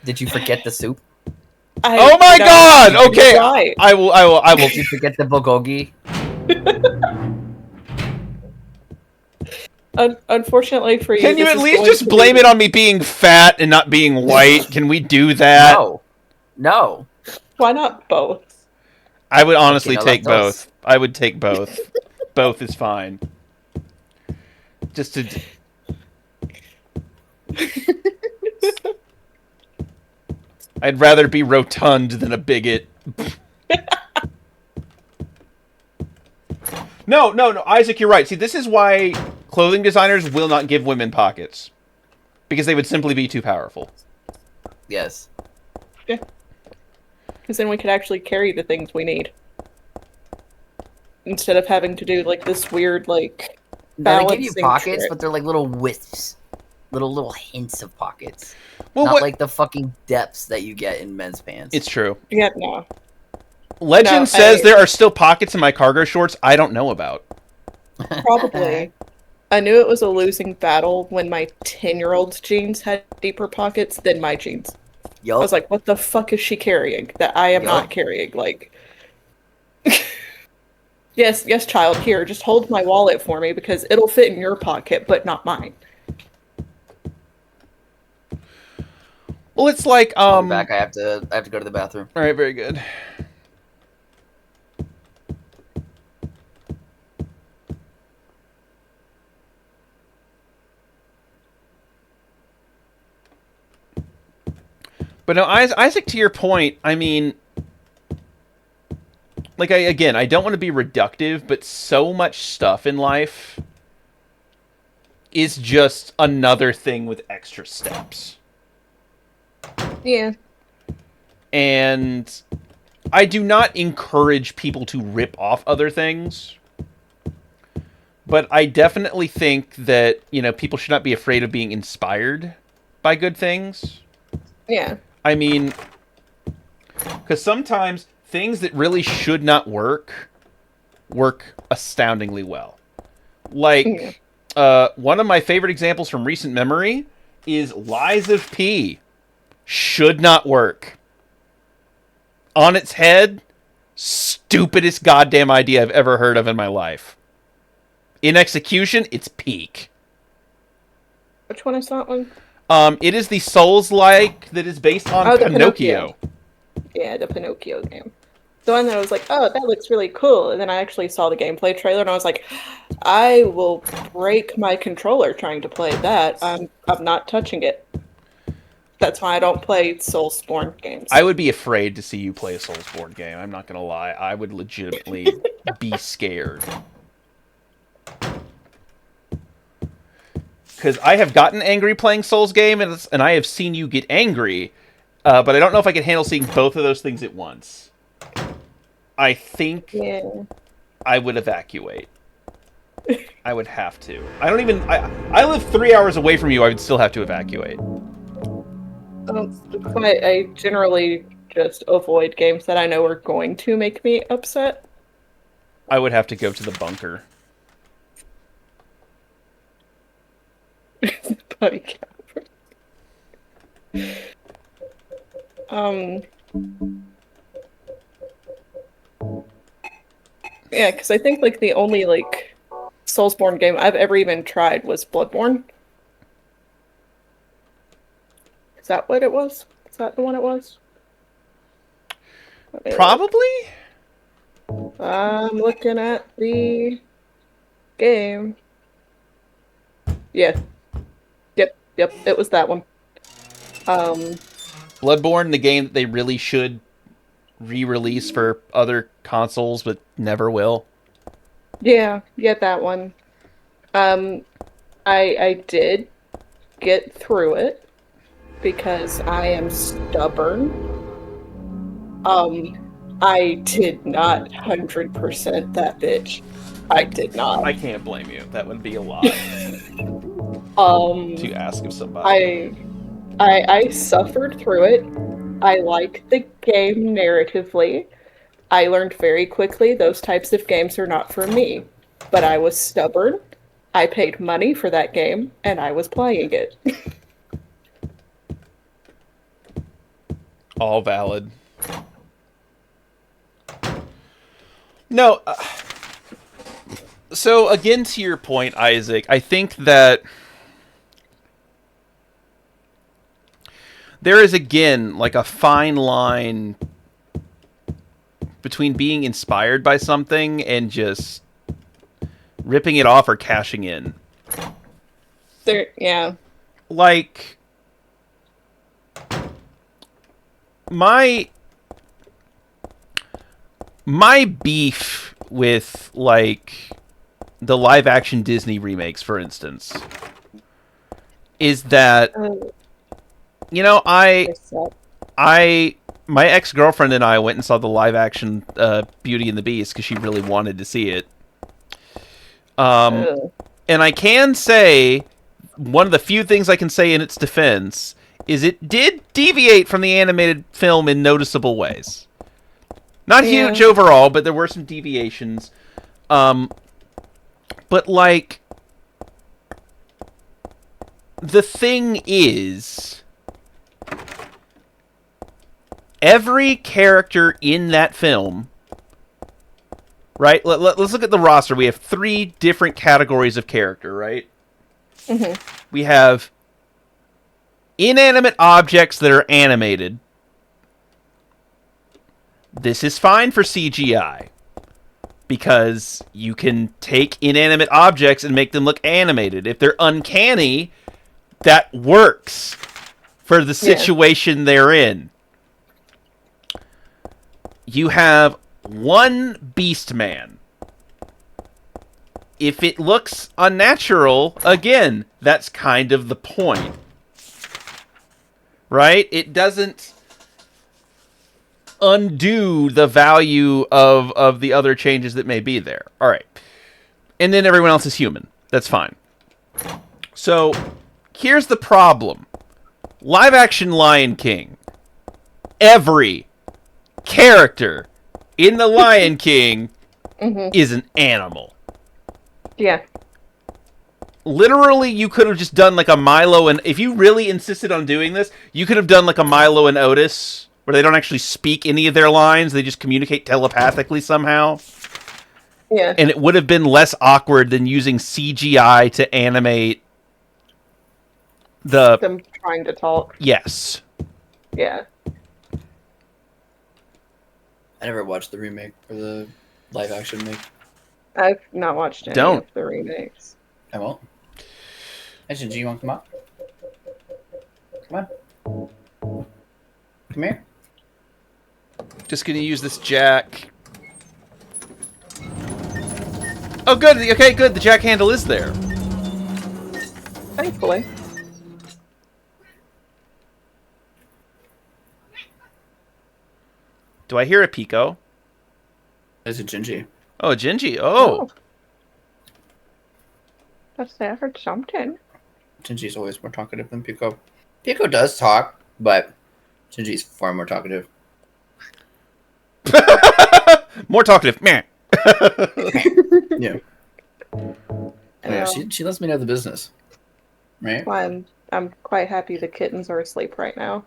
Did you forget the soup? Oh my god! Okay, right. I will. Did you forget the bulgogi? Unfortunately for you, can you at least just blame it on me being fat and not being white? Can we do that? No. Why not both? I would honestly take both. I would take both. Both is fine. Just to... I'd rather be rotund than a bigot. No, Isaac, you're right. See, this is why clothing designers will not give women pockets. Because they would simply be too powerful. Yes. Yeah. Because then we could actually carry the things we need. Instead of having to do, like, this weird, like, No, they give you balancing pockets, trick. but they're like little wisps. little hints of pockets. Well, Not what? like the fucking depths that you get in men's pants. It's true. Yeah, no. Legend No, says there are still pockets in my cargo shorts I don't know about. Probably. I knew it was a losing battle when my 10-year-old's jeans had deeper pockets than my jeans. I was like, what the fuck is she carrying that I am not carrying? Like, yes, child, here, just hold my wallet for me because it'll fit in your pocket, but not mine. Well, it's like, I'll be back. I have to go to the bathroom. All right, very good. But no, Isaac, to your point, I mean, like, I don't want to be reductive, but so much stuff in life is just another thing with extra steps. Yeah. And I do not encourage people to rip off other things. But I definitely think that, people should not be afraid of being inspired by good things. Yeah. I mean, because sometimes things that really should not work astoundingly well. Like, one of my favorite examples from recent memory is Lies of P. Should not work. On its head, stupidest goddamn idea I've ever heard of in my life. In execution, it's peak. Which one is that one? It is the Souls-like that is based on Pinocchio. Yeah, the Pinocchio game. The one that I was like, oh, that looks really cool. And then I actually saw the gameplay trailer and I was like, I will break my controller trying to play that. I'm not touching it. That's why I don't play Soulsborne games. I would be afraid to see you play a Soulsborne game. I'm not going to lie. I would legitimately be scared. Because I have gotten angry playing Souls game, and I have seen you get angry, but I don't know if I can handle seeing both of those things at once. I think I would evacuate. I would have to. I live 3 hours away from you, I would still have to evacuate. I generally just avoid games that I know are going to make me upset. I would have to go to the bunker. Buddy capper. Yeah, because I think like the only like Soulsborne game I've ever even tried was Bloodborne. Is that what it was? Is that the one it was? Probably? I'm looking at the game. Yeah. Yep, it was that one. Bloodborne, the game that they really should re-release for other consoles, but never will. Yeah, that one. I did get through it because I am stubborn. I did not 100% that bitch. I did not. I can't blame you. That would be a lot. To ask of somebody. I suffered through it. I like the game narratively. I learned very quickly those types of games are not for me. But I was stubborn. I paid money for that game, and I was playing it. All valid. No. So, again, to your point, Isaac, I think that there is, again, like a fine line between being inspired by something and just ripping it off or cashing in. Yeah. Like, my beef with, like, the live-action Disney remakes, for instance, is that, my ex-girlfriend and I went and saw the live-action Beauty and the Beast because she really wanted to see it. And I can say one of the few things I can say in its defense is it did deviate from the animated film in noticeable ways. Not huge overall, but there were some deviations. But, like, the thing is, every character in that film, right? Let's look at the roster. We have 3 different categories of character, right? Mm-hmm. We have inanimate objects that are animated. This is fine for CGI, because you can take inanimate objects and make them look animated. If they're uncanny, that works for the situation they're in. You have one beast man. If it looks unnatural, again, that's kind of the point. Right? It doesn't undo the value of the other changes that may be there. All right. And then everyone else is human. That's fine. So, here's the problem. Live action Lion King. Every character in the Lion King is an animal. Yeah. Literally, you could have just done like a Milo and... If you really insisted on doing this, you could have done like a Milo and Otis, where they don't actually speak any of their lines, they just communicate telepathically somehow. Yeah. And it would have been less awkward than using CGI to animate them trying to talk. Yes. Yeah. I never watched the remake or the live action make. I've not watched any of the remakes. I won't. Hey, Shinji, you want to come up? Come on. Come here. Just gonna use this jack. Oh, good. Okay, good. The jack handle is there. Thankfully. Do I hear a Pico? There's a Gingy. Oh, a Gingy. Oh. Let's say I heard something. Gingy's always more talkative than Pico. Pico does talk, but Gingy's far more talkative. More talkative. Meh. Yeah. Yeah, she lets me know the business. Right? Well, I'm quite happy the kittens are asleep right now.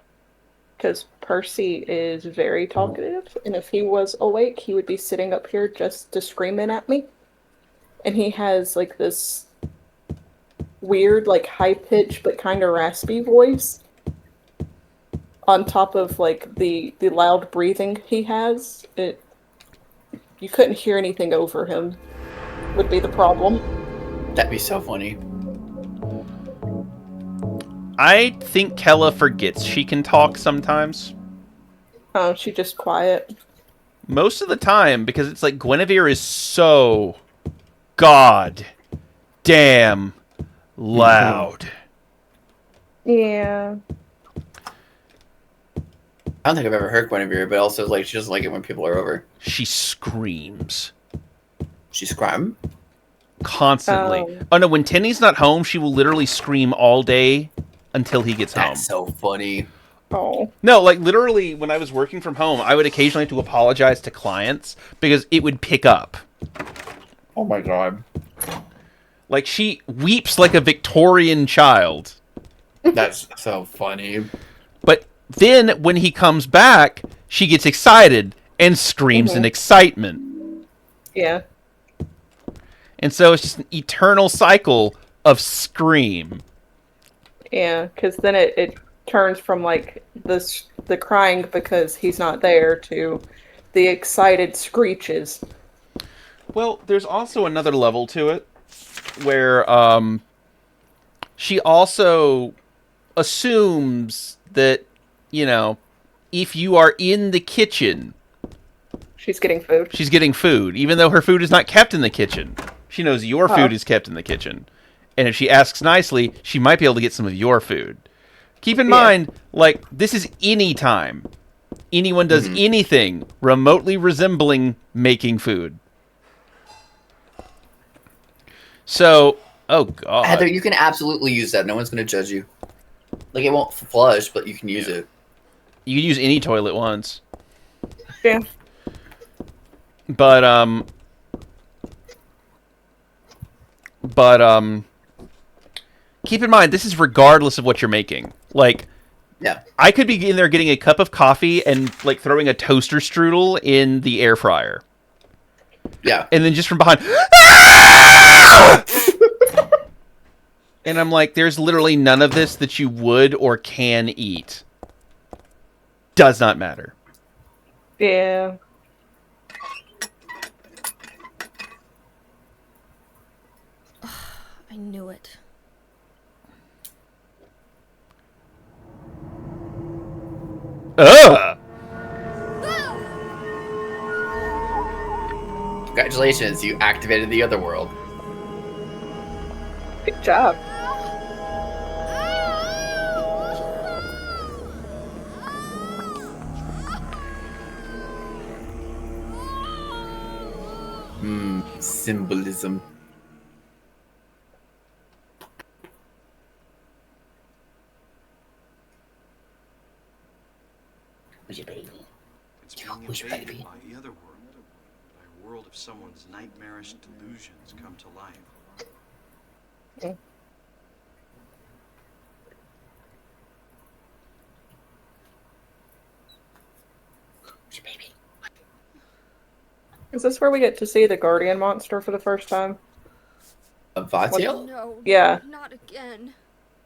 Because Percy is very talkative, and if he was awake, he would be sitting up here just screaming at me. And he has, like, this weird, like, high-pitched but kind of raspy voice. On top of, like, the loud breathing he has. You couldn't hear anything over him, would be the problem. That'd be so funny. I think Kella forgets she can talk sometimes. Oh, she's just quiet. Most of the time, because it's like Guinevere is so god damn loud. Yeah. I don't think I've ever heard Guinevere, but also like she doesn't like it when people are over. She screams. She scream? Constantly. Oh no, when Tenny's not home, she will literally scream all day until he gets home. That's so funny. Oh. No, like literally when I was working from home, I would occasionally have to apologize to clients because it would pick up. Oh my god. Like she weeps like a Victorian child. That's so funny. But then when he comes back, she gets excited and screams in excitement. Yeah. And so it's just an eternal cycle of scream. Yeah, because then it turns from like the crying because he's not there to the excited screeches. Well, there's also another level to it where she also assumes that, you know, if you are in the kitchen, she's getting food. She's getting food, even though her food is not kept in the kitchen. She knows your food is kept in the kitchen. And if she asks nicely, she might be able to get some of your food. Keep in mind, like, this is any time anyone does anything remotely resembling making food. So, Oh god. Heather, you can absolutely use that. No one's gonna judge you. Like, it won't flush, but you can use it. You can use any toilet once. Yeah. But keep in mind, this is regardless of what you're making. Like, Yeah. I could be in there getting a cup of coffee and like throwing a toaster strudel in the air fryer, Yeah. and then just from behind, and I'm like, there's literally none of this that you would or can eat. Does not matter. Yeah. I knew it. Ugh. Congratulations, you activated the other world. Good job. Symbolism. Where's your baby? It's being Where's your invaded baby? by the other world. By a world of someone's nightmarish delusions come to life. Where's your baby? Is this where we get to see the Guardian monster for the first time? Vatiel? No. Yeah. Not again.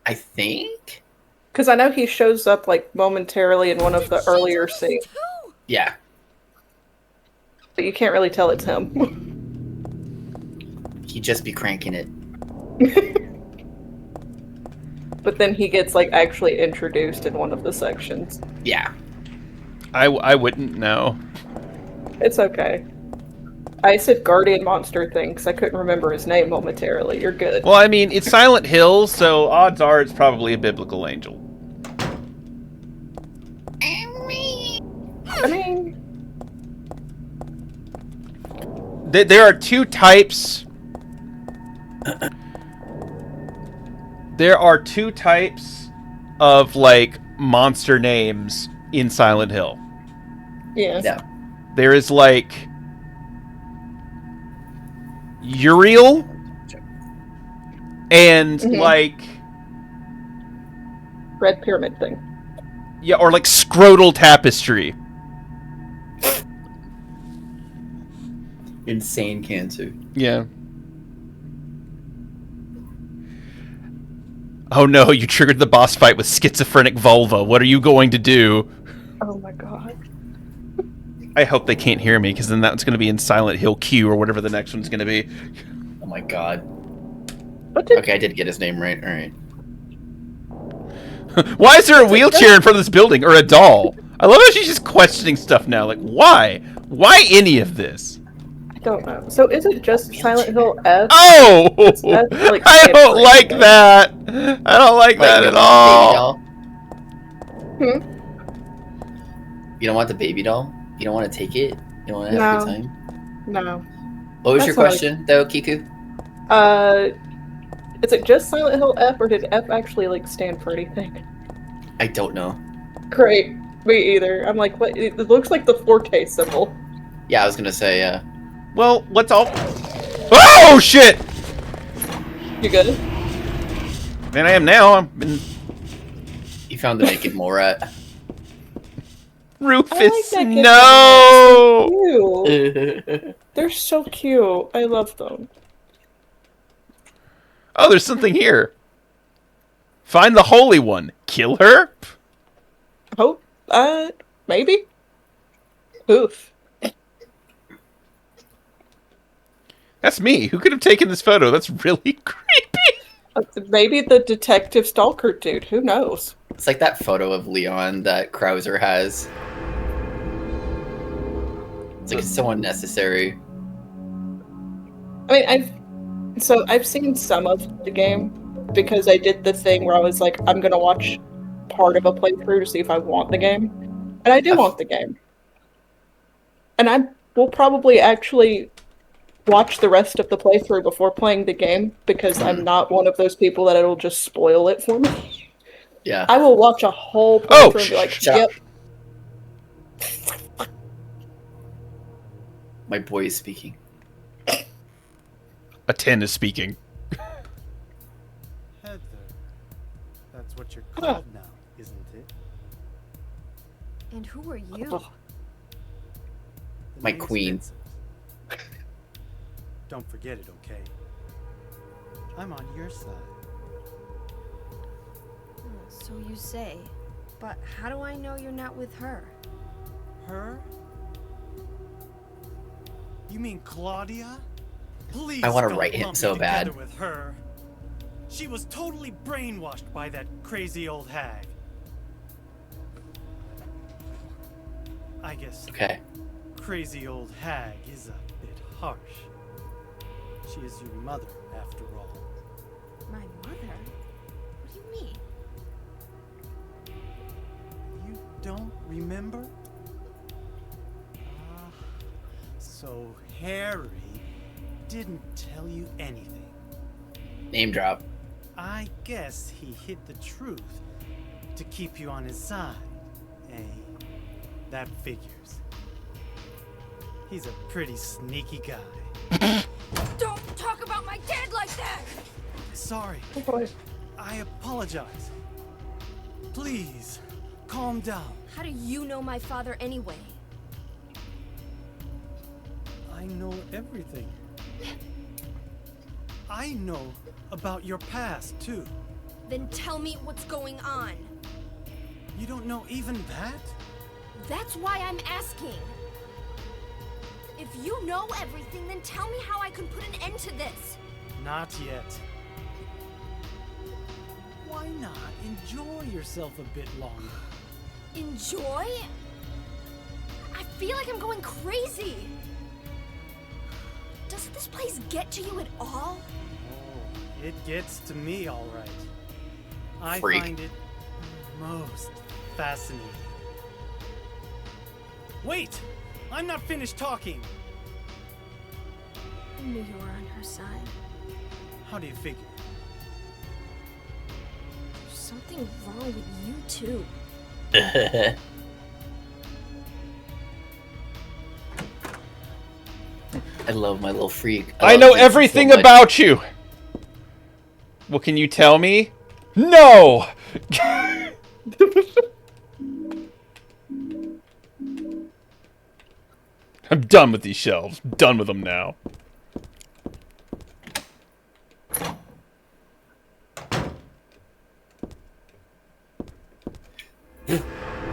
I think? Because I know he shows up like momentarily in one of the earlier scenes, Yeah. but you can't really tell it's him. He'd just be cranking it. But then he gets like actually introduced in one of the sections. Yeah. I wouldn't know. It's okay. I said Guardian monster thing because I couldn't remember his name momentarily. You're good. Well, I mean, it's Silent Hill, so odds are it's probably a biblical angel. I mean, There are two types. There are two types of like monster names in Silent Hill. yeah. Yeah. There is like Uriel and Mhm. like Red Pyramid thing. yeah, or like Scrotal Tapestry. Insane cancer. Yeah. Oh no, you triggered the boss fight with schizophrenic vulva. What are you going to do? Oh my god. I hope they can't hear me, because then that's going to be in Silent Hill Q or whatever the next one's going to be. Oh my god. What did Okay, I did get his name right. Alright. Why is there a wheelchair in front of this building? Or a doll? I love how she's just questioning stuff now. Like, why? Why any of this? I don't know. So is it just Silent Hill F? Oh! That's like I don't standard like thing. that! I don't like that you at don't all! want the baby doll? You don't want the baby doll? You don't want to take it? You don't want to have a good No. time? No. What was That's your not- question, though, Kiku? Is it just Silent Hill F, or did F actually like stand for anything? I don't know. Great. Me either. I'm like, what? It looks like the Forte symbol. Yeah, I was gonna say, Well, what's all... Oh, shit! You good? Man, I am now. I'm in... you found the naked mole rat. Rufus, that kid. no! Cute. They're so cute. I love them. Oh, there's something here. Find the Holy One. Kill her? Oh, maybe. Oof. That's me. Who could have taken this photo? That's really creepy. Maybe the detective stalker dude. Who knows? It's like that photo of Leon that Krauser has. It's like it's so unnecessary. I mean, I've seen some of the game because I did the thing where I was like, I'm gonna watch part of a playthrough to see if I want the game, and I do want the game, and I will probably actually watch the rest of the playthrough before playing the game because I'm not one of those people that it'll just spoil it for me. Yeah. I will watch a whole Oh, playthrough and be like, shut yep. up. My boy is speaking. A 10 is speaking. Heather. That's what you're called now, isn't it? And who are you? Oh. The My name's queen. Vincent. Don't forget it, okay? I'm on your side. So you say. But how do I know you're not with her? Her? You mean Claudia? Please I wanna don't write him lump me so bad. together with her. She was totally brainwashed by that crazy old hag. I guess Okay. crazy old hag is a bit harsh. She is your mother, after all. My mother? What do you mean? You don't remember? Ah, so Harry didn't tell you anything. Name drop. I guess he hid the truth to keep you on his side. Eh? That figures. He's a pretty sneaky guy. Don't talk about my dad like that! Sorry. Oh boy. I apologize. Please, calm down. How do you know my father anyway? I know everything. I know about your past, too. Then tell me what's going on. You don't know even that? That's why I'm asking. If you know everything, then tell me how I can put an end to this. Not yet. Why not enjoy yourself a bit longer? Enjoy? I feel like I'm going crazy. Does this place get to you at all? Oh, it gets to me, all right. I Freak. find it most fascinating. Wait! I'm not finished talking! I knew you were on her side. How do you figure? There's something wrong with you, too. I love my little freak. I love know Vincent so everything much. about you! Well, can you tell me? No! I'm done with these shelves. I'm done with them now.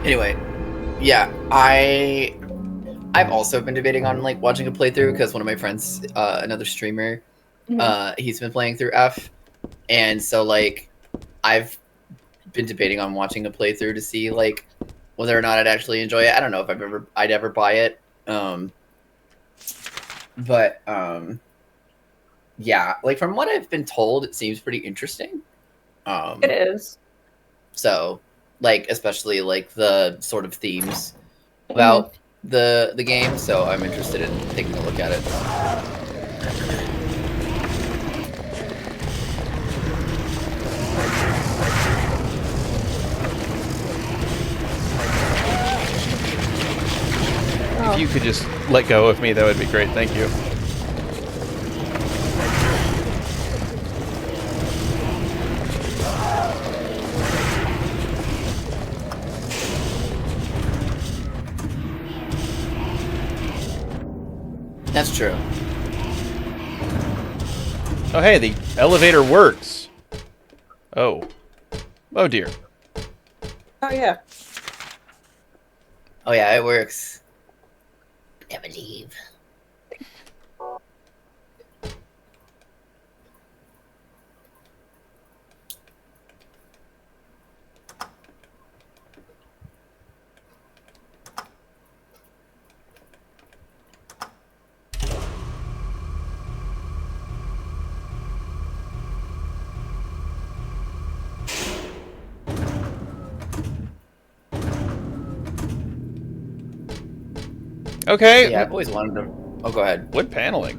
Anyway, yeah, I've also been debating on like watching a playthrough because one of my friends, another streamer, he's been playing through F, and so like I've been debating on watching a playthrough to see like whether or not I'd actually enjoy it. I don't know if I'd ever buy it. But yeah, like from what I've been told, it seems pretty interesting. It is. So, like, especially like the sort of themes about the game. So I'm interested in taking a look at it. If you could just let go of me, that would be great. Thank you. That's true. Oh, hey, the elevator works. Oh. Oh, dear. Oh yeah. Oh yeah, it works. Never leave. Okay. Yeah, I've always wanted to. Oh, go ahead. Wood paneling.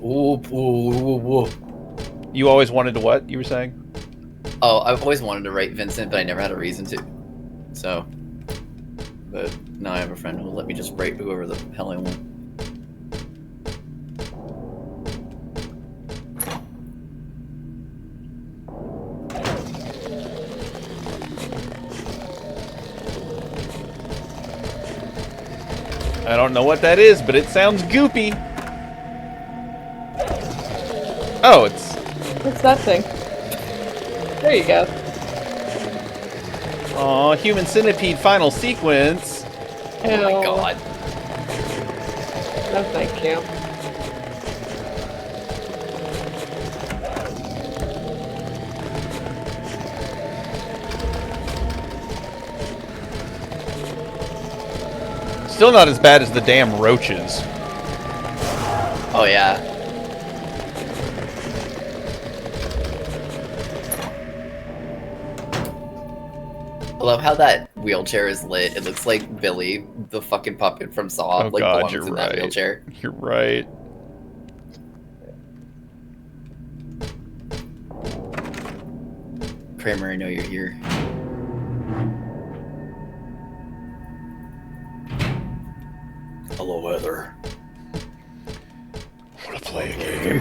Ooh, ooh, ooh. You always wanted to what? You were saying? Oh, I've always wanted to write Vincent, but I never had a reason to. So, but now I have a friend who will let me just write whoever the hell I want. I don't know what that is, but it sounds goopy. Oh, it's... What's that thing? There you go. Aw, Human Centipede final sequence. Oh my god. No, thank you. Still not as bad as the damn roaches. Oh yeah. I love how that wheelchair is lit. It looks like Billy, the fucking puppet from Saw, Oh like god, belongs you're in that right. wheelchair. You're right. Kramer, I know you're here. Hello, Heather. I want to play a game.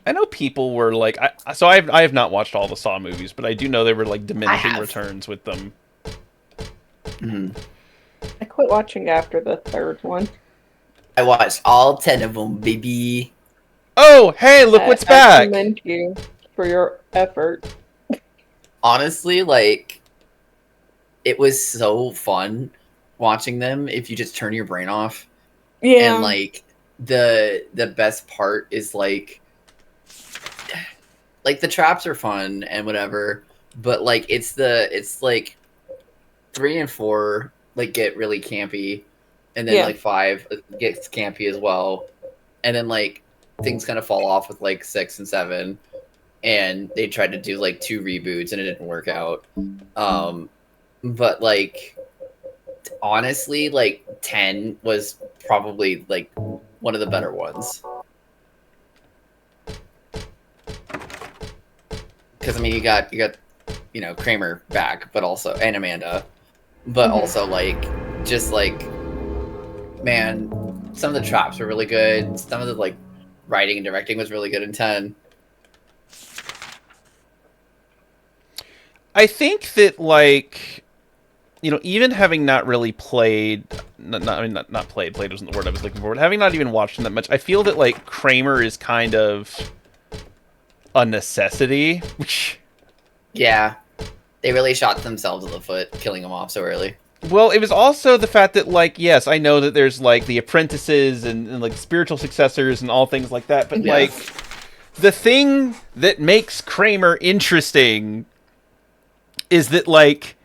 I know people were like, I have not watched all the Saw movies, but I do know they were like diminishing returns with them. I quit watching after the third one. I watched all 10 of them, baby. Oh, hey, look what's I back! commend you for your effort. Honestly, like, it was so fun watching them if you just turn your brain off. Yeah. And like the best part is like the traps are fun and whatever, but like it's like 3 and 4 like get really campy, and then like 5 gets campy as well, and then like things kind of fall off with like 6 and 7, and they tried to do like 2 reboots and it didn't work out. But like honestly, like 10 was probably like one of the better ones. Because I mean, you got you know Kramer back, but also and Amanda, but also like just like man, some of the traps were really good. Some of the like writing and directing was really good in 10. I think that like, you know, even having not really played, not played wasn't the word I was looking for, but having not even watched them that much, I feel that like Kramer is kind of a necessity. Yeah, they really shot themselves in the foot, killing him off so early. Well, it was also the fact that, like, yes, I know that there's, like, the apprentices and like, spiritual successors and all things like that, but, like, the thing that makes Kramer interesting is that, like,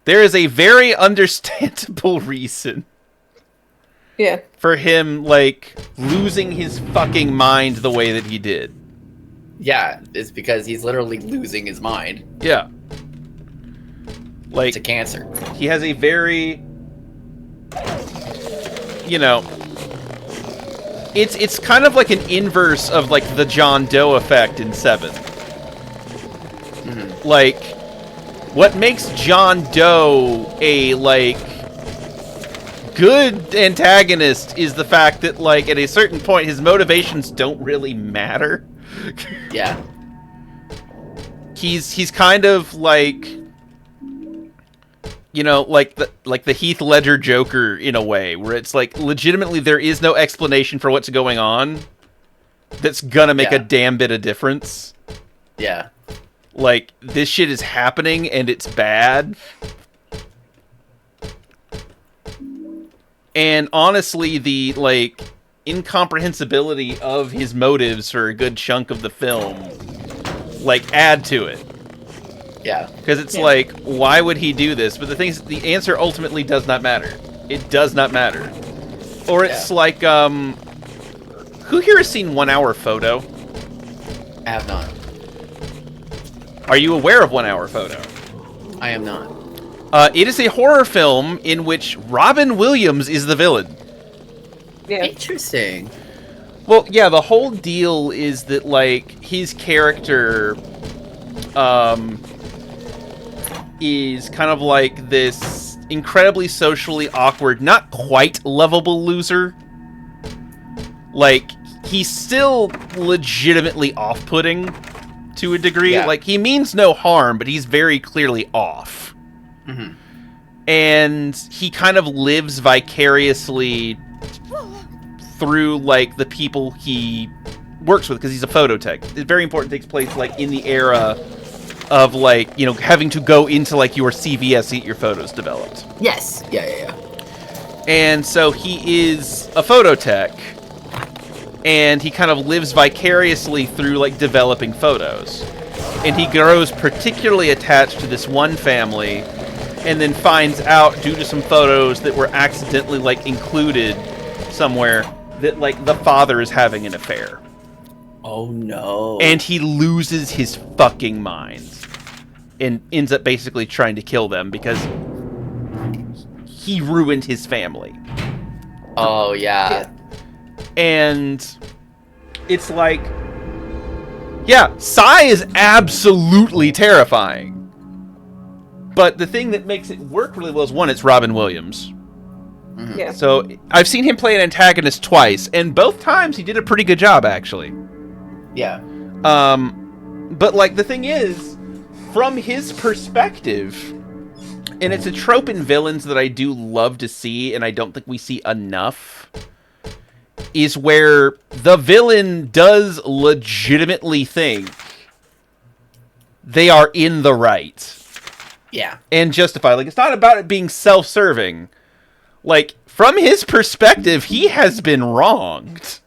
there is a very understandable reason for him, like, losing his fucking mind the way that he did. Yeah, it's because he's literally losing his mind. Yeah. Like, to cancer. He has a very, you know, it's kind of like an inverse of like the John Doe effect in 7. Like, what makes John Doe a like good antagonist is the fact that like at a certain point his motivations don't really matter. Yeah. He's kind of like, you know, like the Heath Ledger Joker in a way, where it's like legitimately there is no explanation for what's going on that's gonna make a damn bit of difference. Yeah. Like, this shit is happening and it's bad. And honestly, the like incomprehensibility of his motives for a good chunk of the film like add to it. Yeah. Because it's like, why would he do this? But the thing is, the answer ultimately does not matter. It does not matter. Or it's like, who here has seen 1 Hour Photo? I have not. Are you aware of 1 Hour Photo? I am not. It is a horror film in which Robin Williams is the villain. Yeah. Interesting. Well, yeah, the whole deal is that, like, his character, is kind of like this incredibly socially awkward, not quite lovable loser. Like, he's still legitimately off-putting to a degree. Yeah. Like, he means no harm, but he's very clearly off. Mm-hmm. And he kind of lives vicariously through, like, the people he works with, because he's a phototech. It's very important, takes place, like, in the era of, like, you know, having to go into, like, your CVS to get your photos developed. Yes. Yeah. And so he is a phototech, and he kind of lives vicariously through, like, developing photos. And he grows particularly attached to this one family, and then finds out, due to some photos that were accidentally, like, included somewhere, that, like, the father is having an affair. Oh, no. And he loses his fucking mind. And ends up basically trying to kill them because he ruined his family. Oh, yeah. And it's like, yeah, Psy is absolutely terrifying. But the thing that makes it work really well is, one, it's Robin Williams. Mm-hmm. Yeah. So I've seen him play an antagonist twice, and both times he did a pretty good job, actually. Yeah. But, like, the thing is, from his perspective, and it's a trope in villains that I do love to see, and I don't think we see enough, is where the villain does legitimately think they are in the right. Yeah. And justify. Like, it's not about it being self-serving. Like, from his perspective, he has been wronged.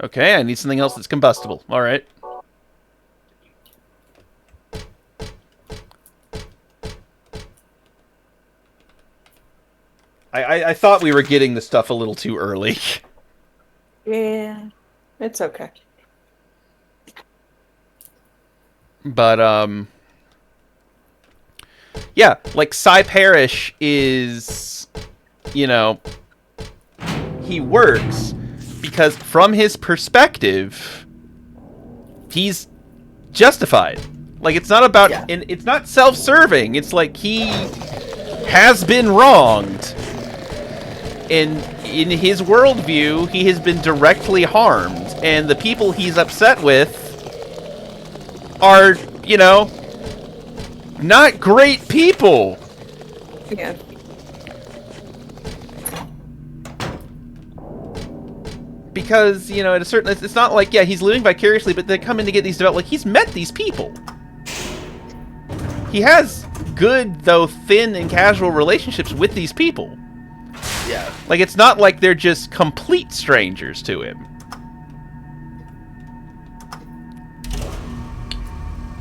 Okay, I need something else that's combustible. All right. I thought we were getting the stuff a little too early. Yeah. It's okay. But, yeah, like, Cy Parrish is, you know, he works because from his perspective, he's justified. Like, it's not about, and it's not self-serving. It's like he has been wronged. And in his worldview, he has been directly harmed. And the people he's upset with are, you know, not great people. Yeah. Because, you know, at a certain... It's not like, yeah, he's living vicariously, but they come in to get these developed. Like, he's met these people. He has good, though thin and casual relationships with these people. Yeah. Like, it's not like they're just complete strangers to him.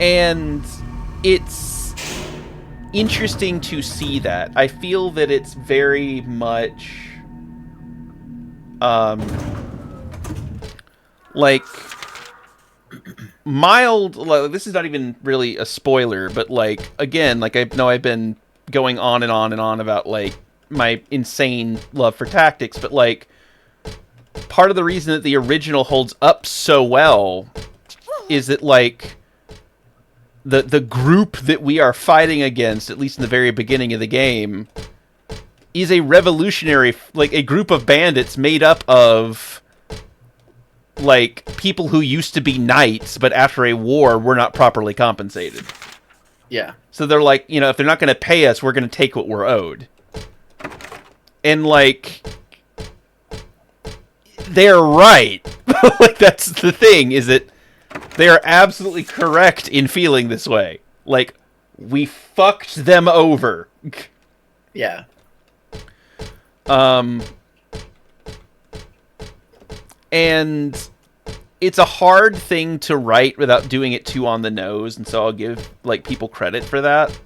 And it's interesting to see that. I feel that it's very much... like, mild... Like, this is not even really a spoiler, but, like, again, like, I know I've been going on and on and on about, like, my insane love for tactics, but, like, part of the reason that the original holds up so well is that, like, the group that we are fighting against, at least in the very beginning of the game, is a revolutionary, like, a group of bandits made up of, like, people who used to be knights, but after a war were not properly compensated. Yeah. So they're like, you know, if they're not going to pay us, we're going to take what we're owed. And, like, they're right. Like, that's the thing, is that they are absolutely correct in feeling this way. Like, we fucked them over. Yeah. And it's a hard thing to write without doing it too on the nose, and so I'll give, like, people credit for that.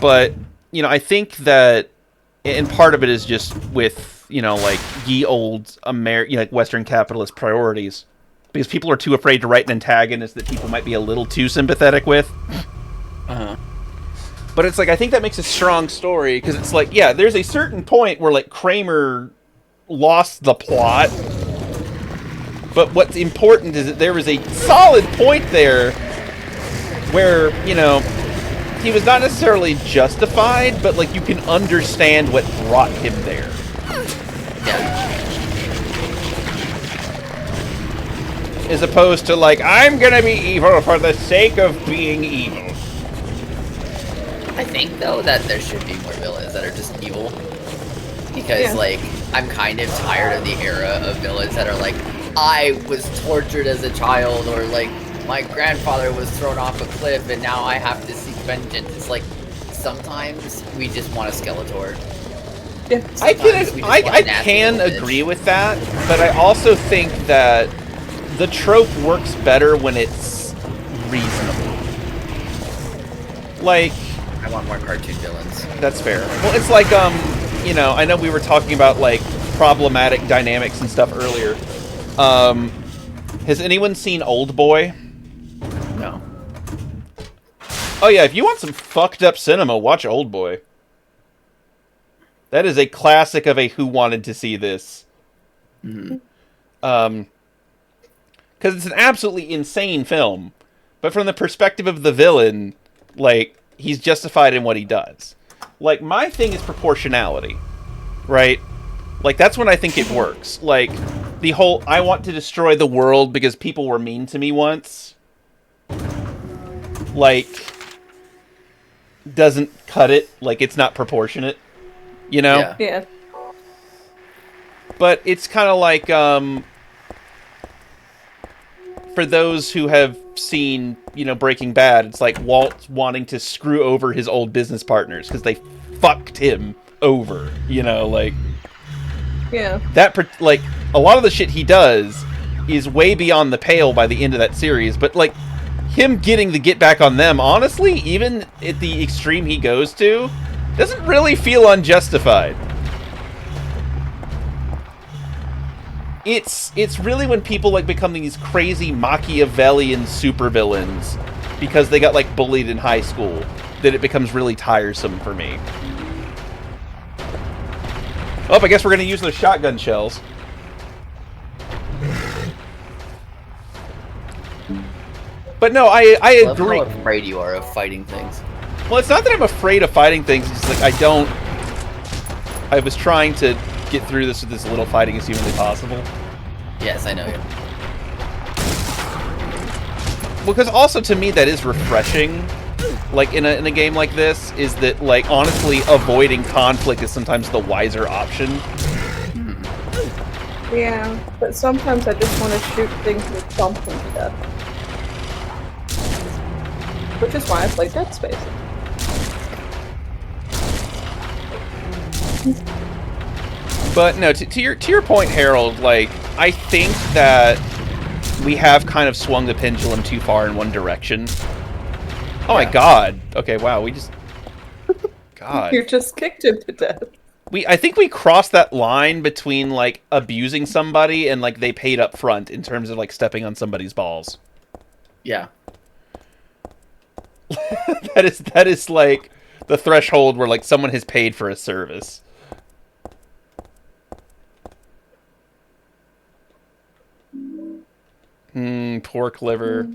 But, you know, I think that, and part of it is just with, you know, like, ye old like Western capitalist priorities. Because people are too afraid to write an antagonist that people might be a little too sympathetic with. Uh-huh. But it's like, I think that makes a strong story, because it's like, yeah, there's a certain point where, like, Kramer lost the plot. But what's important is that there was a solid point there where, you know, he was not necessarily justified, but, like, you can understand what brought him there. Yeah. As opposed to, like, I'm gonna be evil for the sake of being evil. I think, though, that there should be more villains that are just evil. Because, Yeah. like, I'm kind of tired of the era of villains that are like, I was tortured as a child, or, like, my grandfather was thrown off a cliff and now I have to seek vengeance. It's like, sometimes we just want a Skeletor. Yeah. I Sometimes we just want a nasty can little bitch. agree with that, but I also think that the trope works better when it's reasonable. Like, I want more cartoon villains. that's fair. Well, it's like, you know, I know we were talking about, like, problematic dynamics and stuff earlier. Has anyone seen Old Boy? No. Oh yeah, if you want some fucked up cinema, watch Old Boy. That is a classic of a who wanted to see this. Mm-hmm. Because it's an absolutely insane film, but from the perspective of the villain, like, he's justified in what he does. Like, my thing is proportionality, right? Like, that's when I think it works. Like, the whole, I want to destroy the world because people were mean to me once, like, doesn't cut it. Like, it's not proportionate, you know? Yeah. Yeah. But it's kind of like, for those who have seen, you know, Breaking Bad, it's like Walt wanting to screw over his old business partners because they fucked him over, you know, like... Yeah. That, like, a lot of the shit he does is way beyond the pale by the end of that series, but, like, him getting the get back on them, honestly, even at the extreme he goes to, doesn't really feel unjustified. It's really when people, like, become these crazy Machiavellian supervillains because they got, like, bullied in high school that it becomes really tiresome for me. Oh, I guess we're gonna use those shotgun shells. But no, I Love agree. how afraid you are of fighting things. Well, it's not that I'm afraid of fighting things. It's just like I was trying to get through this with as little fighting as humanly possible. Yes, I know you. Because also to me that is refreshing. Like in a game like this, is that, like, honestly avoiding conflict is sometimes the wiser option. Yeah. But sometimes I just want to shoot things with something to death. Which is why I play Dead Space. But no, to your point, Harold, like, I think that we have kind of swung the pendulum too far in one direction. Oh my god. Okay, wow, we just... God. You just kicked him to death. I think we crossed that line between, like, abusing somebody and, like, they paid up front in terms of, like, stepping on somebody's balls. Yeah. That is, like, the threshold where, like, someone has paid for a service. Pork liver.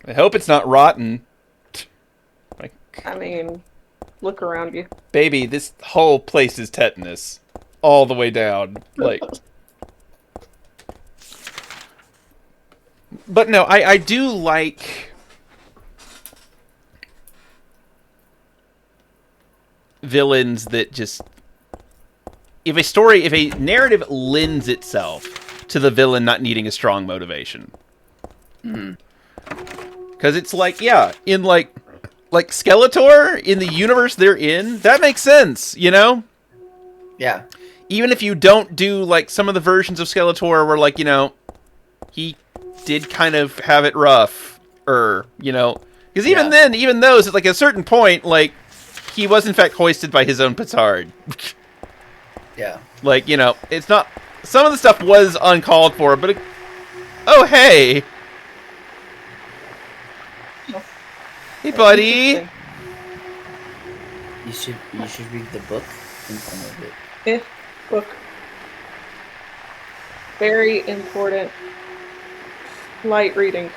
I hope it's not rotten. Like, I mean, look around you. baby, this whole place is tetanus. All the way down. Like... But no, I do like... villains that just... If a narrative lends itself to the villain not needing a strong motivation. Because it's like, yeah, in like Skeletor, in the universe they're in, that makes sense, you know? Yeah. Even if you don't do, like, some of the versions of Skeletor where, like, you know, he did kind of have it rough, because even Yeah. then, even those at like a certain point, like he was in fact hoisted by his own petard. Yeah. Like, it's not. Some of the stuff was uncalled for, but oh hey, hey buddy. You should read the book in some of it. Book. Very important. Light reading.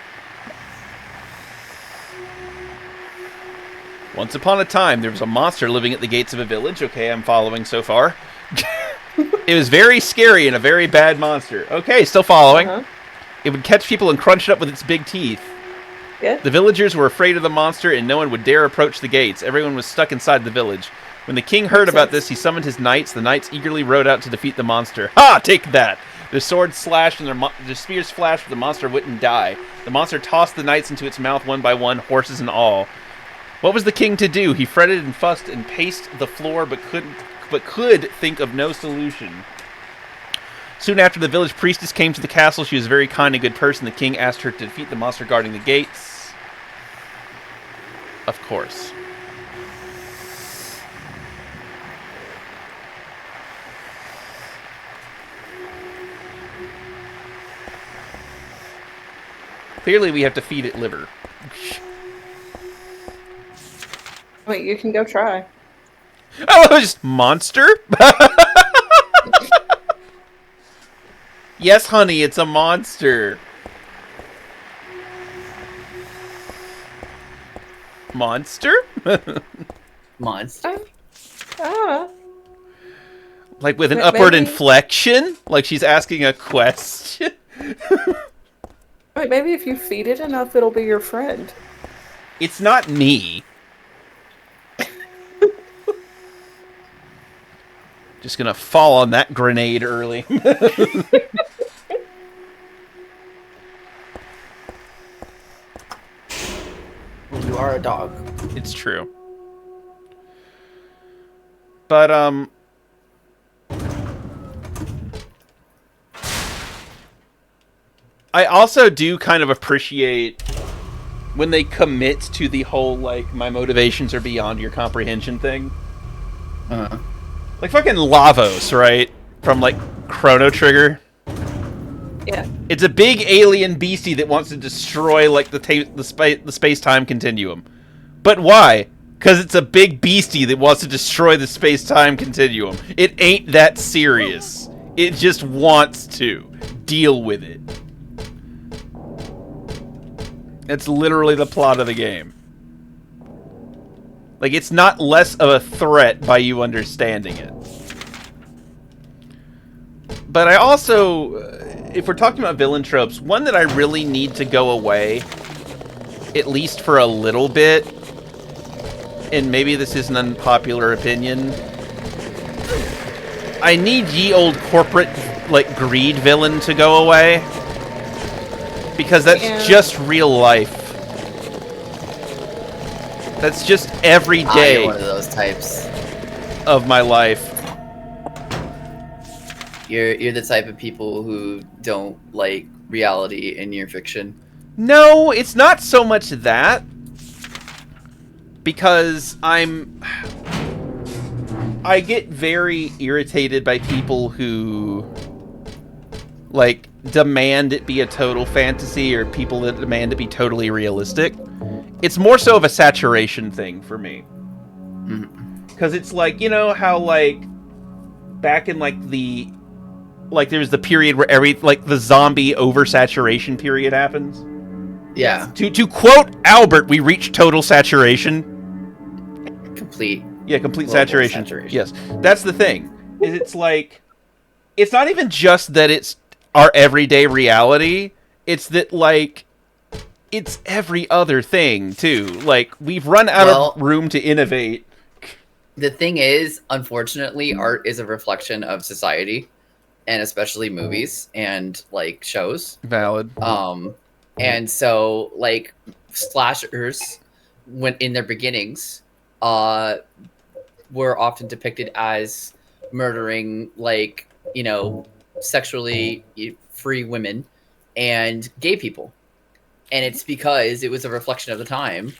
Once upon a time, there was a monster living at the gates of a village. Okay, I'm following so far. It was very scary and a very bad monster. Okay, still following. It would catch people and crunch it up with its big teeth. Yeah. The villagers were afraid of the monster, and no one would dare approach the gates. Everyone was stuck inside the village. When the king heard about this, he summoned his knights. The knights eagerly rode out to defeat the monster. Ha! Take that! Their swords slashed and their spears flashed, but the monster wouldn't die. The monster tossed the knights into its mouth one by one, horses and all. What was the king to do? He fretted and fussed and paced the floor, but could think of no solution. Soon after, the village priestess came to the castle. She was a very kind and good person. The king asked her to defeat the monster guarding the gates. Of course. Clearly, we have to feed it liver. Wait, you can go try. Oh, just monster? Yes, honey, it's a monster. Monster? Monster? Like with an upward inflection? Like she's asking a question? Wait, maybe if you feed it enough, it'll be your friend. It's not me. Just gonna fall on that grenade early. Well, you are a dog. It's true. But, I also do kind of appreciate when they commit to the whole, like, my motivations are beyond your comprehension thing. Uh-huh. Like fucking Lavos, right? From, like, Chrono Trigger. Yeah. It's a big alien beastie that wants to destroy, like, the space-time continuum. But why? Because it's a big beastie that wants to destroy the space-time continuum. It ain't that serious. It just wants to. Deal with it. That's literally the plot of the game. Like, it's not less of a threat by you understanding it. But I also, if we're talking about villain tropes, one that I really need to go away, at least for a little bit, and maybe this is an unpopular opinion, I need ye old corporate, like, greed villain to go away. Because that's just real life. That's just every day. You're one of those types. Of my life. You're the type of people who don't like reality in your fiction. No, it's not so much that. Because I get very irritated by people who, like, demand it be a total fantasy, or people that demand it be totally realistic. It's more so of a saturation thing for me. Because it's like, you know how, like, back in, like, there was the period where the zombie oversaturation period happens? Yeah. To quote Albert, we reach total saturation. Complete. Yeah, complete saturation. Yes. That's the thing. Is it's like, it's not even just that it's our everyday reality. It's that, like, it's every other thing, too. Like, we've run out of room to innovate. The thing is, unfortunately, art is a reflection of society, and especially movies and, like, shows. Valid. And so, like, slashers, when in their beginnings, were often depicted as murdering, like, you know, sexually free women and gay people. And it's because it was a reflection of the time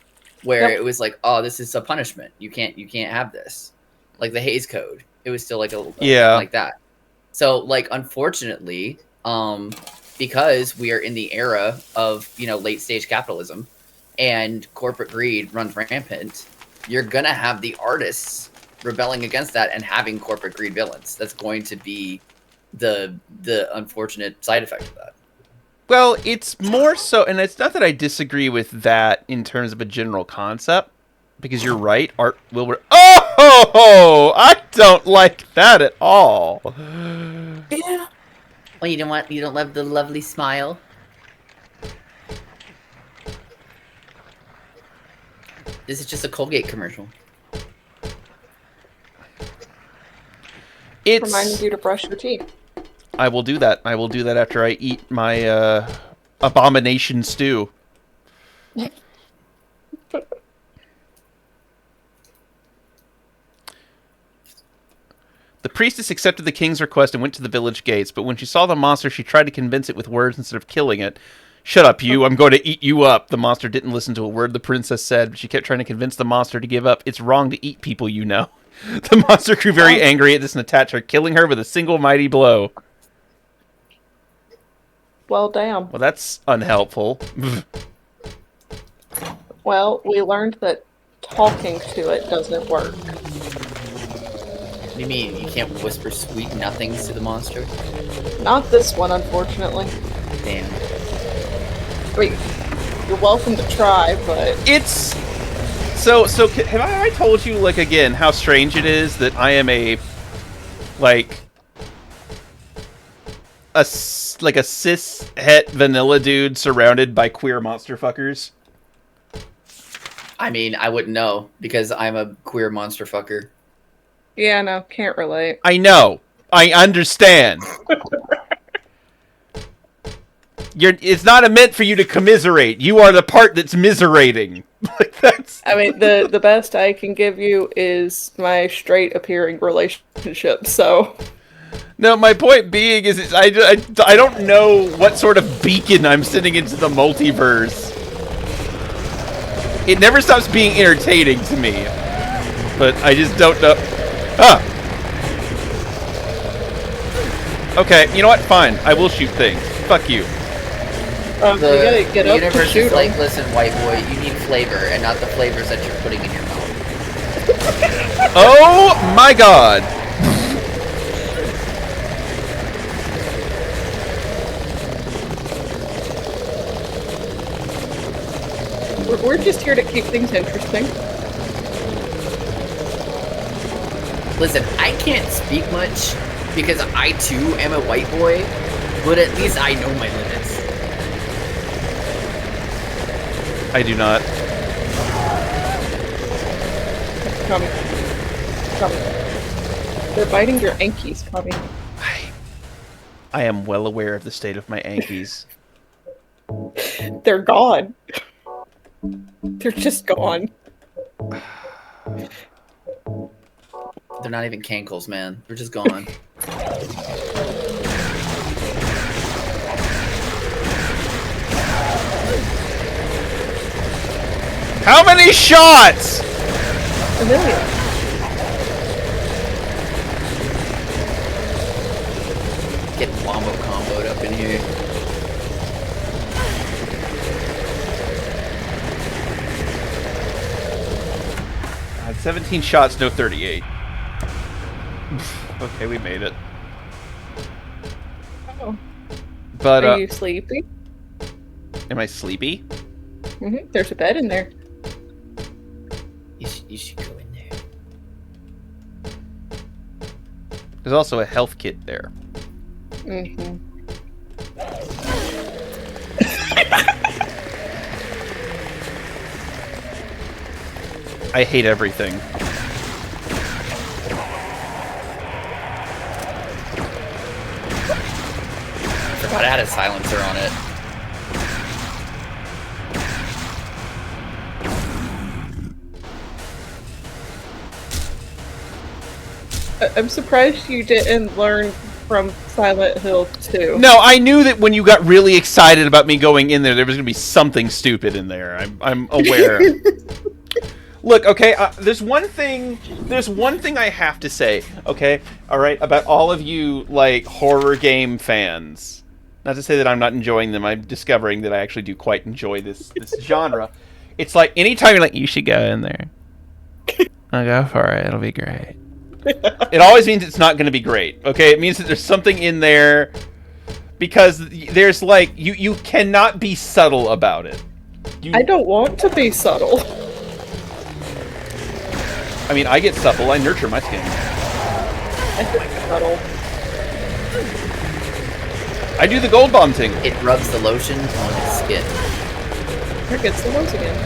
where it was like, oh, this is a punishment. You can't have this. Like the Hays Code. It was still like like that. So like unfortunately, because we are in the era of, late stage capitalism and corporate greed runs rampant, you're gonna have the artists rebelling against that and having corporate greed villains. That's going to be the unfortunate side effect of that. Well, it's more so, and it's not that I disagree with that in terms of a general concept, because you're right. Art will. Oh, I don't like that at all. Yeah. Well, you don't love the lovely smile. This is just a Colgate commercial. It's reminding you to brush your teeth. I will do that. I will do that after I eat my abomination stew. The priestess accepted the king's request and went to the village gates, but when she saw the monster, she tried to convince it with words instead of killing it. Shut up, you. I'm going to eat you up. The monster didn't listen to a word the princess said, but she kept trying to convince the monster to give up. It's wrong to eat people, you know. The monster grew very angry at this and attacked her, killing her with a single mighty blow. Well, damn. Well, that's unhelpful. Well, we learned that talking to it doesn't work. What do you mean? You can't whisper sweet nothings to the monster? Not this one, unfortunately. Damn. Wait, you're welcome to try, but... It's... So have I told you, like, again, how strange it is that I am a cis het vanilla dude surrounded by queer monster fuckers? I mean, I wouldn't know, because I'm a queer monster fucker. Yeah, no, can't relate. I know. I understand. It's not meant for you to commiserate. You are the part that's miserating. I mean, the best I can give you is my straight appearing relationship, so... No, my point being is I don't know what sort of beacon I'm sending into the multiverse. It never stops being entertaining to me. But I just don't know. Ah! Okay, you know what? Fine. I will shoot things. Fuck you. The you gotta get up to universe shoot is like, 'em. listen, white boy, you need flavor, and not the flavors that you're putting in your mouth. Oh my god! We're just here to keep things interesting. Listen, I can't speak much, because I too am a white boy, but at least I know my limits. I do not. Tommy. They're biting your ankies, Tommy. I am well aware of the state of my ankies. They're gone. They're just gone. They're not even cankles, man. They're just gone. How many shots? A million. Get wombo comboed up in here. I had 17 shots, no 38. Okay, we made it. Oh. But, Are you sleepy? am I sleepy? There's a bed in there. You should go in there. There's also a health kit there. I hate everything. I forgot I had a silencer on it. I'm surprised you didn't learn from Silent Hill 2. No, I knew that when you got really excited about me going in there was going to be something stupid in there. I'm aware. Look, okay, there's one thing I have to say, okay? All right, about all of you, like, horror game fans. Not to say that I'm not enjoying them. I'm discovering that I actually do quite enjoy this genre. It's like, anytime you're like, you should go in there. I'll go for it. It'll be great. It always means it's not going to be great, okay? It means that there's something in there, because there's, like, you cannot be subtle about it. I don't want to be subtle. I mean, I get supple. I nurture my skin. I think subtle. I do the gold bomb thing. It rubs the lotion on its skin. Here gets the nose again.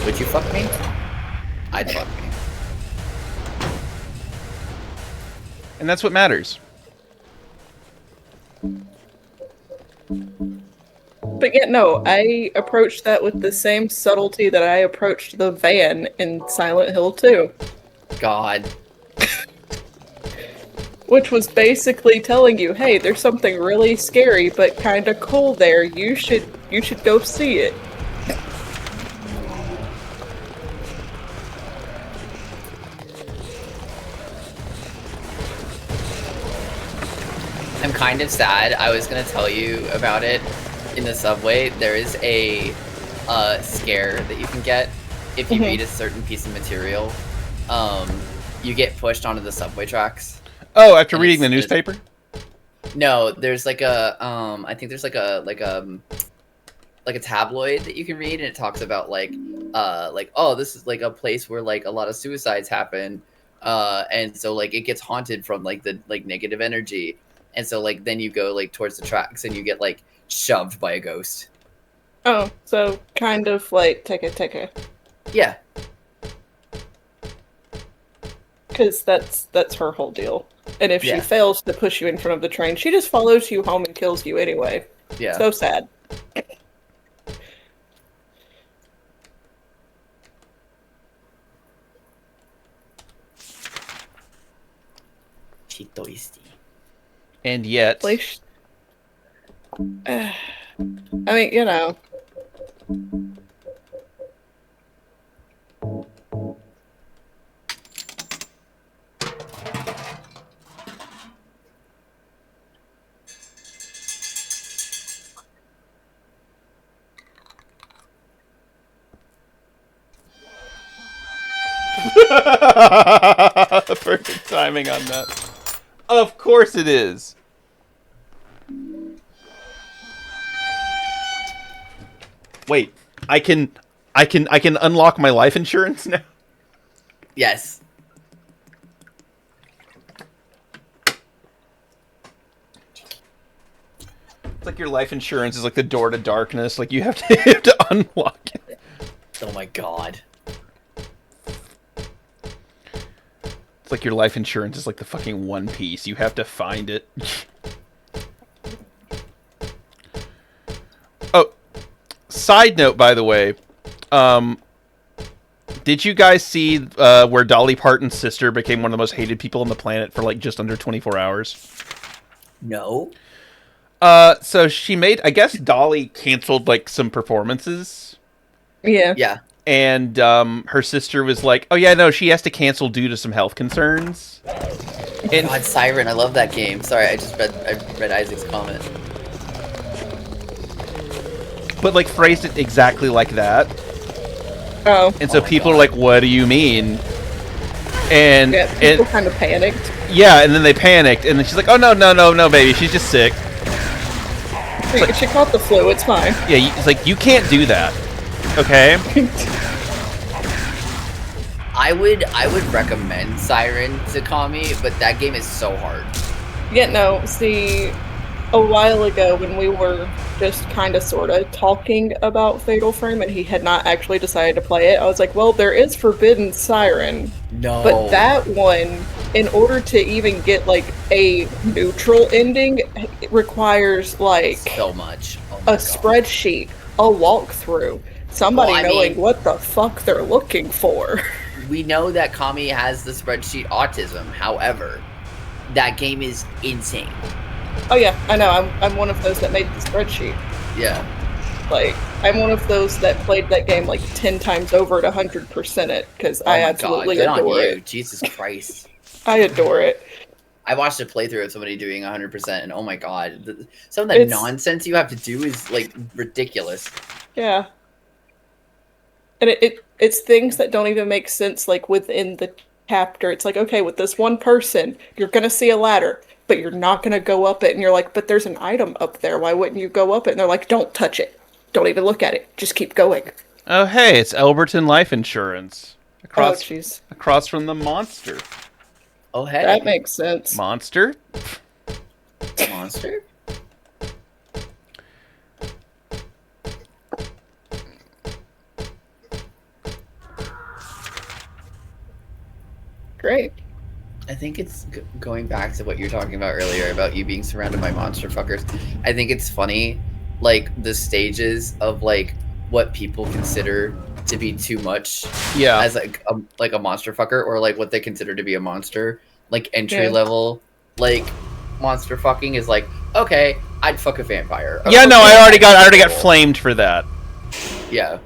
Would you fuck me? I'd fuck me. And that's what matters. But yeah, no, I approached that with the same subtlety that I approached the van in Silent Hill 2. God. Which was basically telling you, hey, there's something really scary but kinda cool there. You should go see it. I'm kind of sad. I was gonna tell you about it in the subway. There is a scare that you can get if you read a certain piece of material. You get pushed onto the subway tracks. Oh, after reading the newspaper? No, there's like a I think there's like a tabloid that you can read, and it talks about like oh, this is like a place where like a lot of suicides happen, and so like it gets haunted from like the like negative energy, and so like then you go like towards the tracks and you get like shoved by a ghost. Oh, so kind of like Teka. Yeah. Because that's her whole deal. And if she Yeah. fails to push you in front of the train, she just follows you home and kills you anyway. Yeah. So sad. And yet... I mean, you know. Perfect timing on that. Of course it is. Wait, I can unlock my life insurance now? Yes. It's like your life insurance is like the door to darkness. Like you have to unlock it. Oh my god. It's like your life insurance is like the fucking One Piece. You have to find it. Oh, side note, by the way, did you guys see where Dolly Parton's sister became one of the most hated people on the planet for like just under 24 hours? No. So she made, I guess Dolly canceled like some performances. Yeah. Yeah. And her sister was like, "Oh yeah, no, she has to cancel due to some health concerns." And God, Siren, I love that game. Sorry, I read Isaac's comment. But like phrased it exactly like that. Oh. And so people are like, "What do you mean?" And Yeah, people kind of panicked. Yeah, and then they panicked, and then she's like, "Oh no, baby, she's just sick." She caught the flu. It's fine. Yeah, it's like you can't do that. Okay. I would recommend Siren to Kami, but that game is so hard. Yeah, no, see, a while ago when we were just kind of sort of talking about Fatal Frame and he had not actually decided to play it, I was like, well, there is Forbidden Siren. No. But that one, in order to even get, like, a neutral ending, it requires, like... so much. Oh a God. spreadsheet, a walkthrough, somebody Well, I knowing mean- what the fuck they're looking for. we know that Kami has the spreadsheet autism. However, that game is insane. Oh yeah, I know. I'm one of those that made the spreadsheet. Yeah. Like, I'm one of those that played that game like 10 times over at 100% it, because Oh I my absolutely god, good on adore you. it. Jesus Christ. I adore it. I watched a playthrough of somebody doing 100%, and oh my god, some of the It's- nonsense you have to do is like ridiculous. Yeah. And it's things that don't even make sense, like within the chapter. It's like, okay, with this one person, you're gonna see a ladder, but you're not gonna go up it. And you're like, but there's an item up there. Why wouldn't you go up it? And they're like, don't touch it. Don't even look at it. Just keep going. Oh, hey, it's Elberton Life Insurance. Oh, jeez. Across from the monster. Oh, hey. That makes sense. Monster? Monster? Great. I think it's going back to what you were talking about earlier about you being surrounded by monster fuckers. I think it's funny, like, the stages of, like, what people consider to be too much as, like a monster fucker, or, like, what they consider to be a monster. Like, entry level, like, monster fucking is like, okay, I'd fuck a vampire. Yeah, no, Okay, I already got flamed for that. Yeah.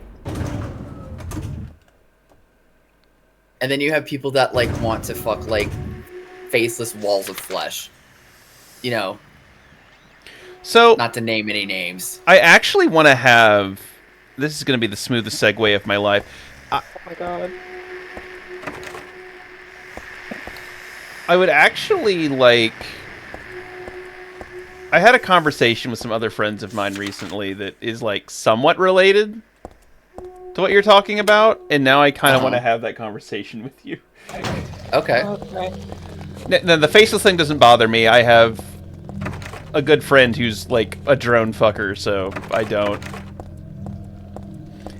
And then you have people that, like, want to fuck, like, faceless walls of flesh. You know. So, not to name any names. I actually want to have... This is going to be the smoothest segue of my life. Oh my god. I would actually, like... I had a conversation with some other friends of mine recently that is, like, somewhat related to what you're talking about, and now I kind of want to have that conversation with you. Okay. Now, the faceless thing doesn't bother me. I have a good friend who's, like, a drone fucker, so I don't.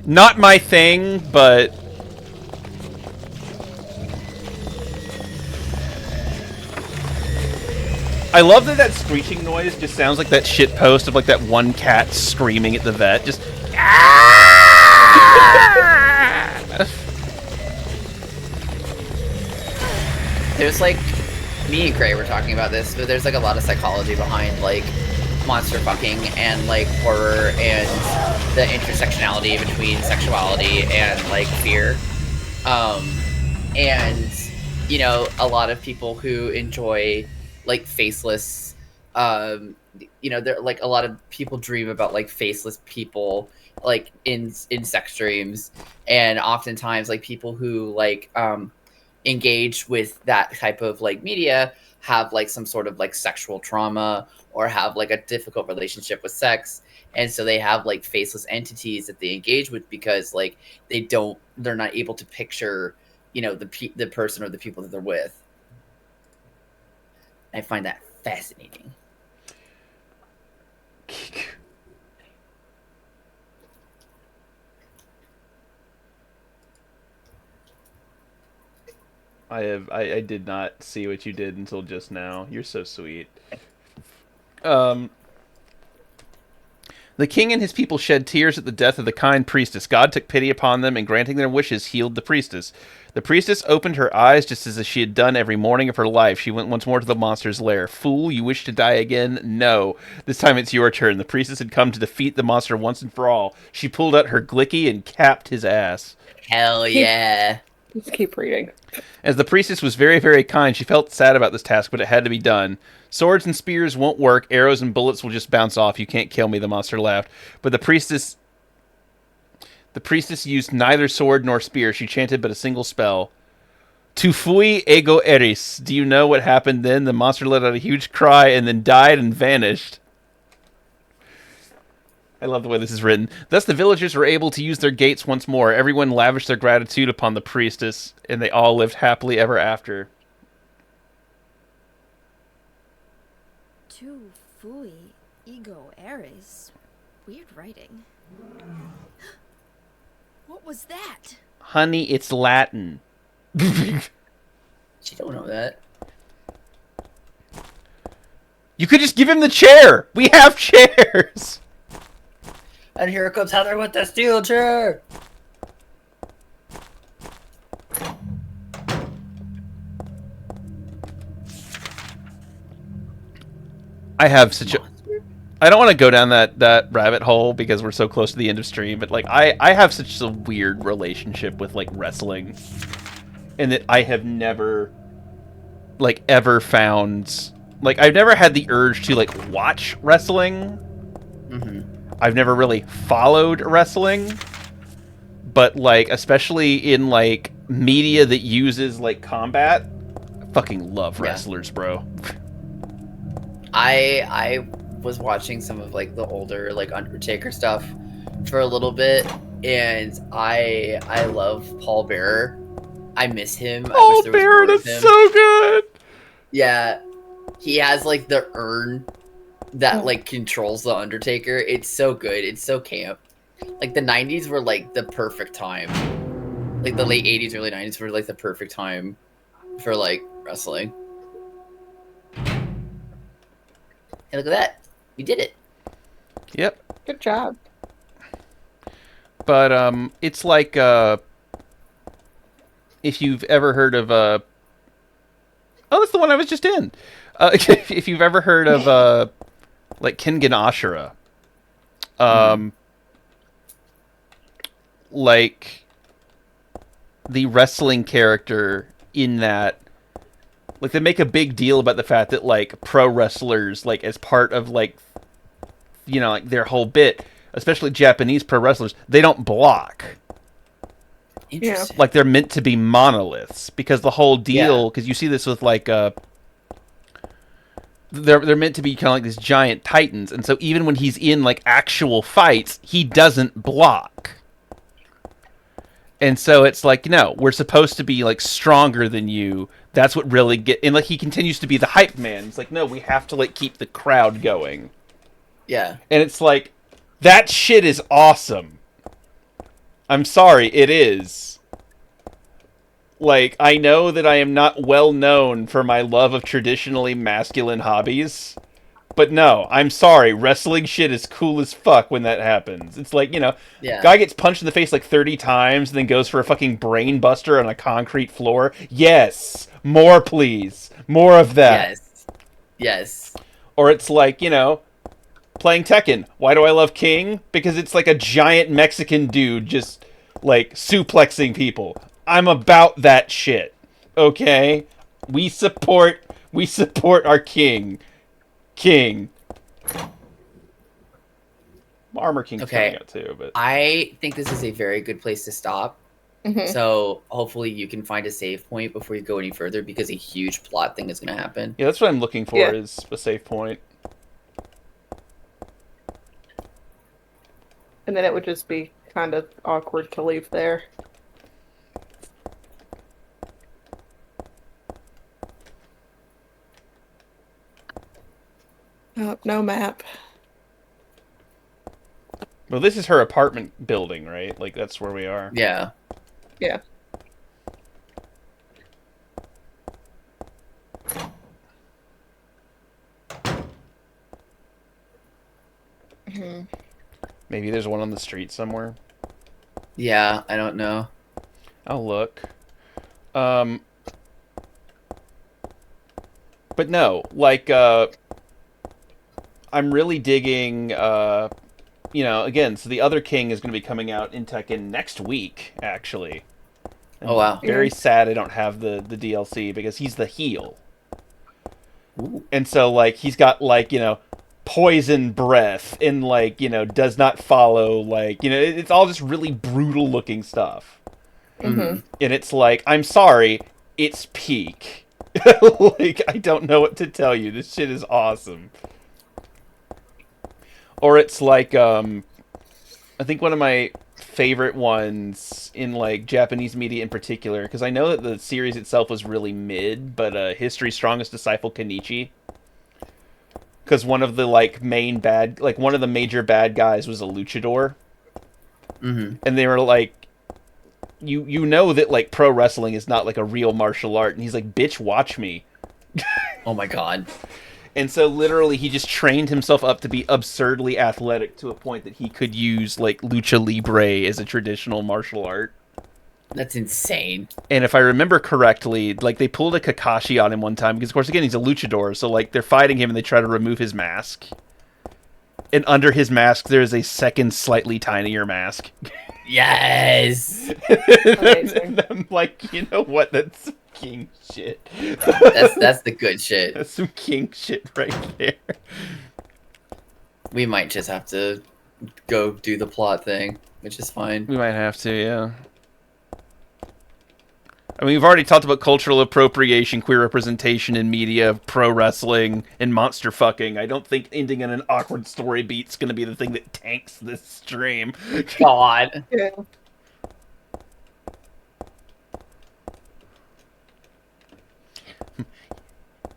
Not my thing, but... I love that screeching noise just sounds like that shit post of, like, that one cat screaming at the vet. Just... There's, like... Me and Gray were talking about this, but there's, like, a lot of psychology behind, like, monster fucking and, like, horror and the intersectionality between sexuality and, like, fear. And, you know, a lot of people who enjoy, like, faceless, you know, there, like, a lot of people dream about, like, faceless people, like, in sex dreams, and oftentimes, like, people who, like, engage with that type of, like, media have, like, some sort of, like, sexual trauma or have, like, a difficult relationship with sex, and so they have, like, faceless entities that they engage with because, like, they're not able to picture, you know, the person or the people that they're with. I find that fascinating. I did not see what you did until just now. You're so sweet. The king and his people shed tears at the death of the kind priestess. God took pity upon them, and granting their wishes, healed the priestess. The priestess opened her eyes just as she had done every morning of her life. She went once more to the monster's lair. Fool, you wish to die again? No. This time it's your turn. The priestess had come to defeat the monster once and for all. She pulled out her glicky and capped his ass. Hell yeah. Let's keep reading. As the priestess was very, very kind, she felt sad about this task, but it had to be done. Swords and spears won't work. Arrows and bullets will just bounce off. You can't kill me, the monster laughed. But the priestess used neither sword nor spear. She chanted but a single spell. Tu fui ego eris. Do you know what happened then? The monster let out a huge cry and then died and vanished. I love the way this is written. Thus the villagers were able to use their gates once more. Everyone lavished their gratitude upon the priestess, and they all lived happily ever after. Tu fui ego eris. Weird writing. What was that? Honey, it's Latin. She don't know that. You could just give him the chair! We have chairs! And here comes Heather with the steel chair! I have such a. I don't want to go down that rabbit hole because we're so close to the end of stream, but like I have such a weird relationship with like wrestling, and that I have never like ever found like I've never had the urge to like watch wrestling. I've never really followed wrestling, but like especially in like media that uses like combat, I fucking love wrestlers, bro. I was watching some of like the older like Undertaker stuff for a little bit, and I love Paul Bearer. I miss him. I Paul wish there was Bearer more of is him. so good. Yeah, he has like the urn that like controls the Undertaker. It's so good. It's so camp. Like the 90s were like the perfect time. Like the late 80s, early 90s were like the perfect time for like wrestling. Hey, look at that. We did it. Yep. Good job. But it's like if you've ever heard of oh, that's the one I was just in. If you've ever heard of like Kengan Ashura, like the wrestling character in that, like they make a big deal about the fact that like pro wrestlers, like as part of like, you know, like their whole bit, especially Japanese pro wrestlers, they don't block. Interesting. Like they're meant to be monoliths because the whole deal, because you see this with like they're meant to be kind of like these giant titans, and so even when he's in like actual fights, he doesn't block. And so it's like, no, we're supposed to be like stronger than you. That's what really and like he continues to be the hype man. It's like, no, we have to like keep the crowd going. Yeah. And it's like, that shit is awesome. I'm sorry, it is. Like, I know that I am not well known for my love of traditionally masculine hobbies, but no, I'm sorry, wrestling shit is cool as fuck when that happens. It's like, you know, guy gets punched in the face like 30 times and then goes for a fucking brain buster on a concrete floor. Yes! More, please. More of that. Yes. Yes. Or it's like, you know, playing Tekken. Why do I love King? Because it's like a giant Mexican dude just, like, suplexing people. I'm about that shit. Okay? We support our King. King. Armor King's coming out too, but I think this is a very good place to stop. So hopefully you can find a save point before you go any further, because a huge plot thing is going to happen. yeah, that's what I'm looking for is a save point. And then it would just be kind of awkward to leave there. Oh, no map. Well, this is her apartment building, right? Like, that's where we are. Yeah. Yeah. Maybe there's one on the street somewhere. Yeah, I don't know. I'll look. But no, like, I'm really digging, you know, again, so the other King is going to be coming out in Tekken next week, actually. And oh, wow. Very sad I don't have the DLC, because he's the heel. Ooh. And so, like, he's got, like, you know, poison breath and, like, you know, does not follow, like, you know, it's all just really brutal looking stuff. And it's like, I'm sorry, it's peak. Like, I don't know what to tell you. This shit is awesome. Or it's like, I think one of my favorite ones in, like, Japanese media in particular, because I know that the series itself was really mid, but History's Strongest Disciple Kenichi. Because one of the, like, one of the major bad guys was a luchador. And they were like, you know that, like, pro wrestling is not, like, a real martial art. And he's like, bitch, watch me. Oh my god. And so literally he just trained himself up to be absurdly athletic to a point that he could use, like, lucha libre as a traditional martial art. That's insane. And if I remember correctly, like they pulled a Kakashi on him one time because, of course, again he's a luchador. So like they're fighting him and they try to remove his mask. And under his mask, there is a second, slightly tinier mask. Yes. Amazing. I'm like, you know what? That's some king shit. That's the good shit. That's some king shit right there. We might just have to go do the plot thing, which is fine. We might have to, yeah. I mean, we've already talked about cultural appropriation, queer representation in media, pro wrestling, and monster fucking. I don't think ending in an awkward story beat's going to be the thing that tanks this stream. God. Yeah.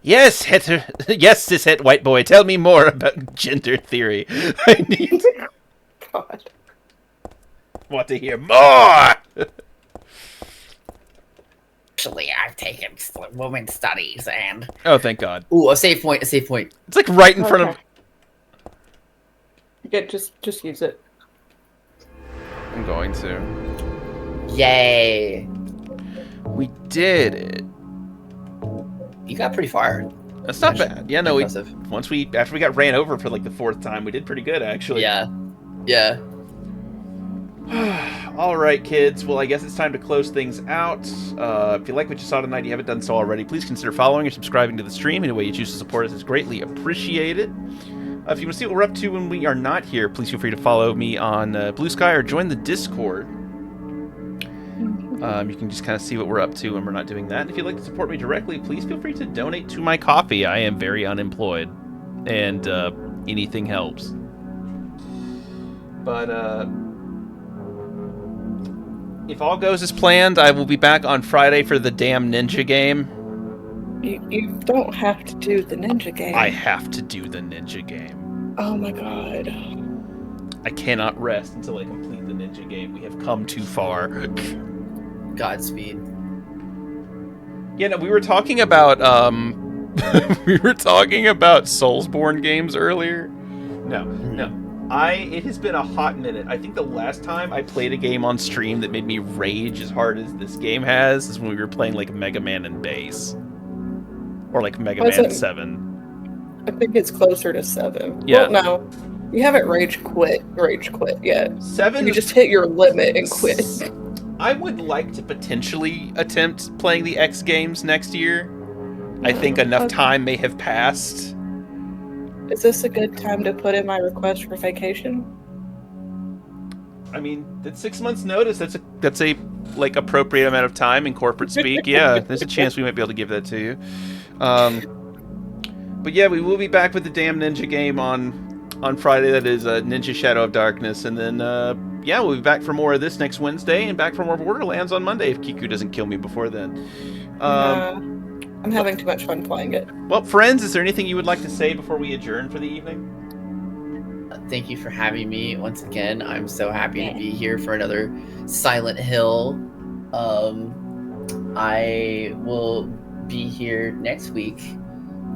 Yes, yes, cishet white boy, tell me more about gender theory. I need God. want to hear more. Actually, I've taken women's studies and... Oh, thank God. Ooh, a save point, a save point. It's like right in front of... Yeah, just use it. I'm going to. Yay. We did it. You got pretty far. That's not bad. Yeah, no, Impressive. after we got ran over for like the 4th time, we did pretty good, actually. Yeah. Yeah. All right, kids. Well, I guess it's time to close things out. If you like what you saw tonight, you haven't done so already, please consider following or subscribing to the stream. Any way you choose to support us is greatly appreciated. If you want to see what we're up to when we are not here, please feel free to follow me on Blue Sky or join the Discord. You can just kind of see what we're up to when we're not doing that. And if you'd like to support me directly, please feel free to donate to my coffee. I am very unemployed, and anything helps. But if all goes as planned, I will be back on Friday for the damn ninja game. You don't have to do the ninja game. I have to do the ninja game. Oh my God. I cannot rest until I complete the ninja game. We have come too far. Godspeed. Yeah, no, we were talking about Soulsborne games earlier. No. It has been a hot minute. I think the last time I played a game on stream that made me rage as hard as this game has is when we were playing like Mega Man and Bass. Or like Mega Man 7. I think it's closer to 7. Yeah. Well, no. You haven't rage quit yet. 7? You just hit your limit and quit. I would like to potentially attempt playing the X Games next year. I think enough time may have passed. Is this a good time to put in my request for vacation? I mean, that's 6 months' notice. That's a like appropriate amount of time in corporate speak. Yeah, there's a chance we might be able to give that to you. But yeah, we will be back with the damn ninja game on Friday. That is Ninja Shadow of Darkness, and then yeah, we'll be back for more of this next Wednesday, and back for more Borderlands on Monday if Kiku doesn't kill me before then. I'm having too much fun playing it. Well, friends, is there anything you would like to say before we adjourn for the evening? Thank you for having me once again. I'm so happy to be here for another Silent Hill. I will be here next week.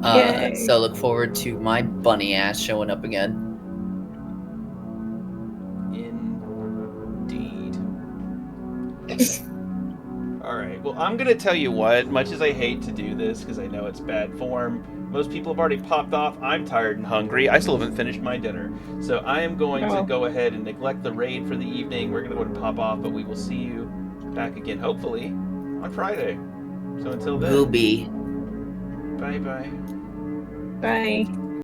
So look forward to my bunny ass showing up again. Indeed. Alright, well, I'm going to tell you what, much as I hate to do this, because I know it's bad form, most people have already popped off. I'm tired and hungry. I still haven't finished my dinner. So I am going to go ahead and neglect the raid for the evening. We're going to go ahead and pop off, but we will see you back again, hopefully, on Friday. So until then. Will be. Bye-bye. Bye.